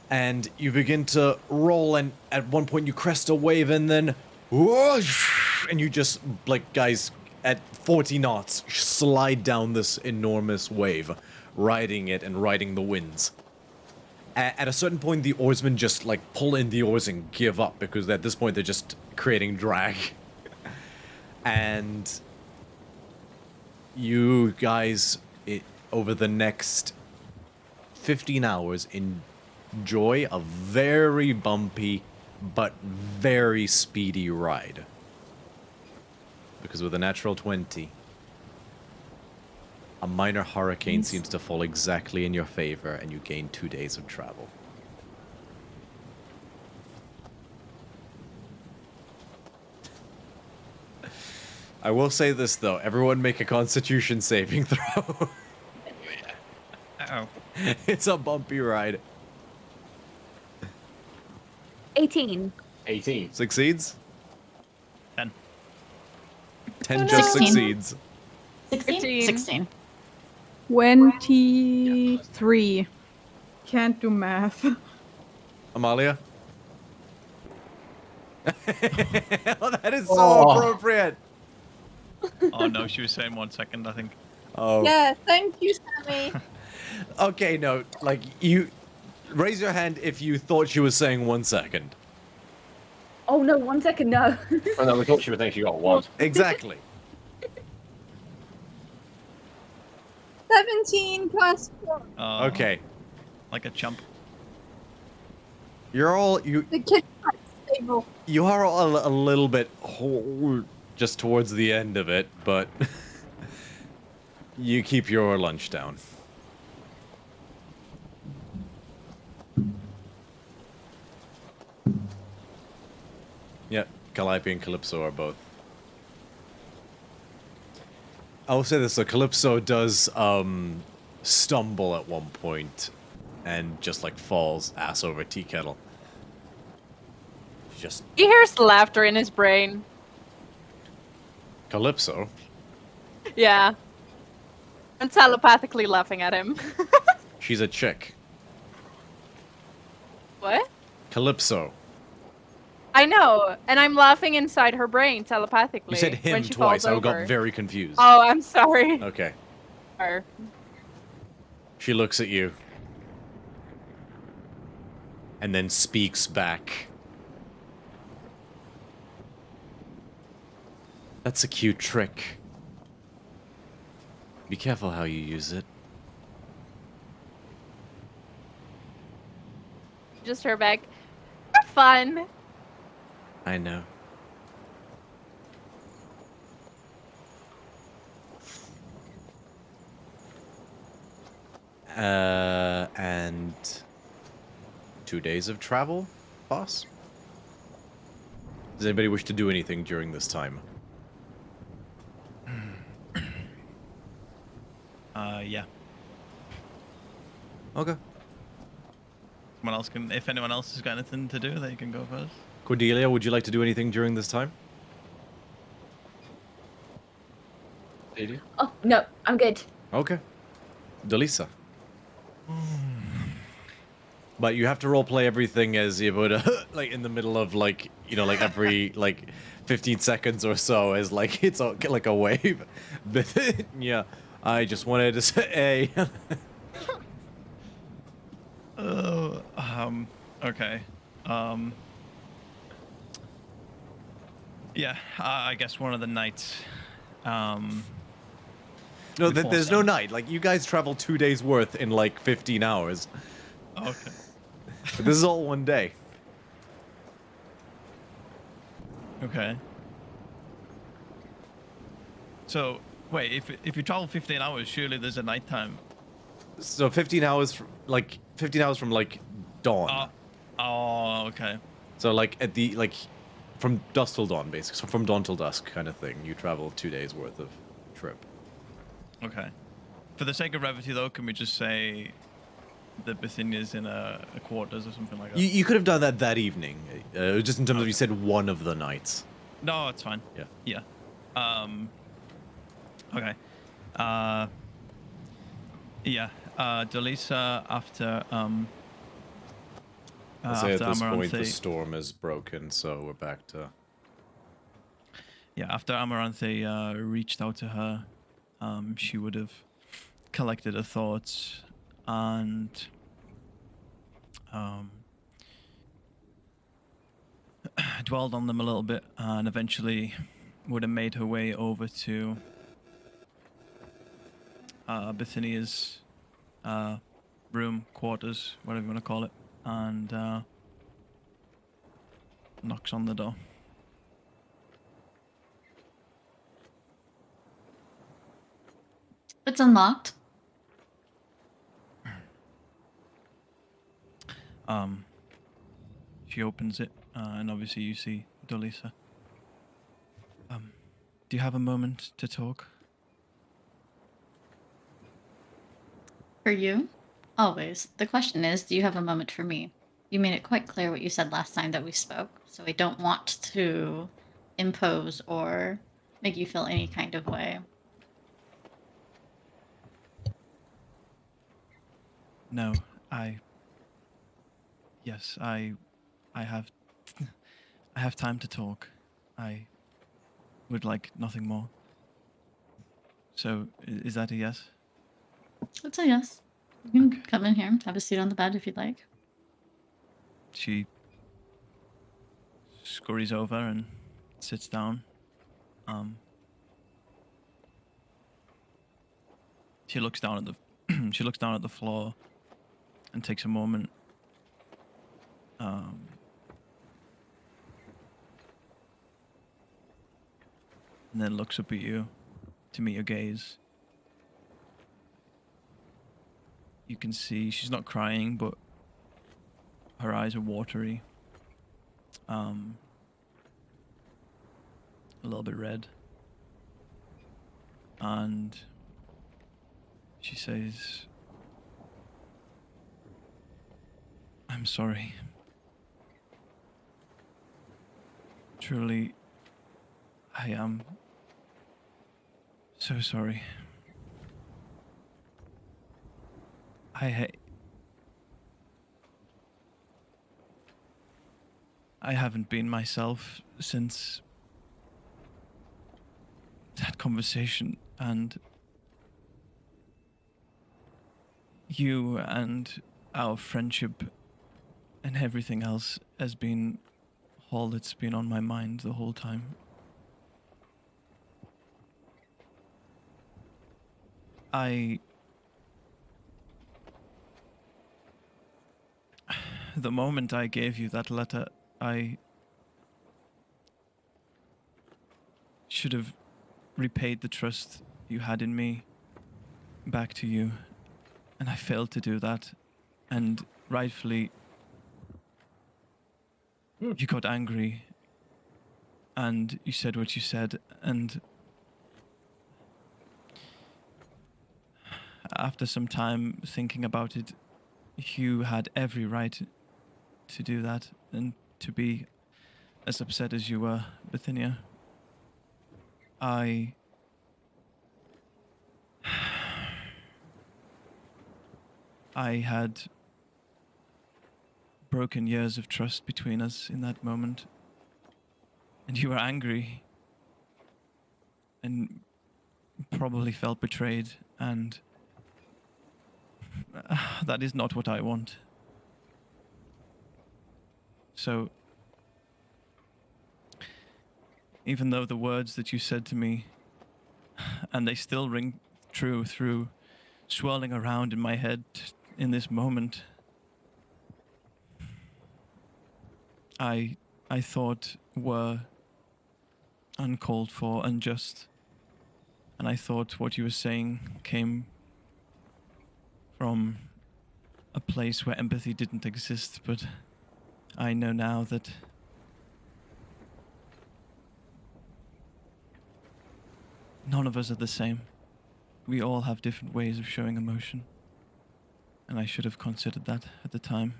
And you begin to roll, and at one point you crest a wave, and then whoosh, and you just, like, guys, at 40 knots, slide down this enormous wave, riding it and riding the winds. At a certain point, the oarsmen just, like, pull in the oars and give up, because at this point they're just creating drag. And you guys, over the next 15 hours, enjoy a very bumpy but very speedy ride. Because with a natural 20, a minor hurricane seems to fall exactly in your favor, and you gain 2 days of travel. I will say this, though. Everyone make a Constitution saving throw. Uh-oh. It's a bumpy ride. 18. 18. Succeeds? 10. 10 just 16. succeeds. 16? 16. 23. Can't do math. Amalia? Oh, that is so appropriate. Oh no, she was saying 1 second, I think. Oh. Yeah, thank you, Sammy. Okay, no, like, you... Raise your hand if you thought she was saying 1 second. Oh no, 1 second, no. Oh no, we thought she would think she got 1. Exactly. 17 plus 4. Okay. Like a chump. You're all... The kitchen stable. You are all a little bit just towards the end of it, but you keep your lunch down. Yep, Calliope and Calypso are both. I will say this, so Calypso does stumble at one point and just like falls ass over tea kettle. Just He hears laughter in his brain. Calypso. Yeah. I'm telepathically laughing at him. She's a chick. What? Calypso. I know, and I'm laughing inside her brain telepathically. You said him when she twice. falls I got over. very confused. Oh, I'm sorry. Okay. Or- She looks at you. And then speaks back. That's a cute trick. Be careful how you use it. Just her back. For fun. I know. And 2 days of travel, boss? Does anybody wish to do anything during this time? Yeah. Okay. Someone else can, if anyone else has got anything to do, they can go first. Cordelia, would you like to do anything during this time? Oh, no, I'm good. Okay. Delisa. But you have to roleplay everything as you would, like, in the middle of, like, you know, like, every, like, 15 seconds or so as, like, it's a, like a wave. Yeah, I just wanted to say... Okay. Yeah, I guess one of the nights, No, before there's no sun. night. Like, you guys travel 2 days worth in, like, 15 hours. Okay. This is all one day. Okay. So, wait, if you travel 15 hours, surely there's a nighttime. So 15 hours, 15 hours from, like, dawn. Oh, okay. So, like, at the, like, from dusk till dawn, basically. So from dawn till dusk kind of thing. You travel 2 days worth of trip. Okay. For the sake of brevity, though, can we just say that Bithynia's in a quarters or something like that? You could have done that evening. Just in terms of you said one of the nights. No, it's fine. Yeah. Yeah. Okay. Yeah. Delisa after I'll say at after this point the Amaranthe. storm is broken, so we're back to... Yeah, after Amaranthe reached out to her, she would have collected her thoughts and dwelled on them a little bit, and eventually would have made her way over to Bithynia's room, quarters, whatever you want to call it, and knocks on the door. It's unlocked. She opens it, and obviously you see Delisa. Do you have a moment to talk? For you? Always. The question is, do you have a moment for me? You made it quite clear what you said last time that we spoke, so I don't want to impose or make you feel any kind of way. No, Yes, I have... I have time to talk. I would like nothing more. So, is that a yes? It's a yes. You can come in here, have a seat on the bed if you'd like. She scurries over and sits down. She looks down at the she looks down at the floor and takes a moment. And then looks up at you to meet your gaze. You can see she's not crying, but her eyes are watery. A little bit red. And she says, I'm sorry. Truly, I am so sorry. I haven't been myself since that conversation, and you and our friendship and everything else has been all that's been on my mind the whole time. The moment I gave you that letter, I should have repaid the trust you had in me back to you, and I failed to do that, and rightfully you got angry and you said what you said, and after some time thinking about it, you had every right to do that and to be as upset as you were, Bithynia. I had broken years of trust between us in that moment, and you were angry and probably felt betrayed, and that is not what I want. So, even though the words that you said to me, and they still ring true through, swirling around in my head in this moment, I thought were uncalled for, unjust, and I thought what you were saying came from a place where empathy didn't exist, but I know now that none of us are the same. We all have different ways of showing emotion, and I should have considered that at the time.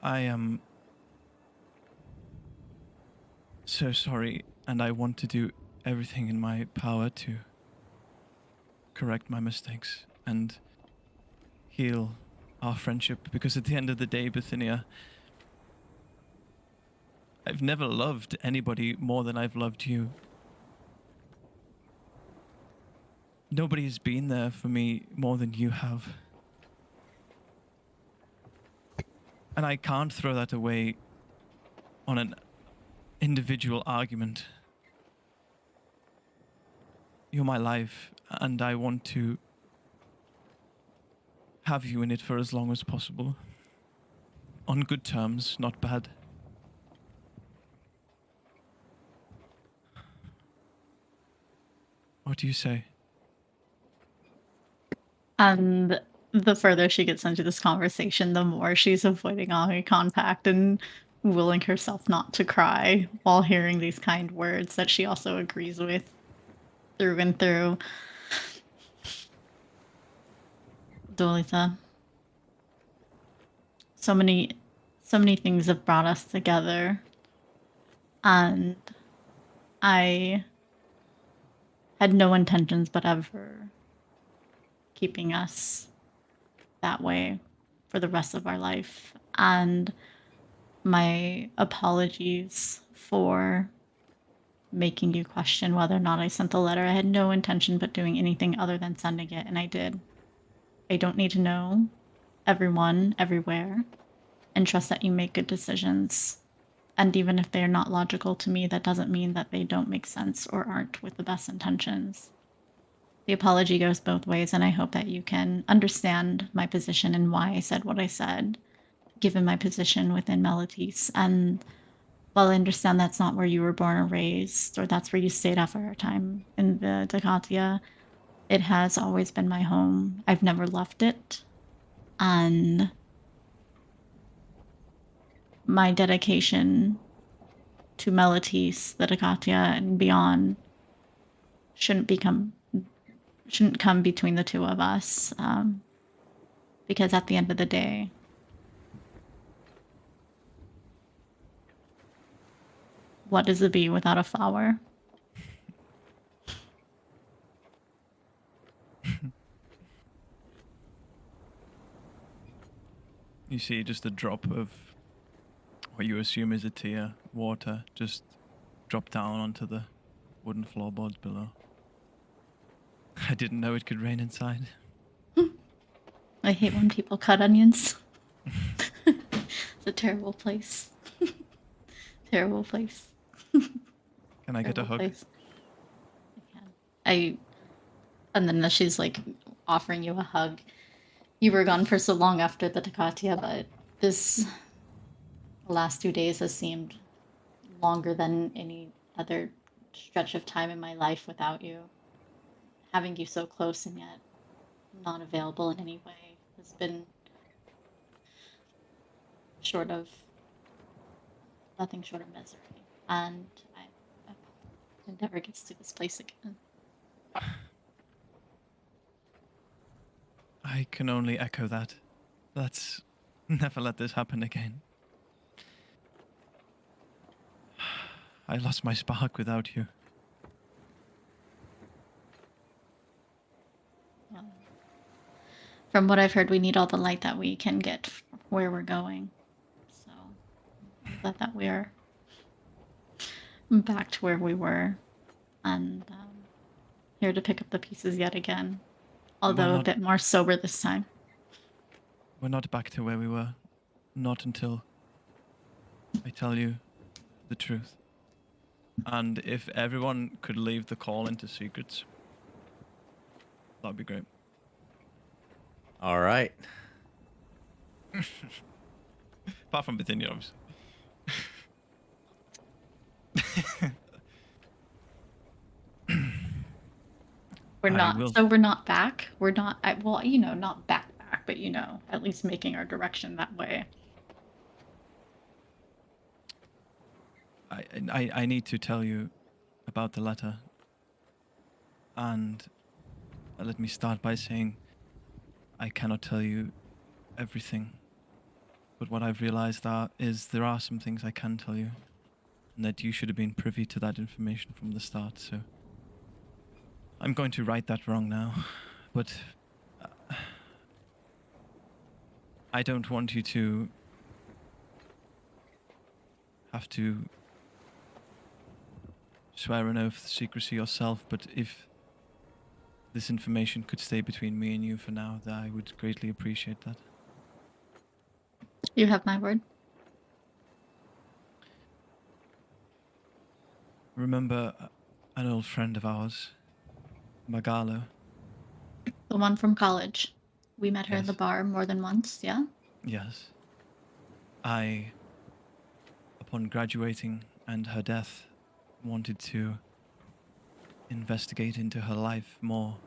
I am so sorry, and I want to do everything in my power to correct my mistakes and heal our friendship, because at the end of the day, Bithynia, I've never loved anybody more than I've loved you. Nobody has been there for me more than you have. And I can't throw that away on an individual argument. You're my life, and I want to have you in it for as long as possible. On good terms, not bad. What do you say? And the further she gets into this conversation, the more she's avoiding eye contact and willing herself not to cry while hearing these kind words that she also agrees with through and through. Dolitha. So many things have brought us together, and I had no intentions but ever keeping us that way for the rest of our life. And my apologies for making you question whether or not I sent the letter. I had no intention but doing anything other than sending it, and I did. I don't need to know everyone, everywhere, and trust that you make good decisions. And even if they're not logical to me, that doesn't mean that they don't make sense or aren't with the best intentions. The apology goes both ways, and I hope that you can understand my position and why I said what I said, given my position within Melodies. And while I understand that's not where you were born or raised, or that's where you stayed after our time in the Dakatia, it has always been my home. I've never left it. And my dedication to Melodies, the Dakatia, and beyond shouldn't come between the two of us, because at the end of the day, what is a bee without a flower? You see just a drop of what you assume is a water, just drop down onto the wooden floorboards below. I didn't know it could rain inside. I hate when people cut onions. It's a terrible place. Terrible place. Can I get a Terrible hug? place. And then she's like offering you a hug. You were gone for so long after the Takatia, but the last 2 days has seemed longer than any other stretch of time in my life without you. Having you so close and yet not available in any way has been nothing short of misery. And I hope it never gets to this place again. I can only echo that. Let's never let this happen again. I lost my spark without you. From what I've heard, we need all the light that we can get where we're going. So, I'm glad that we are back to where we were and here to pick up the pieces yet again. Although a bit more sober this time. We're not back to where we were. Not until I tell you the truth. And if everyone could leave the call into secrets, that'd be great. All right. Apart from Bithynia, obviously. We're not back. We're not, well, not back, but, at least making our direction that way. I need to tell you about the letter. And let me start by saying I cannot tell you everything. But what I've realized is there are some things I can tell you. And that you should have been privy to that information from the start, so... I'm going to right that wrong now, but... I don't want you to... have to... swear an oath of secrecy yourself, but if this information could stay between me and you for now, then I would greatly appreciate that. You have my word. Remember an old friend of ours, Magalo? The one from college. We met her at the bar more than once, yeah? Yes. Upon graduating and her death, wanted to investigate into her life more,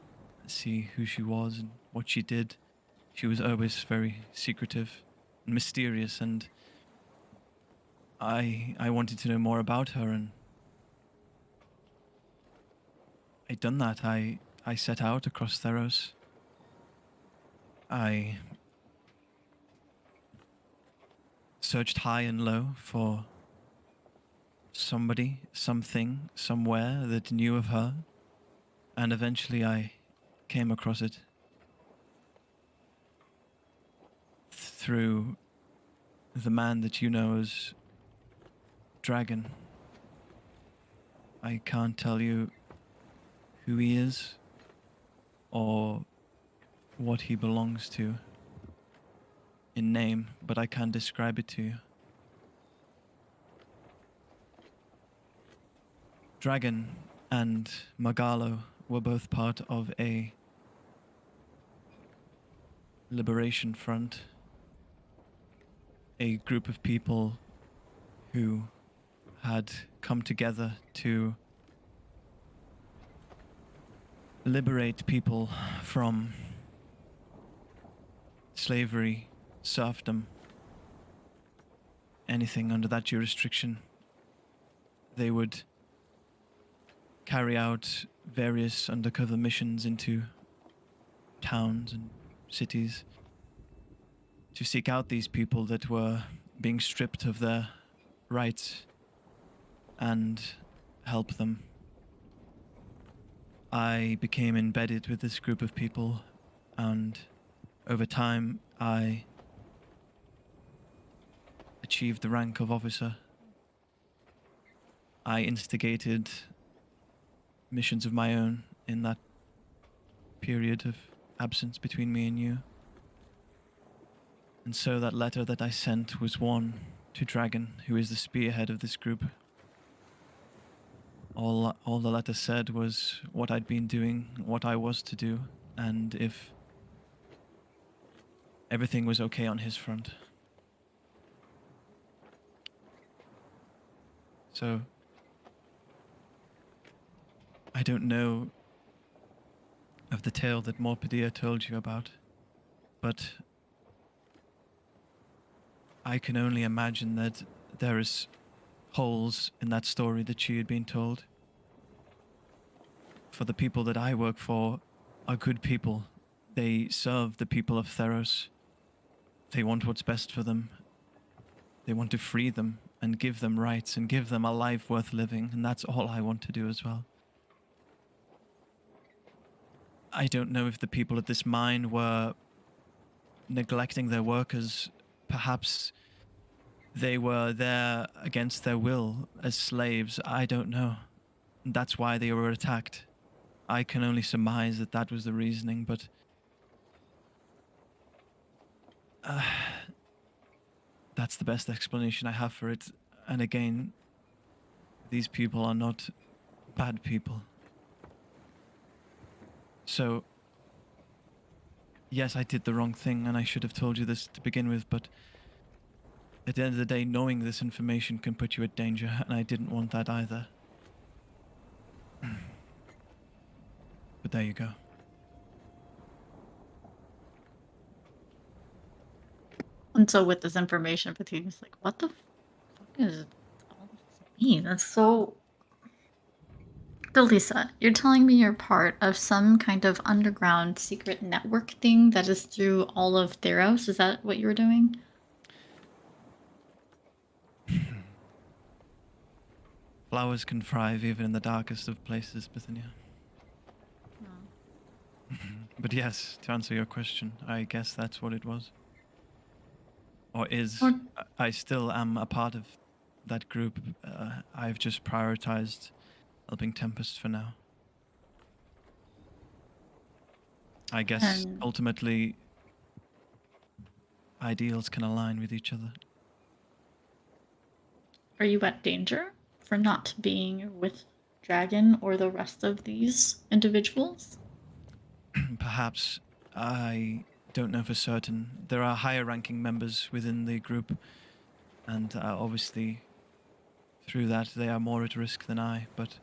see who she was and what she did. She was always very secretive and mysterious, and I wanted to know more about her, and I'd done that. I set out across Theros. I searched high and low for somebody, something, somewhere that knew of her, and eventually I came across it through the man that you know as Dragon. I can't tell you who he is or what he belongs to in name, but I can describe it to you. Dragon and Magalo were both part of a liberation front, a group of people who had come together to liberate people from slavery, serfdom, anything under that jurisdiction. They would carry out various undercover missions into towns and cities to seek out these people that were being stripped of their rights and help them. I became embedded with this group of people, and over time I achieved the rank of officer. I instigated missions of my own in that period of absence between me and you. And so that letter that I sent was one to Dragon, who is the spearhead of this group. All the letter said was what I'd been doing, what I was to do, and if everything was okay on his front. So, I don't know of the tale that Morpedia told you about, but I can only imagine that there is holes in that story that she had been told. For the people that I work for are good people. They serve the people of Theros. They want what's best for them. They want to free them and give them rights and give them a life worth living, and that's all I want to do as well. I don't know if the people at this mine were neglecting their workers. Perhaps they were there against their will as slaves. I don't know. That's why they were attacked. I can only surmise that that was the reasoning, but that's the best explanation I have for it. And again, these people are not bad people. So, yes, I did the wrong thing, and I should have told you this to begin with, but at the end of the day, knowing this information can put you at danger, and I didn't want that either. But there you go. And so with this information, Petina's like, what the fuck is all this mean? That's so... Delisa, you're telling me you're part of some kind of underground secret network thing that is through all of Theros? Is that what you were doing? Flowers can thrive even in the darkest of places, Bithynia. But yes, to answer your question, I guess that's what it was. Or is. I still am a part of that group. I've just prioritized helping Tempest for now. I guess ultimately ideals can align with each other. Are you at danger for not being with Dragon or the rest of these individuals? Perhaps. I don't know for certain. There are higher ranking members within the group, and obviously through that they are more at risk than I, but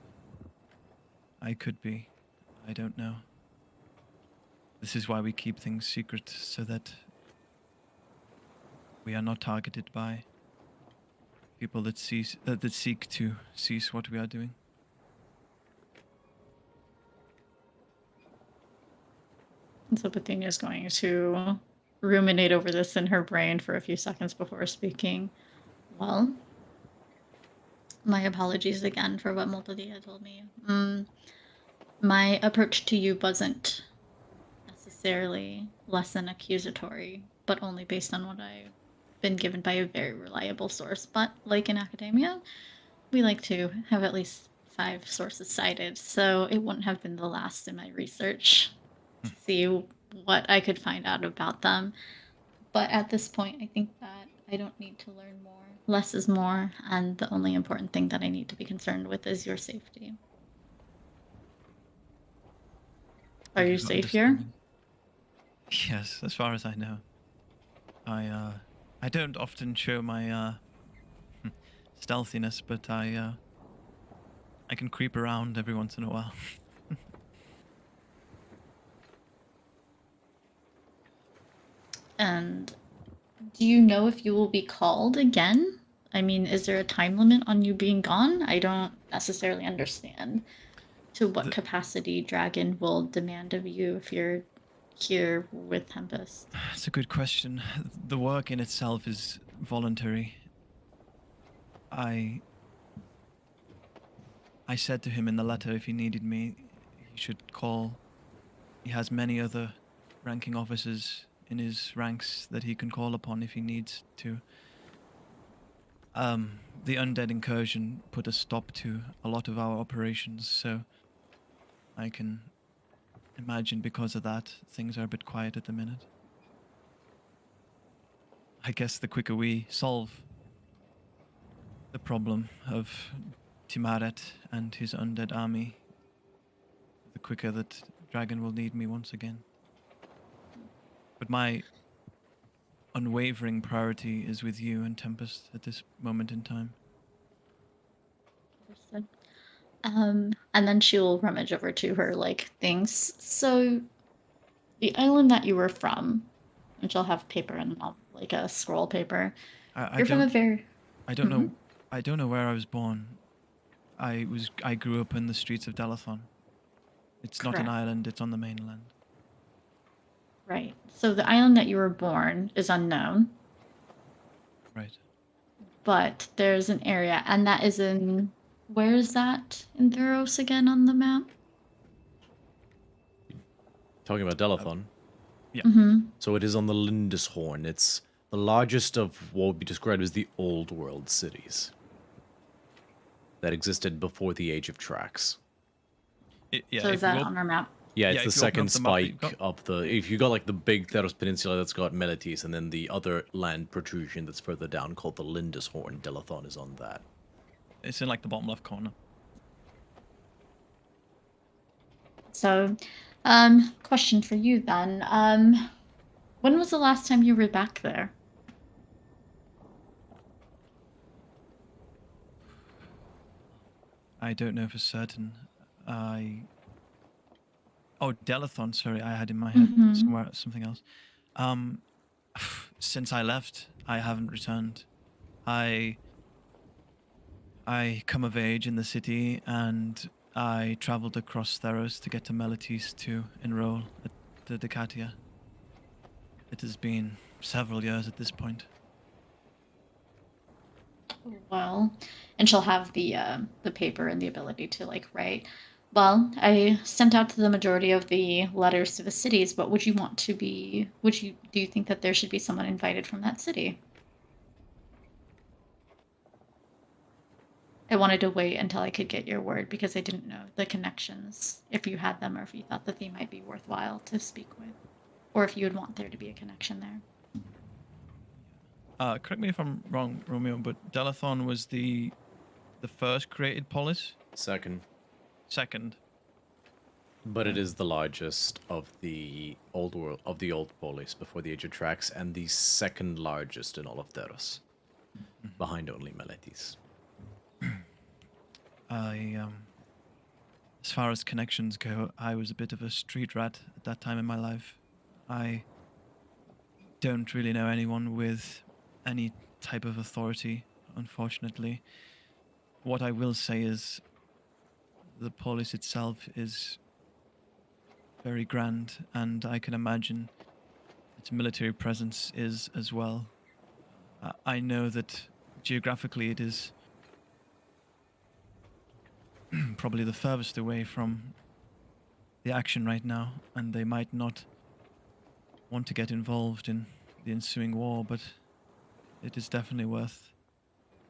I could be. I don't know. This is why we keep things secret, so that we are not targeted by people that seek to cease what we are doing. And so Bithynia is going to ruminate over this in her brain for a few seconds before speaking. Well, my apologies again for what Moltadia told me. My approach to you wasn't necessarily less than accusatory, but only based on what I've been given by a very reliable source. But like in academia, we like to have at least 5 sources cited, so it wouldn't have been the last in my research to see what I could find out about them. But at this point, I think that I don't need to learn more. Less is more, and the only important thing that I need to be concerned with is your safety. Are you safe here? Yes, as far as I know. I don't often show my stealthiness, but I can creep around every once in a while. And do you know if you will be called again? I mean, is there a time limit on you being gone? I don't necessarily understand to what capacity Dragon will demand of you if you're here with Tempest. That's a good question. The work in itself is voluntary. I said to him in the letter if he needed me, he should call. He has many other ranking officers in his ranks that he can call upon if he needs to. The undead incursion put a stop to a lot of our operations, so I can imagine because of that, things are a bit quiet at the minute. I guess the quicker we solve the problem of Timaret and his undead army, the quicker that Dragon will need me once again. But my unwavering priority is with you and Tempest at this moment in time. Understood. And then she'll rummage over to her things. So, the island that you were from, and she'll have paper in a scroll paper. You're from a very. I don't know. I don't know where I was born. I grew up in the streets of Delathon. It's not an Correct. island. It's on the mainland. Right. So the island that you were born is unknown. Right. But there's an area, and that is in. Where is that in Theros again on the map? Talking about Delathon. Yeah. Mm-hmm. So it is on the Lindishorn. It's the largest of what would be described as the old world cities that existed before the Age of Tracks. So is that on our map? Yeah, it's Yeah, the if you open up second the map that you've spike of the... If you got like the big Theros Peninsula that's got Meletis, and then the other land protrusion that's further down called the Lindishorn, Delathon is on that. It's in like the bottom left corner. So, question for you then. When was the last time you were back there? I don't know for certain. Oh, Delathon, sorry, I had in my head somewhere something else. Since I left, I haven't returned. I come of age in the city, and I traveled across Theros to get to Meletis to enroll at the Decatia. It has been several years at this point. Well, and she'll have the paper and the ability to write. Well, I sent out to the majority of the letters to the cities, but do you think that there should be someone invited from that city? I wanted to wait until I could get your word because I didn't know the connections, if you had them or if you thought that they might be worthwhile to speak with, or if you would want there to be a connection there. Correct me if I'm wrong, Romeo, but Delathon was the first created polis? Second. Second. But it is the largest of the old world, of the old polis before the Age of Tracks, and the second largest in all of Theros, behind only Meletis. As far as connections go, I was a bit of a street rat at that time in my life. I don't really know anyone with any type of authority, unfortunately. What I will say is the polis itself is very grand, and I can imagine its military presence is as well. I know that geographically it is probably the furthest away from the action right now, and they might not want to get involved in the ensuing war, but it is definitely worth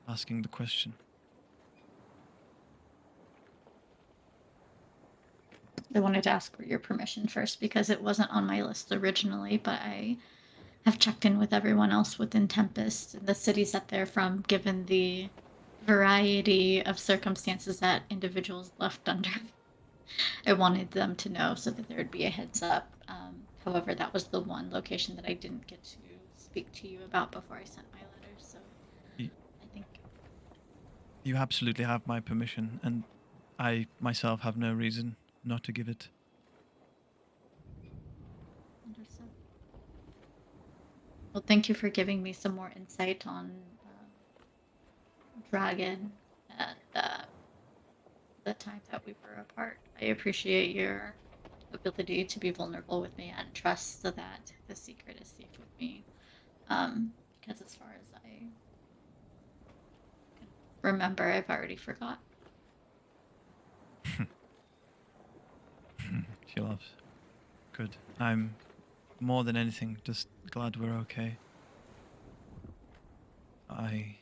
asking the question. I wanted to ask for your permission first because it wasn't on my list originally, but I have checked in with everyone else within Tempest and the cities that they're from, given the variety of circumstances that individuals left under. I wanted them to know so that there would be a heads up. However, that was the one location that I didn't get to speak to you about before I sent my letter, so I think... You absolutely have my permission, and I myself have no reason not to give it. Understood. Well, thank you for giving me some more insight on Dragon and the time that we were apart. I appreciate your ability to be vulnerable with me and trust so that the secret is safe with me. Because as far as I can remember, I've already forgot. She loves. Good. I'm more than anything just glad we're okay. I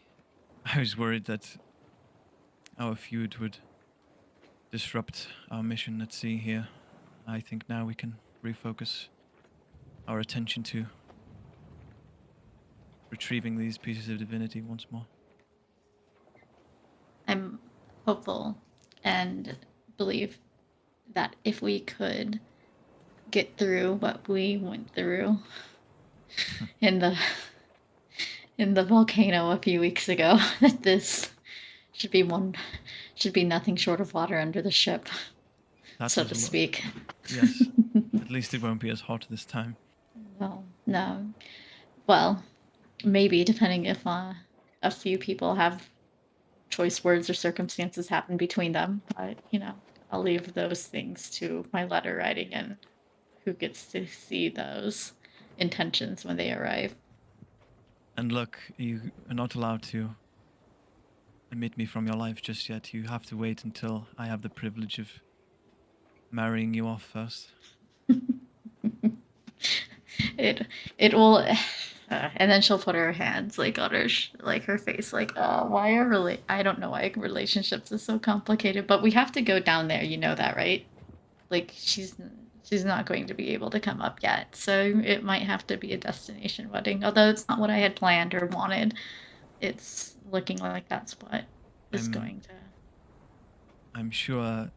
was worried that our feud would disrupt our mission at sea here. I think now we can refocus our attention to retrieving these pieces of divinity once more. I'm hopeful and believe that if we could get through what we went through in the volcano a few weeks ago, that this should be nothing short of water under the ship, That so was to a lot. speak. Yes. At least it won't be as hot this time. Well, no. Well, maybe depending if a few people have choice words or circumstances happen between them. But I'll leave those things to my letter writing and who gets to see those intentions when they arrive. And look, you are not allowed to omit me from your life just yet. You have to wait until I have the privilege of marrying you off first. It will, and then she'll put her hands like on her her face, like, oh, why are I don't know why relationships is so complicated, but we have to go down there. You know that, right? Like she's not going to be able to come up yet, so it might have to be a destination wedding. Although it's not what I had planned or wanted, it's looking like that's what is going to. I'm sure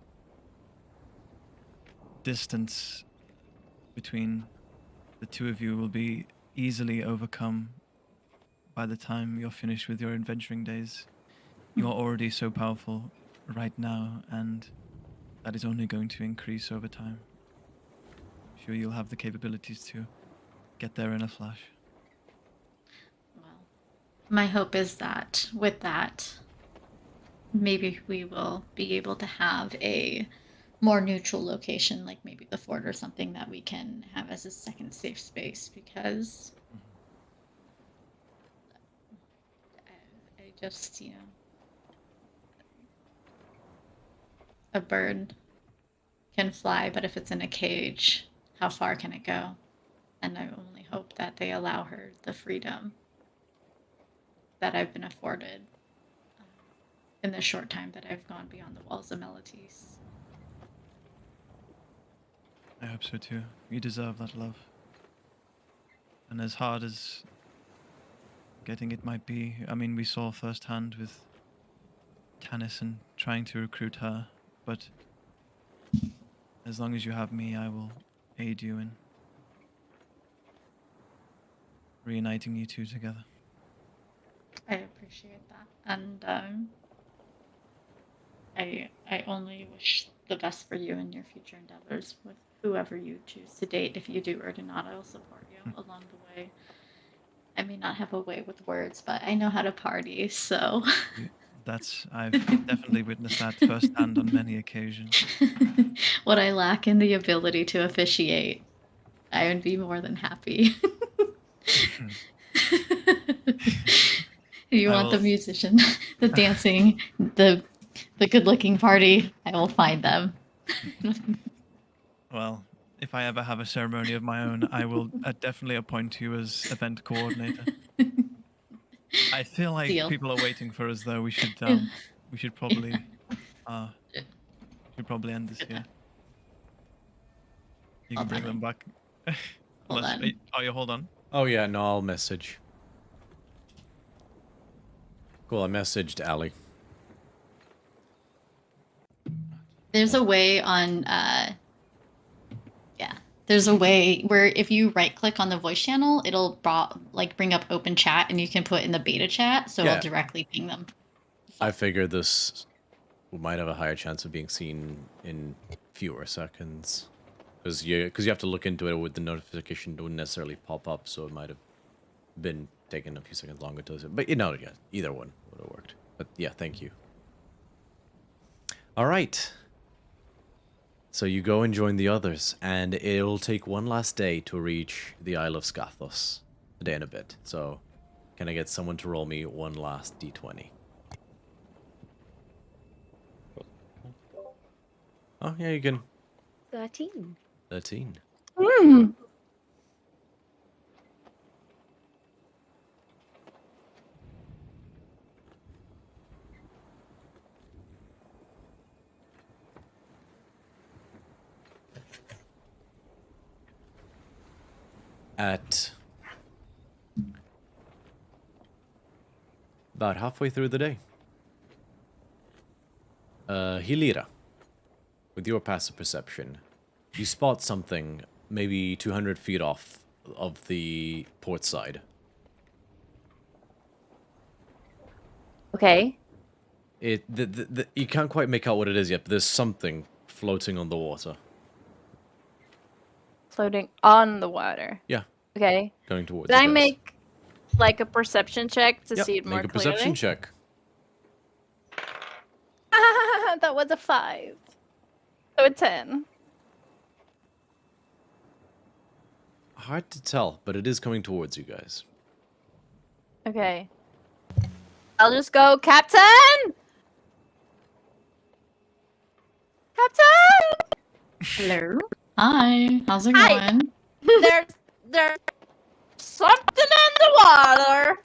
distance between the two of you will be easily overcome by the time you're finished with your adventuring days. You are already so powerful right now, and that is only going to increase over time. I'm sure you'll have the capabilities to get there in a flash. Well, my hope is that with that, maybe we will be able to have a more neutral location, like maybe the fort or something that we can have as a second safe space, because I just, a bird can fly, but if it's in a cage, how far can it go? And I only hope that they allow her the freedom that I've been afforded in the short time that I've gone beyond the walls of Melites. I hope so too. You deserve that love. And as hard as getting it might be, I mean, we saw firsthand with Tennyson trying to recruit her, but as long as you have me, I will aid you in reuniting you two together. I appreciate that, and I only wish the best for you and your future endeavors with whoever you choose to date. If you do or do not, I will support you along the way. I may not have a way with words, but I know how to party, so. I've definitely witnessed that firsthand on many occasions. What I lack in the ability to officiate, I would be more than happy. You want the musician, the dancing, the good-looking party, I will find them. Well, if I ever have a ceremony of my own, I will definitely appoint you as event coordinator. I feel like Deal. people are waiting for us, though. We should probably end this here. You can bring them back. Hold on. Hold on. Oh yeah, no, I'll message. Cool, I messaged Ali. There's a way on, there's a way where if you right-click on the voice channel, it'll bring up open chat, and you can put in the beta chat, so it'll directly ping them. I figured this might have a higher chance of being seen in fewer seconds. Because you have to look into it with the notification, don't necessarily pop up, so it might have been taking a few seconds longer to listen. But yeah, either one would have worked. But yeah, thank you. All right. So you go and join the others, and it'll take one last day to reach the Isle of Scathos. A day and a bit. So can I get someone to roll me one last d20? Oh, yeah, you can. 13. 13. at about halfway through the day. Hilira, with your passive perception, you spot something maybe 200 feet off of the port side. Okay. You can't quite make out what it is yet, but there's something floating on the water. Floating on the water. Yeah. Okay. Going towards Did you I guys. make like a perception check to Yep, see it more make a clearly? perception check. That was a 5. So a 10. Hard to tell, but it is coming towards you guys. Okay. I'll just go, Captain! Captain! Hello. Hi. How's it Hi. going? There's something in the water.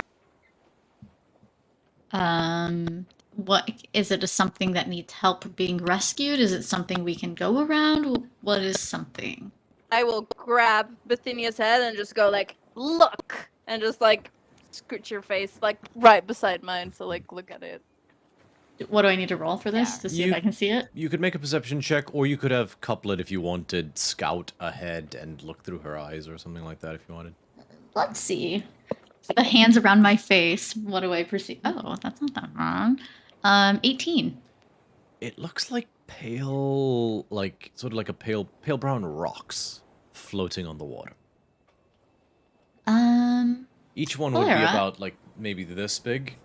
What is it? Something that needs help being rescued? Is it something we can go around? What is something? I will grab Bethinia's head and just go like, look! And just like, scooch your face like right beside mine to like look at it. What do I need to roll for this to see if I can see it? You could make a perception check, or you could have Couplet if you wanted, scout ahead and look through her eyes or something like that if you wanted. Let's see. The hands around my face. What do I perceive? Oh, that's not that wrong. 18. It looks like pale, like sort of like a pale brown rocks floating on the water. Each one would be Alright. about like maybe this big.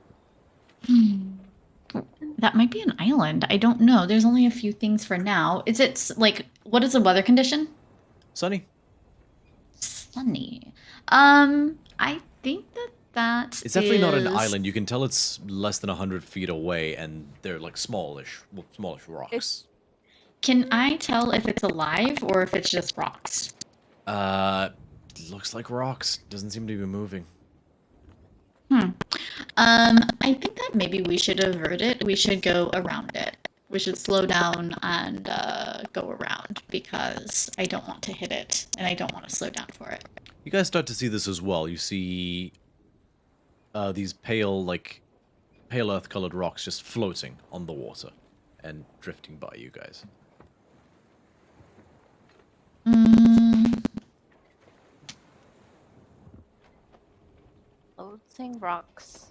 That might be an island. I don't know. There's only a few things for now. Is it like what is the weather condition? Sunny. Sunny. I think that It's definitely not an is- island. You can tell it's less than 100 feet away, and they're like smallish rocks. Can I tell if it's alive or if it's just rocks? Looks like rocks. Doesn't seem to be moving. I think that maybe we should avert it. We should go around it. We should slow down and go around because I don't want to hit it and I don't want to slow down for it. You guys start to see this as well. You see these pale earth-colored rocks just floating on the water and drifting by you guys. Floating rocks.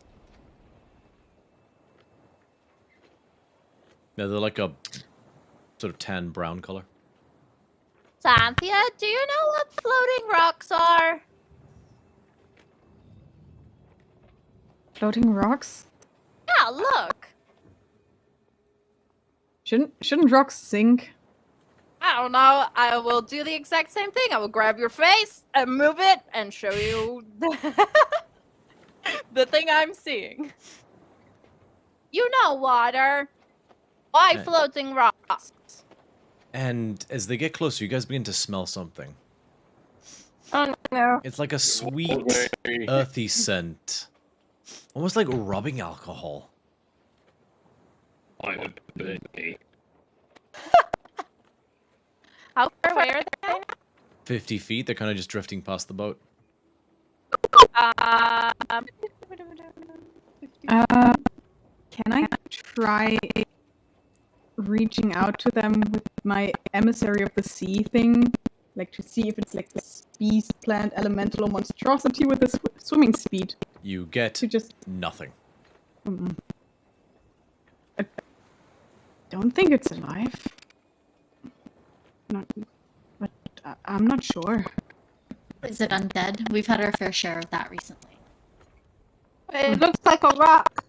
Yeah, they're like a sort of tan brown color. Santhia, do you know what floating rocks are? Floating rocks? Yeah, look. Shouldn't rocks sink? I don't know. I will do the exact same thing. I will grab your face and move it and show you the thing I'm seeing. You know water. Why Okay. floating rocks? And as they get closer, you guys begin to smell something. Oh no. It's like a sweet, earthy scent. Almost like rubbing alcohol. Might have been me. How far away are they? 50 feet, they're kind of just drifting past the boat. Can I try reaching out to them with my emissary of the sea thing? Like to see if it's like this beast, plant, elemental, or monstrosity with a swimming speed. You get To just nothing. I don't think it's alive. Not, but I'm not sure. Is it undead? We've had our fair share of that recently. It looks like a rock.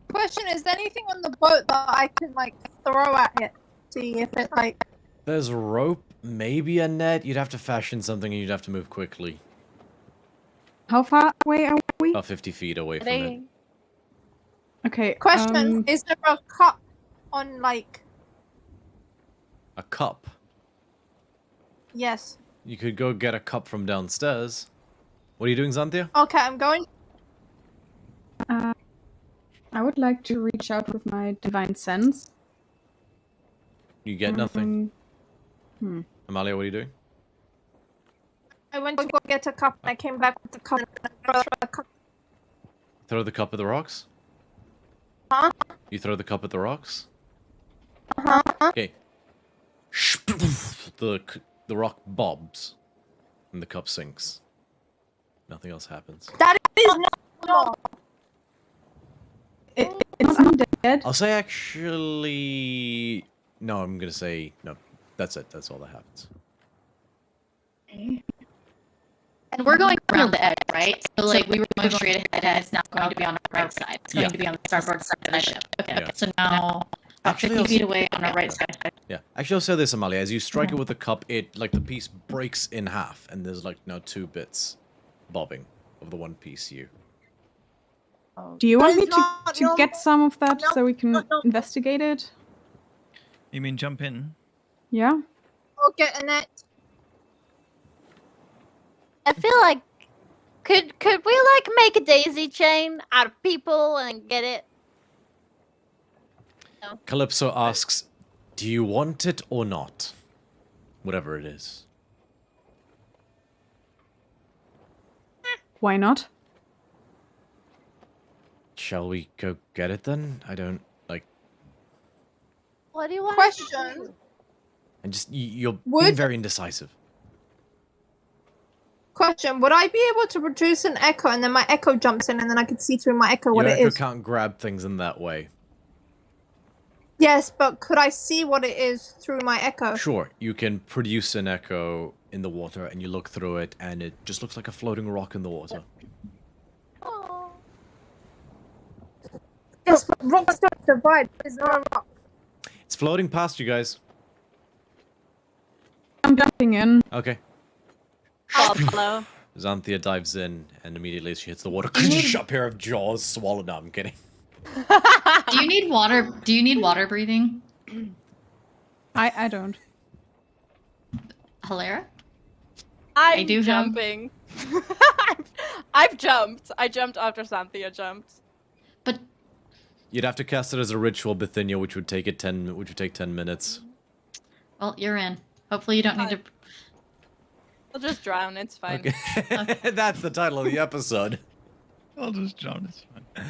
Question, is there anything on the boat that I can like throw at it? See if it like There's rope, maybe a net. You'd have to fashion something and you'd have to move quickly. How far away are we? About 50 feet away from it. Okay. question, is there a cup on like A cup. yes. You could go get a cup from downstairs. What are you doing, Xanthia? Okay, I'm going I would like to reach out with my divine sense. You get nothing. Amalia, what are you doing? I went to go get a cup and I came back with the cup. Throw the cup at the rocks? Huh? You throw the cup at the rocks? Uh-huh. Okay. The rock bobs, and the cup sinks. Nothing else happens. That is normal. It's undead. I'll say actually... No, I'm gonna say... No, that's it. That's all that happens. And we're going around the edge, right? So, like, we were going straight ahead, and it's now going to be on the right side. It's going to be on the starboard side of the ship. Okay, Yeah. so now, about 50 feet away on the right side. Yeah. Actually, I'll say this, Amalia. As you strike it with the cup, like, the piece breaks in half, and there's, like, now 2 bits bobbing of the one piece you. Do you want me to get some of that so we can investigate it? You mean jump in? Yeah? I'll get in it. I feel like could we like make a daisy chain out of people and get it? No. Calypso asks, do you want it or not? Whatever it is. Why not? Shall we go get it then? I don't, like... What do you want? Question. And just, you're being Would- very indecisive. Question. Would I be able to produce an echo and then my echo jumps in and then I can see through my echo what Your it echo is? can't grab things in that way. Yes, but could I see what it is through my echo? Sure, you can produce an echo in the water and you look through it and it just looks like a floating rock in the water. Oh. Yes, but rocks don't divide. There's no rock. It's floating past you guys. I'm jumping in. Okay. Hello. Xanthia dives in and immediately as she hits the water, a pair of jaws swallowed. No, I'm kidding. Do you need water? Do you need water breathing? I don't. Hilera? I'm do have- jumping. I've jumped. I jumped after Xanthia jumped. But You'd have to cast it as a ritual, Bithynia, which would take 10 minutes. well, you're in. Hopefully you don't need to. I'll just drown. It's fine. Okay. That's the title of the episode. I'll just drown, it's fine.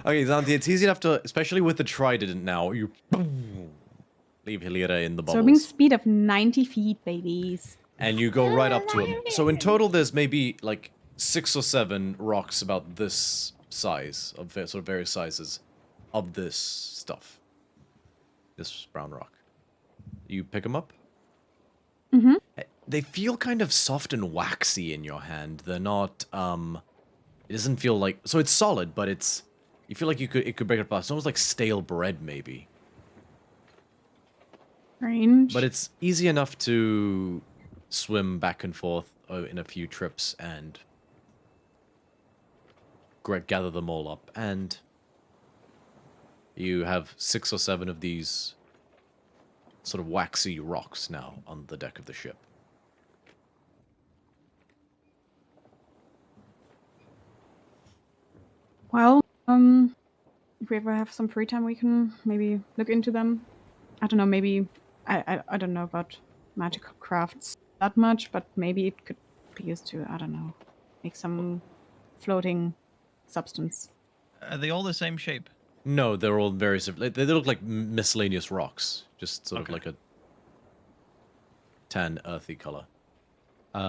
Okay, Xanthia, it's easy enough to, especially with the trident now, you leave Hilira in the bubbles. Swimming speed of 90 feet, babies. And you go right up to him. So in total, there's maybe like 6 or 7 rocks about this size, of sort of various sizes, of this stuff. This brown rock. You pick them up? Mm-hmm. They feel kind of soft and waxy in your hand. They're not, it doesn't feel like, so it's solid, but it's, you feel like it could break it apart. It's almost like stale bread, maybe. Strange. But it's easy enough to swim back and forth in a few trips and gather them all up. And you have 6 or 7 of these sort of waxy rocks now on the deck of the ship. Well, if we ever have some free time, we can maybe look into them. I don't know, maybe, I don't know about magical crafts that much, but maybe it could be used to, I don't know, make some floating substance. Are they all the same shape? No, they're all very different. They look like miscellaneous rocks, just sort of like a tan, earthy color. Can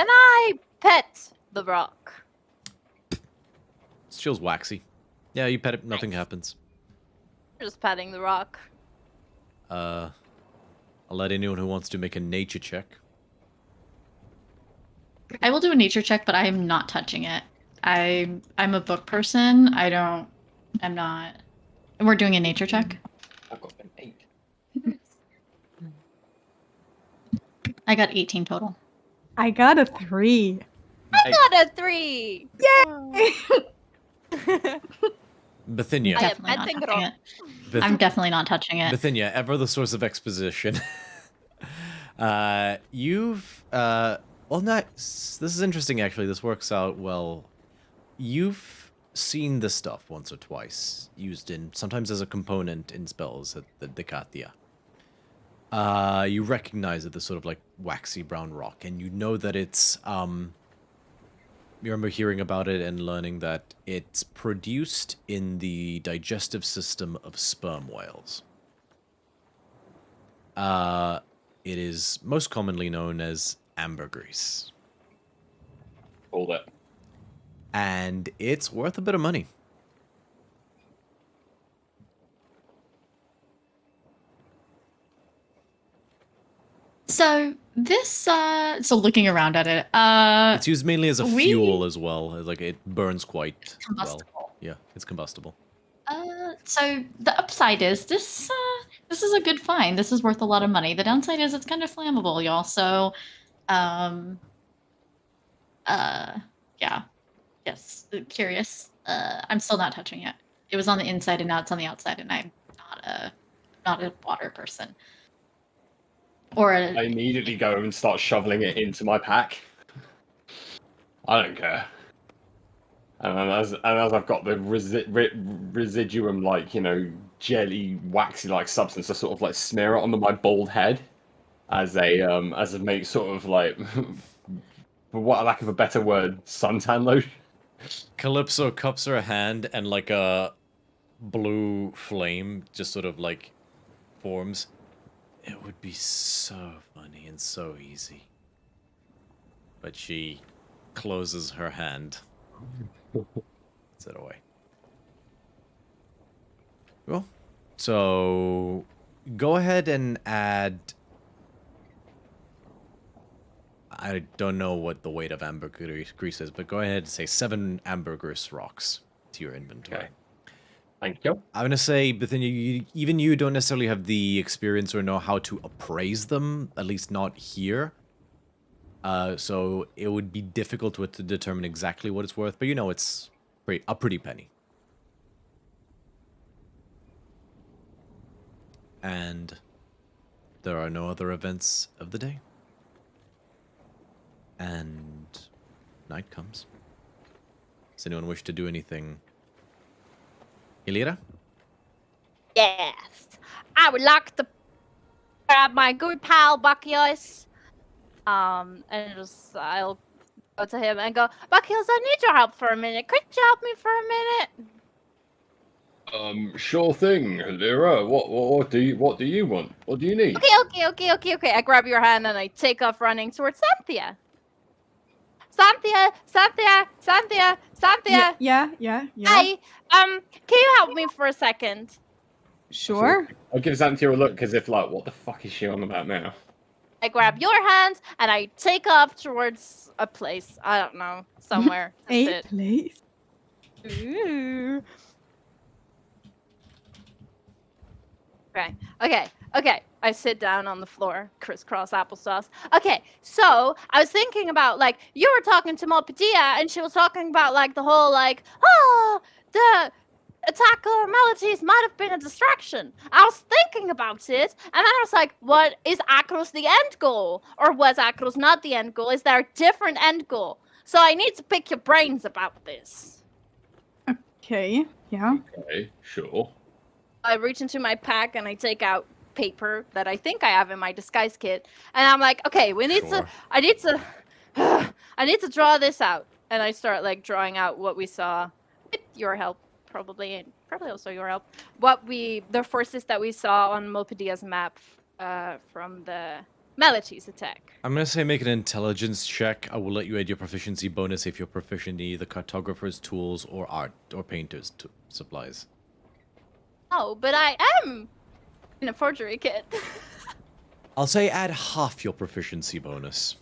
I pet the rock? It feels waxy. Yeah, you pet it, nothing happens. Just petting the rock. I'll let anyone who wants to make a nature check. I will do a nature check, but I am not touching it. I'm a book person. I'm not. And we're doing a nature check. I've got an 8. I got 18 total. I got a 3. I got a 3! Bithynia. I am Definitely not petting touching rock. it. I'm definitely not touching it. Bithynia, ever the source of exposition. You've, well, this is interesting actually, this works out well. You've seen this stuff once or twice, used in, sometimes as a component in spells at the Dekatia. You recognize it, this sort of like waxy brown rock, and you know that it's you remember hearing about it and learning that it's produced in the digestive system of sperm whales. It is most commonly known as ambergris. Hold it. And it's worth a bit of money. So this, so looking around at it, It's used mainly as a fuel as well. Like it burns quite combustible. well. Yeah, it's combustible. So the upside is this is a good find. This is worth a lot of money. The downside is it's kind of flammable, y'all. So, yeah, yes, curious. I'm still not touching it. It was on the inside and now it's on the outside, and I'm not a water person. Or I immediately go and start shoveling it into my pack. I don't care. And as I've got the residuum, like, you know, jelly, waxy like substance, I sort of like smear it onto my bald head as a make sort of like, for what lack of a better word, suntan lotion. Calypso cups her hand and like a blue flame just sort of like forms. It would be so funny and so easy. But she closes her hand. Puts it away. Well, so go ahead and add. I don't know what the weight of ambergris is, but go ahead and say 7 ambergris rocks to your inventory. Okay. Thank you. I'm gonna say, but then even you don't necessarily have the experience or know how to appraise them, at least not here. So it would be difficult to determine exactly what it's worth, but you know it's a pretty penny. And there are no other events of the day. And night comes. Does anyone wish to do anything? Ilira? Yes. I would like to grab my good pal Buckyos. And I'll go to him and go, Buckyos, I need your help for a minute. Could you help me for a minute? Sure thing, Lyra. What do you want? What do you need? Okay. I grab your hand and I take off running towards Cynthia. Cynthia. Yeah. Hey, can you help me for a second? Sure. I'll give Xanthia a look, because if like, what the fuck is she on about now? I grab your hand and I take off towards a place. I don't know, somewhere. A place. Ooh. Okay. I sit down on the floor, crisscross applesauce. Okay, so I was thinking about, like, you were talking to Malpedia, and she was talking about, like, the whole, like, the attack of Melodies might have been a distraction. I was thinking about it, and then I was like, what, is Akros the end goal? Or was Akros not the end goal? Is there a different end goal? So I need to pick your brains about this. Okay, yeah. Okay, sure. I reach into my pack and I take out paper that I think I have in my disguise kit, and I'm like, okay, I need to draw this out, and I start like drawing out what we saw with your help, probably, and probably also your help, the forces that we saw on Mopedia's map from the Melodies attack. I'm gonna say make an intelligence check. I will let you add your proficiency bonus if you're proficient in either cartographer's tools or art or painter's supplies. Oh, but I am in a forgery kit. I'll say add half your proficiency bonus.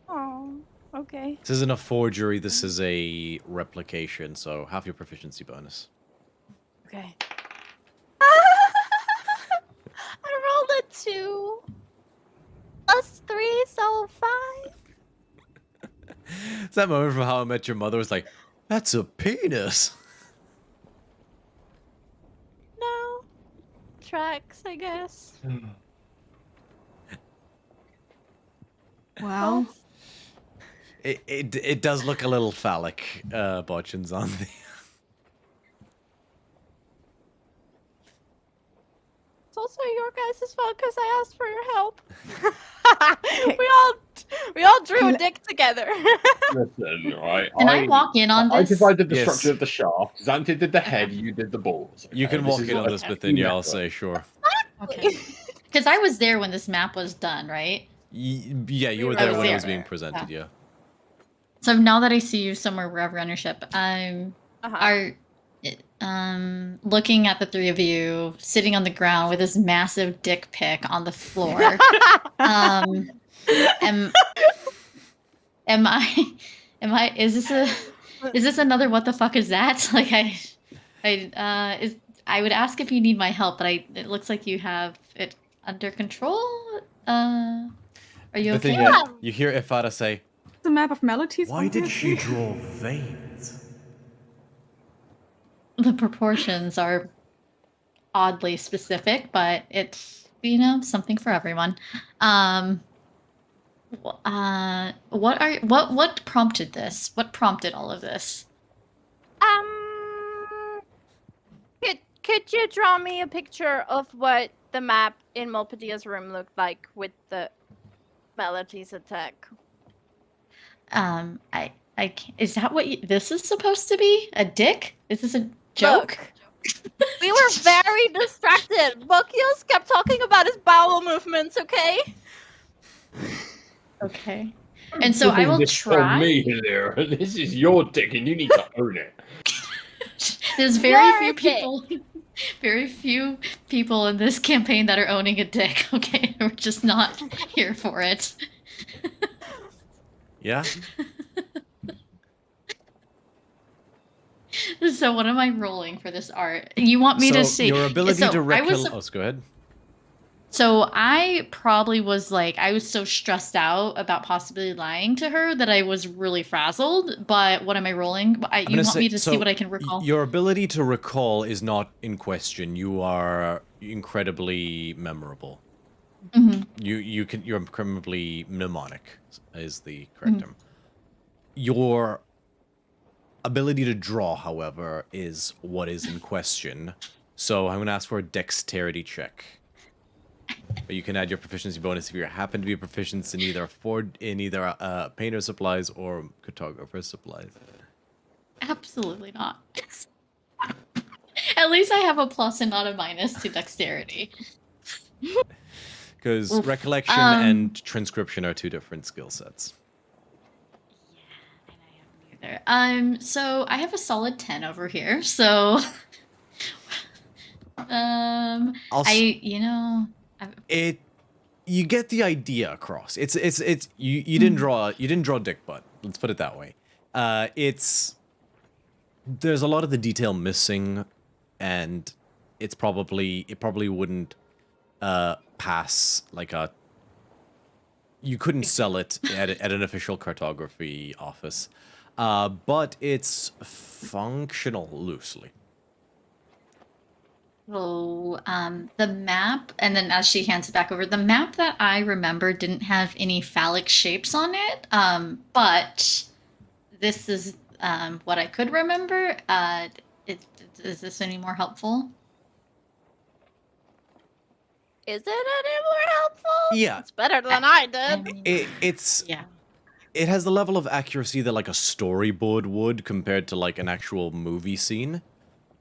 Oh, okay. This isn't a forgery, this is a replication, so half your proficiency bonus. Okay. I rolled a 2. +3, so 5. It's that moment from How I Met Your Mother was like, that's a penis. No. Tracks, I guess. Wow. It does look a little phallic, Botchin's on the... also your guys' fault because I asked for your help. we all drew a dick together. Listen, right? Can I walk in on I this? divided the Yes. structure of the shaft. Xanthi did the head. You did the balls. You okay? can This walk is in on like this, a Bithynia, I'll network. say, sure. Okay. Because I was there when this map was done, right? Yeah, you were were there when it there. was being presented, yeah. So now that I see you somewhere wherever on your ship, Uh-huh. looking at the three of you sitting on the ground with this massive dick pic on the floor. am I is this another what the fuck is that? Like I would ask if you need my help, but it looks like you have it under control. Are you okay? Bithynia, you hear Ifada say, The map of melodies. Why did she obviously. draw veins? The proportions are oddly specific, but it's something for everyone. What prompted this? What prompted all of this? Could you draw me a picture of what the map in Mulpadia's room looked like with the melodies attack? I can't, is that what this is supposed to be? A dick? Is this a joke? Look, we were very distracted. Bokios kept talking about his bowel movements, okay? Okay. And so I will This try. on me here. This is your dick, and you need to own it. There's very few people in this campaign that are owning a dick, okay? We're just not here for it. yeah? So what am I rolling for this art? You want me to see your ability to recollect. Oh, go ahead. So I probably was I was so stressed out about possibly lying to her that I was really frazzled. But what am I rolling? You want me to see what I can recall? Your ability to recall is not in question. You are incredibly memorable. Mm-hmm. You're incredibly mnemonic, is the correct term. Your ability to draw, however, is what is in question. So I'm going to ask for a dexterity check. But you can add your proficiency bonus if you happen to be proficient in either painter supplies or cartographer supplies. Absolutely not. At least I have a plus and not a minus to dexterity. Because recollection and transcription are two different skill sets. Yeah, and I have neither. So I have a solid 10 over here. So, You get the idea across. You didn't draw dick butt. Let's put it that way. There's a lot of the detail missing, and it probably wouldn't pass like a. You couldn't sell it at an official cartography office, but it's functional loosely. So, the map, and then as she hands it back over, the map that I remember didn't have any phallic shapes on it, but this is what I could remember. Is this any more helpful? Is it any more helpful? Yeah. It's better than I did. It has the level of accuracy that like a storyboard would compared to like an actual movie scene.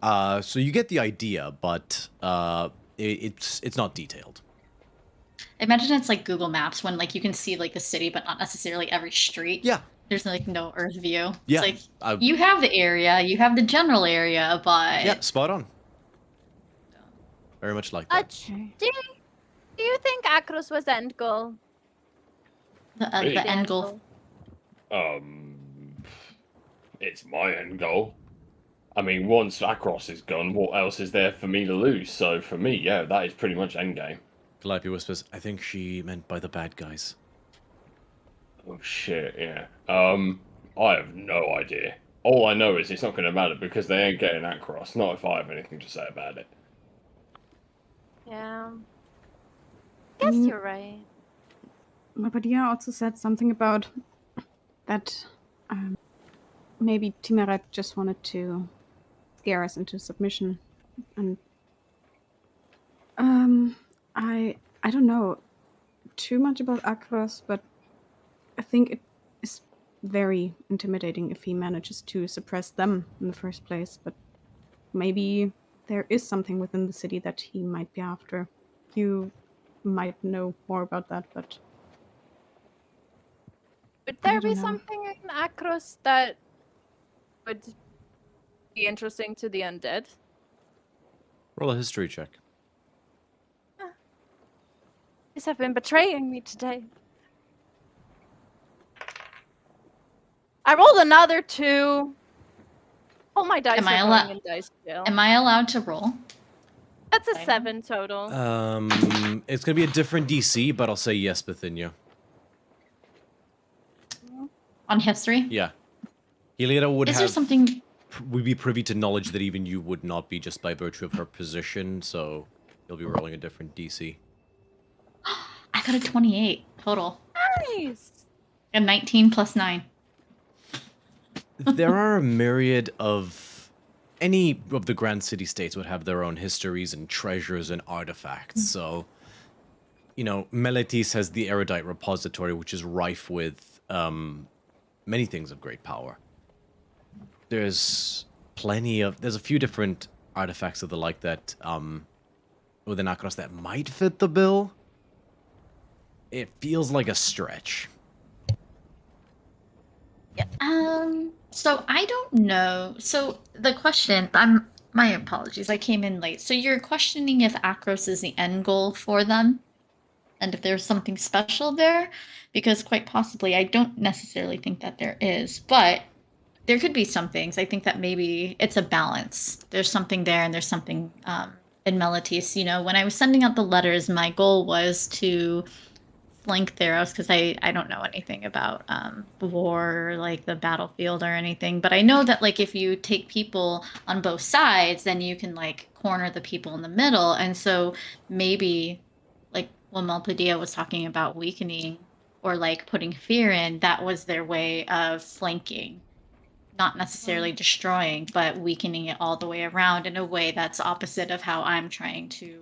So you get the idea, but it's not detailed. Imagine it's like Google Maps when like you can see like the city, but not necessarily every street. Yeah. There's like no Earth view. Yeah. It's like you have the area, you have the general area, but yeah, spot on. Very much like that. Do you think Akros was end goal? The end goal. It's my end goal. I mean, once Akros is gone, what else is there for me to lose? So for me, yeah, that is pretty much endgame. Calliope whispers, I think she meant by the bad guys. Oh shit, yeah. I have no idea. All I know is it's not going to matter because they ain't getting Akros. Not if I have anything to say about it. Yeah. Guess you're right. But yeah, also said something about that maybe Timaret just wanted to scare us into submission, and I don't know too much about Akros, but I think it is very intimidating if he manages to suppress them in the first place. But maybe there is something within the city that he might be after. You might know more about that, but Would I there be don't know. something in Akros that would be interesting to the undead? Roll a history check. These have been betraying me today. I rolled another 2. Oh, my dice Am I are allo- going in dice jail. Am I allowed to roll? That's a 7 total. It's gonna be a different DC, but I'll say yes, Bithynia. On history? Yeah. Heliada would Is there something... would be privy to knowledge that even you would not be just by virtue of her position, so you'll be rolling a different DC. I got a 28 total. Nice! A 19 plus 9. There are a myriad of... Any of the Grand City-States would have their own histories and treasures and artifacts, so... You know, Meletis has the Erudite Repository, which is rife with many things of great power. There's a few different artifacts of the like that within Akros that might fit the bill. It feels like a stretch. So I don't know. So the question, my apologies, I came in late. So you're questioning if Akros is the end goal for them? And if there's something special there? Because quite possibly, I don't necessarily think that there is, but there could be some things. I think that maybe it's a balance. There's something there and there's something in Meletis. You know, when I was sending out the letters, my goal was to flank Theros because I don't know anything about war or like the battlefield or anything. But I know that like if you take people on both sides, then you can like corner the people in the middle. And so maybe like when Malpedia was talking about weakening or like putting fear in, that was their way of flanking. Not necessarily destroying, but weakening it all the way around in a way that's opposite of how I'm trying to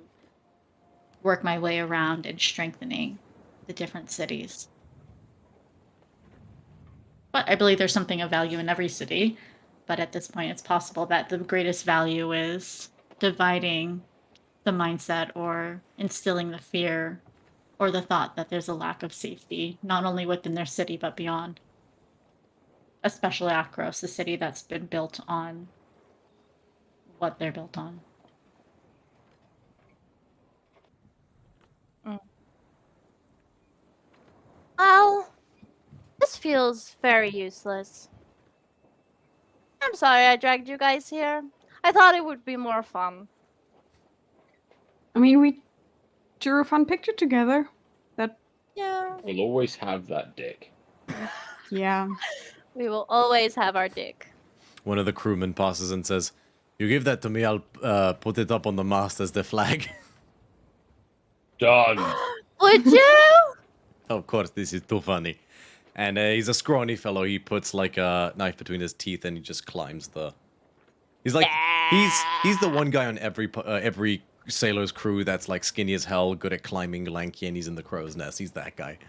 work my way around and strengthening the different cities. But I believe there's something of value in every city. But at this point, it's possible that the greatest value is dividing the mindset or instilling the fear or the thought that there's a lack of safety, not only within their city, but beyond. Especially Akros, the city that's been built on what they're built on. Well, this feels very useless. I'm sorry I dragged you guys here. I thought it would be more fun. I mean, we drew a fun picture together. Yeah. We'll always have that dick. Yeah. We will always have our dick. One of the crewmen passes and says, "You give that to me, I'll put it up on the mast as the flag." Done. Would you? Of course, this is too funny. And he's a scrawny fellow. He puts like a knife between his teeth and he just climbs the... He's like, he's the one guy on every sailor's crew that's like skinny as hell, good at climbing, lanky, and he's in the crow's nest. He's that guy.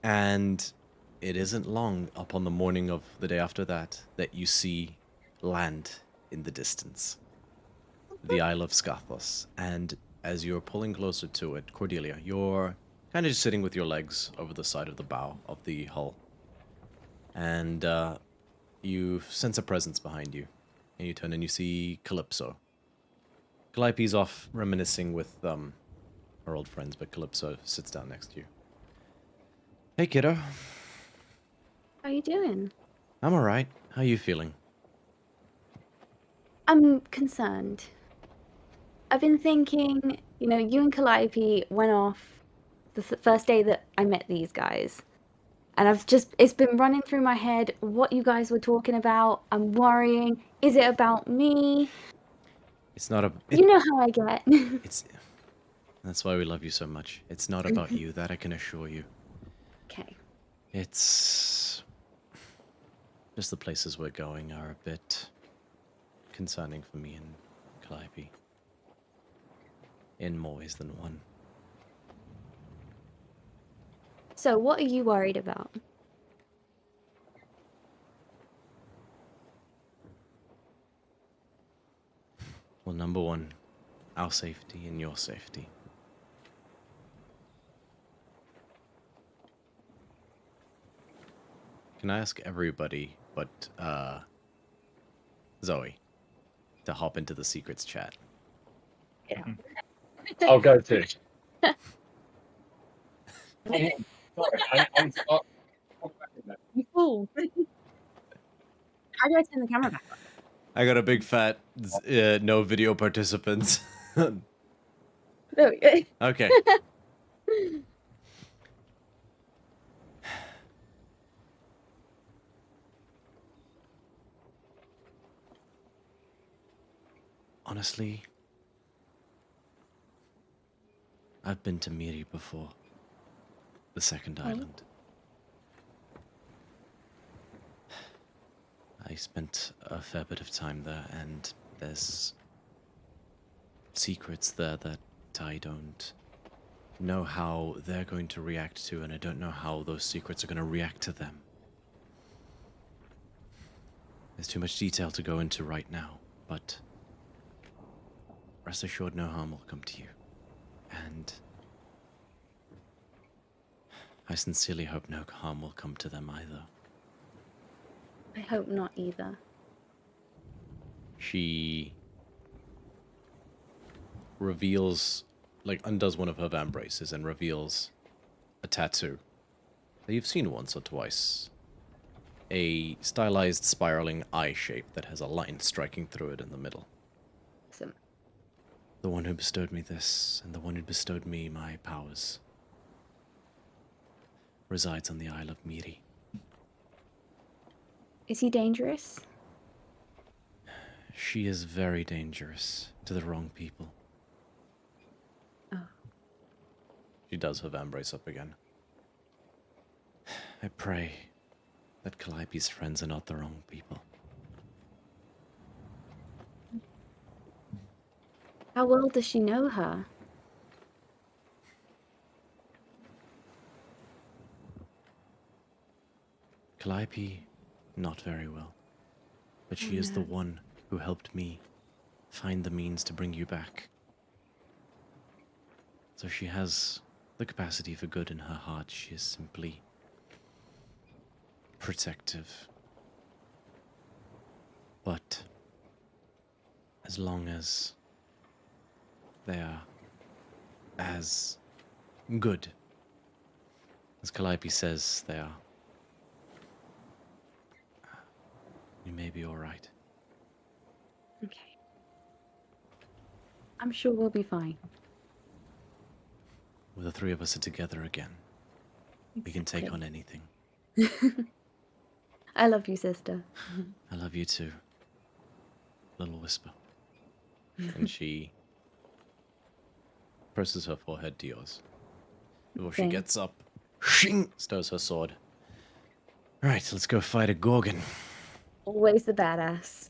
And it isn't long up on the morning of the day after that you see land in the distance. The Isle of Scathos. And as you're pulling closer to it, Cordelia, you're kind of just sitting with your legs over the side of the bow of the hull. And you sense a presence behind you. And you turn and you see Calypso. Calliope's off reminiscing with her old friends, but Calypso sits down next to you. Hey, kiddo. How you doing? I'm alright. How you feeling? I'm concerned. I've been thinking, you know, you and Calliope went off the first day that I met these guys. And it's been running through my head what you guys were talking about. I'm worrying. Is it about me? It's not a... You know how I get. That's why we love you so much. It's not about you, that I can assure you. Okay. It's... just the places we're going are a bit concerning for me and Calliope. In more ways than one. So, what are you worried about? Well, number one, our safety and your safety. Can I ask everybody but Zoe to hop into the secrets chat? Yeah. I'll go too. Sorry, I'm You fool. How do I turn the camera back on? I got a big fat no video participants. There we go. Okay. Honestly, I've been to Miri before. The second island. I spent a fair bit of time there, and there's secrets there that I don't know how they're going to react to, and I don't know how those secrets are going to react to them. There's too much detail to go into right now, but rest assured no harm will come to you. And I sincerely hope no harm will come to them either. I hope not either. She reveals, like, undoes one of her vambraces and reveals a tattoo that you've seen once or twice. A stylized spiraling eye shape that has a line striking through it in the middle. Awesome. The one who bestowed me this, and the one who bestowed me my powers, resides on the Isle of Miri. Is he dangerous? She is very dangerous to the wrong people. Oh. She does her vambrace up again. I pray that Calliope's friends are not the wrong people. How well does she know her? Calliope, not very well. But she is the one who helped me find the means to bring you back. So she has the capacity for good in her heart. She is simply protective. But as long as they are as good as Calliope says they are, you may be alright. Okay. I'm sure we'll be fine. When the three of us are together again, we can take on anything. I love you, sister. I love you too. Little whisper. And she presses her forehead to yours. Before she Okay. gets up, shing, stows her sword. Alright, let's go fight a Gorgon. Always the badass.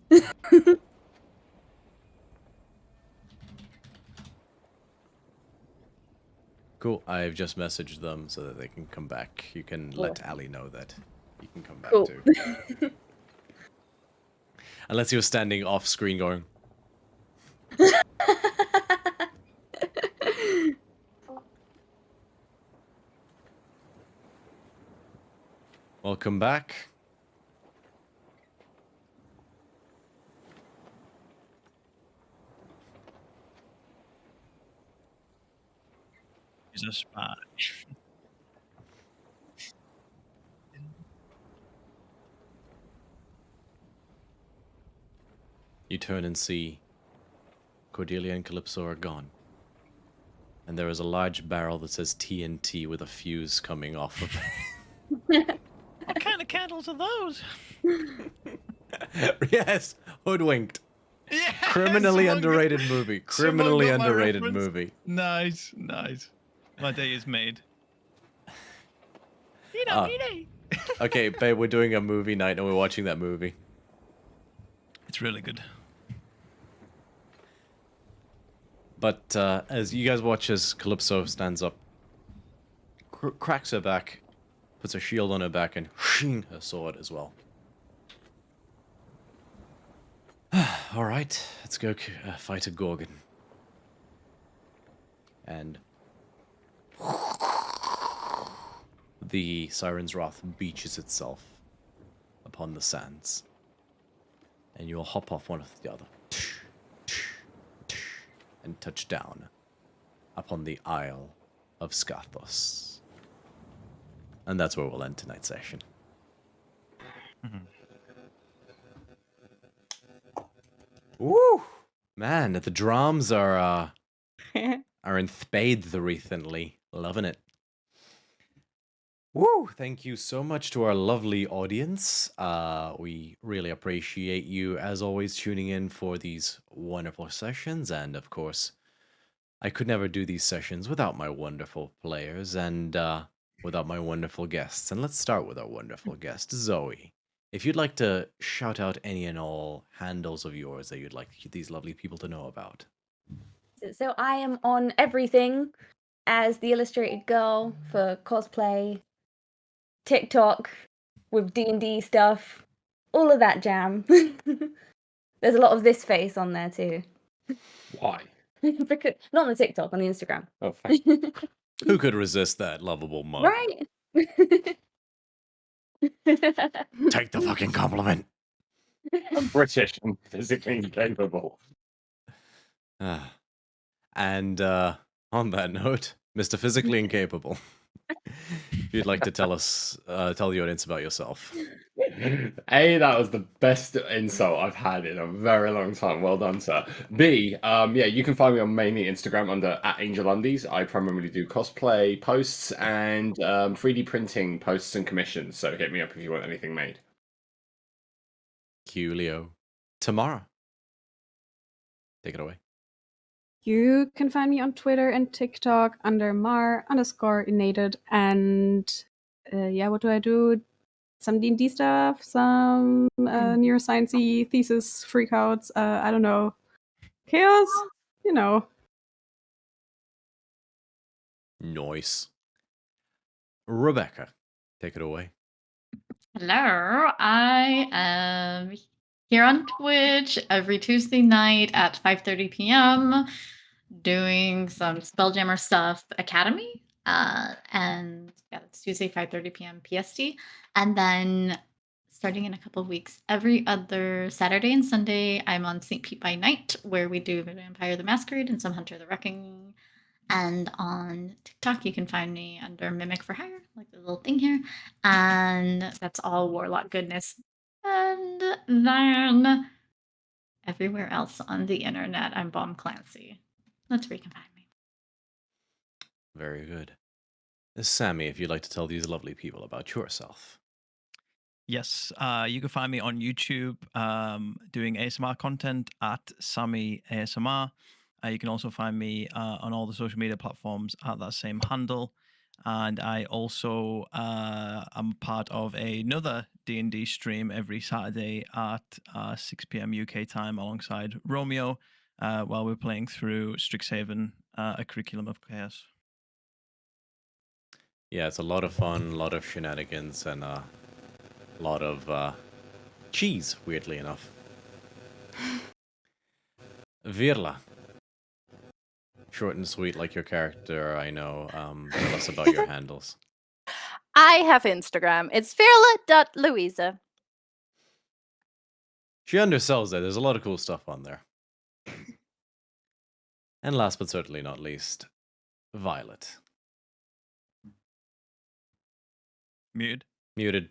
Cool. I've just messaged them so that they can come back. You can let Ali know that you can come back Cool. too. Unless you're standing off screen going. Welcome back. He's a spy. You turn and see Cordelia and Calypso are gone. And there is a large barrel that says TNT with a fuse coming off of it. What kind of candles are those? Yes, hoodwinked. Yes, Criminally someone got- underrated movie. someone Criminally got my underrated reference. movie. Nice, nice. My day is made. You know, Ah. you know. Okay, babe, we're doing a movie night and we're watching that movie. It's really good. But as you guys watch as Calypso stands up, cracks her back, puts her shield on her back, and her sword as well. All right, let's go fight a Gorgon. And the Siren's Wrath beaches itself upon the sands. And you'll hop off one after the other. And touch down upon the Isle of Scathos. And that's where we'll end tonight's session. Woo! Man, the drums are in spades recently. Loving it. Woo! Thank you so much to our lovely audience. We really appreciate you, as always, tuning in for these wonderful sessions. And, of course, I could never do these sessions without my wonderful players and without my wonderful guests. And let's start with our wonderful guest, Zoe. If you'd like to shout out any and all handles of yours that you'd like these lovely people to know about. So I am on everything as the illustrated girl for cosplay, TikTok with D&D stuff, all of that jam. There's a lot of this face on there too. Why? Because, not on the TikTok, on the Instagram. Oh, thank you. Who could resist that lovable mug? Right? Take the fucking compliment. I'm British and physically incapable. And on that note, Mr. Physically Incapable, if you'd like to tell the audience about yourself. A, that was the best insult I've had in a very long time. Well done, sir. B, yeah, you can find me on mainly Instagram under @AngelUndies. I primarily do cosplay posts and 3D printing posts and commissions. So hit me up if you want anything made. Leo. Tamara, take it away. You can find me on Twitter and TikTok under mar_inated. And yeah, what do I do? Some D&D stuff, some neuroscience-y thesis freakouts, I don't know. Chaos, you know. Nice. Rebecca, take it away. Hello, I am here on Twitch every Tuesday night at 5:30 p.m. doing some Spelljammer stuff Academy. And yeah, it's Tuesday 5:30 p.m. PST. And then starting in a couple of weeks, every other Saturday and Sunday, I'm on St. Pete by Night, where we do Vampire the Masquerade and some Hunter the Wrecking. And on TikTok, you can find me under Mimic for Hire, like the little thing here. And that's all Warlock goodness. And then everywhere else on the internet, I'm Bomb Clancy. That's where you can find me. Very good. Sammy, if you'd like to tell these lovely people about yourself. Yes, you can find me on YouTube doing ASMR content at Sammy ASMR. You can also find me on all the social media platforms at that same handle. And I also am part of another D&D stream every Saturday at 6 p.m. UK time alongside Romeo while we're playing through Strixhaven, a curriculum of chaos. Yeah, it's a lot of fun, a lot of shenanigans, and a lot of cheese, weirdly enough. Virla. Short and sweet like your character, I know. Tell us about your handles. I have Instagram. It's virla.louisa. She undersells that. There's a lot of cool stuff on there. And last but certainly not least, Violet. Muted. Muted.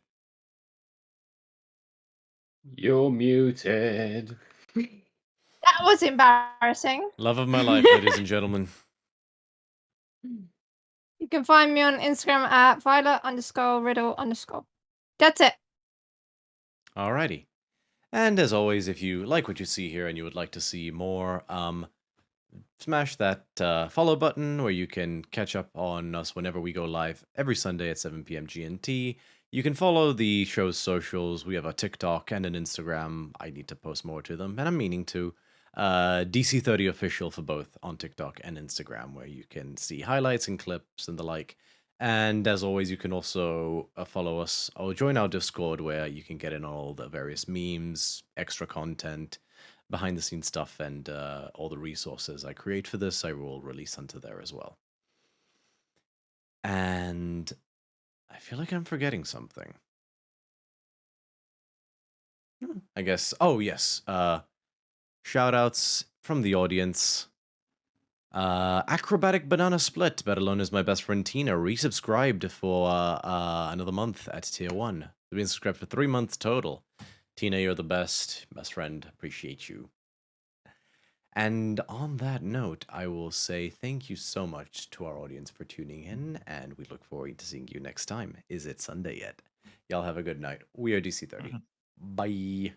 You're muted. That was embarrassing. Love of my life, ladies and gentlemen. You can find me on Instagram at Violet_Riddle_. That's it. Alrighty. And as always, if you like what you see here and you would like to see more, smash that follow button where you can catch up on us whenever we go live every Sunday at 7 p.m. GMT. You can follow the show's socials. We have a TikTok and an Instagram. I need to post more to them, and I'm meaning to. DC30 official for both on TikTok and Instagram, where you can see highlights and clips and the like. And as always, you can also follow us or join our Discord, where you can get in all the various memes, extra content, behind the scenes stuff, and all the resources I create for this, I will release onto there as well. And I feel like I'm forgetting something. I guess. Oh, yes. Shout outs from the audience. Acrobatic Banana Split, better known as my best friend Tina, resubscribed for another month at tier 1. They've been subscribed for 3 months total. Tina, you're the best friend. Appreciate you. And on that note, I will say thank you so much to our audience for tuning in, and we look forward to seeing you next time. Is it Sunday yet? Y'all have a good night. We are DC30. Bye.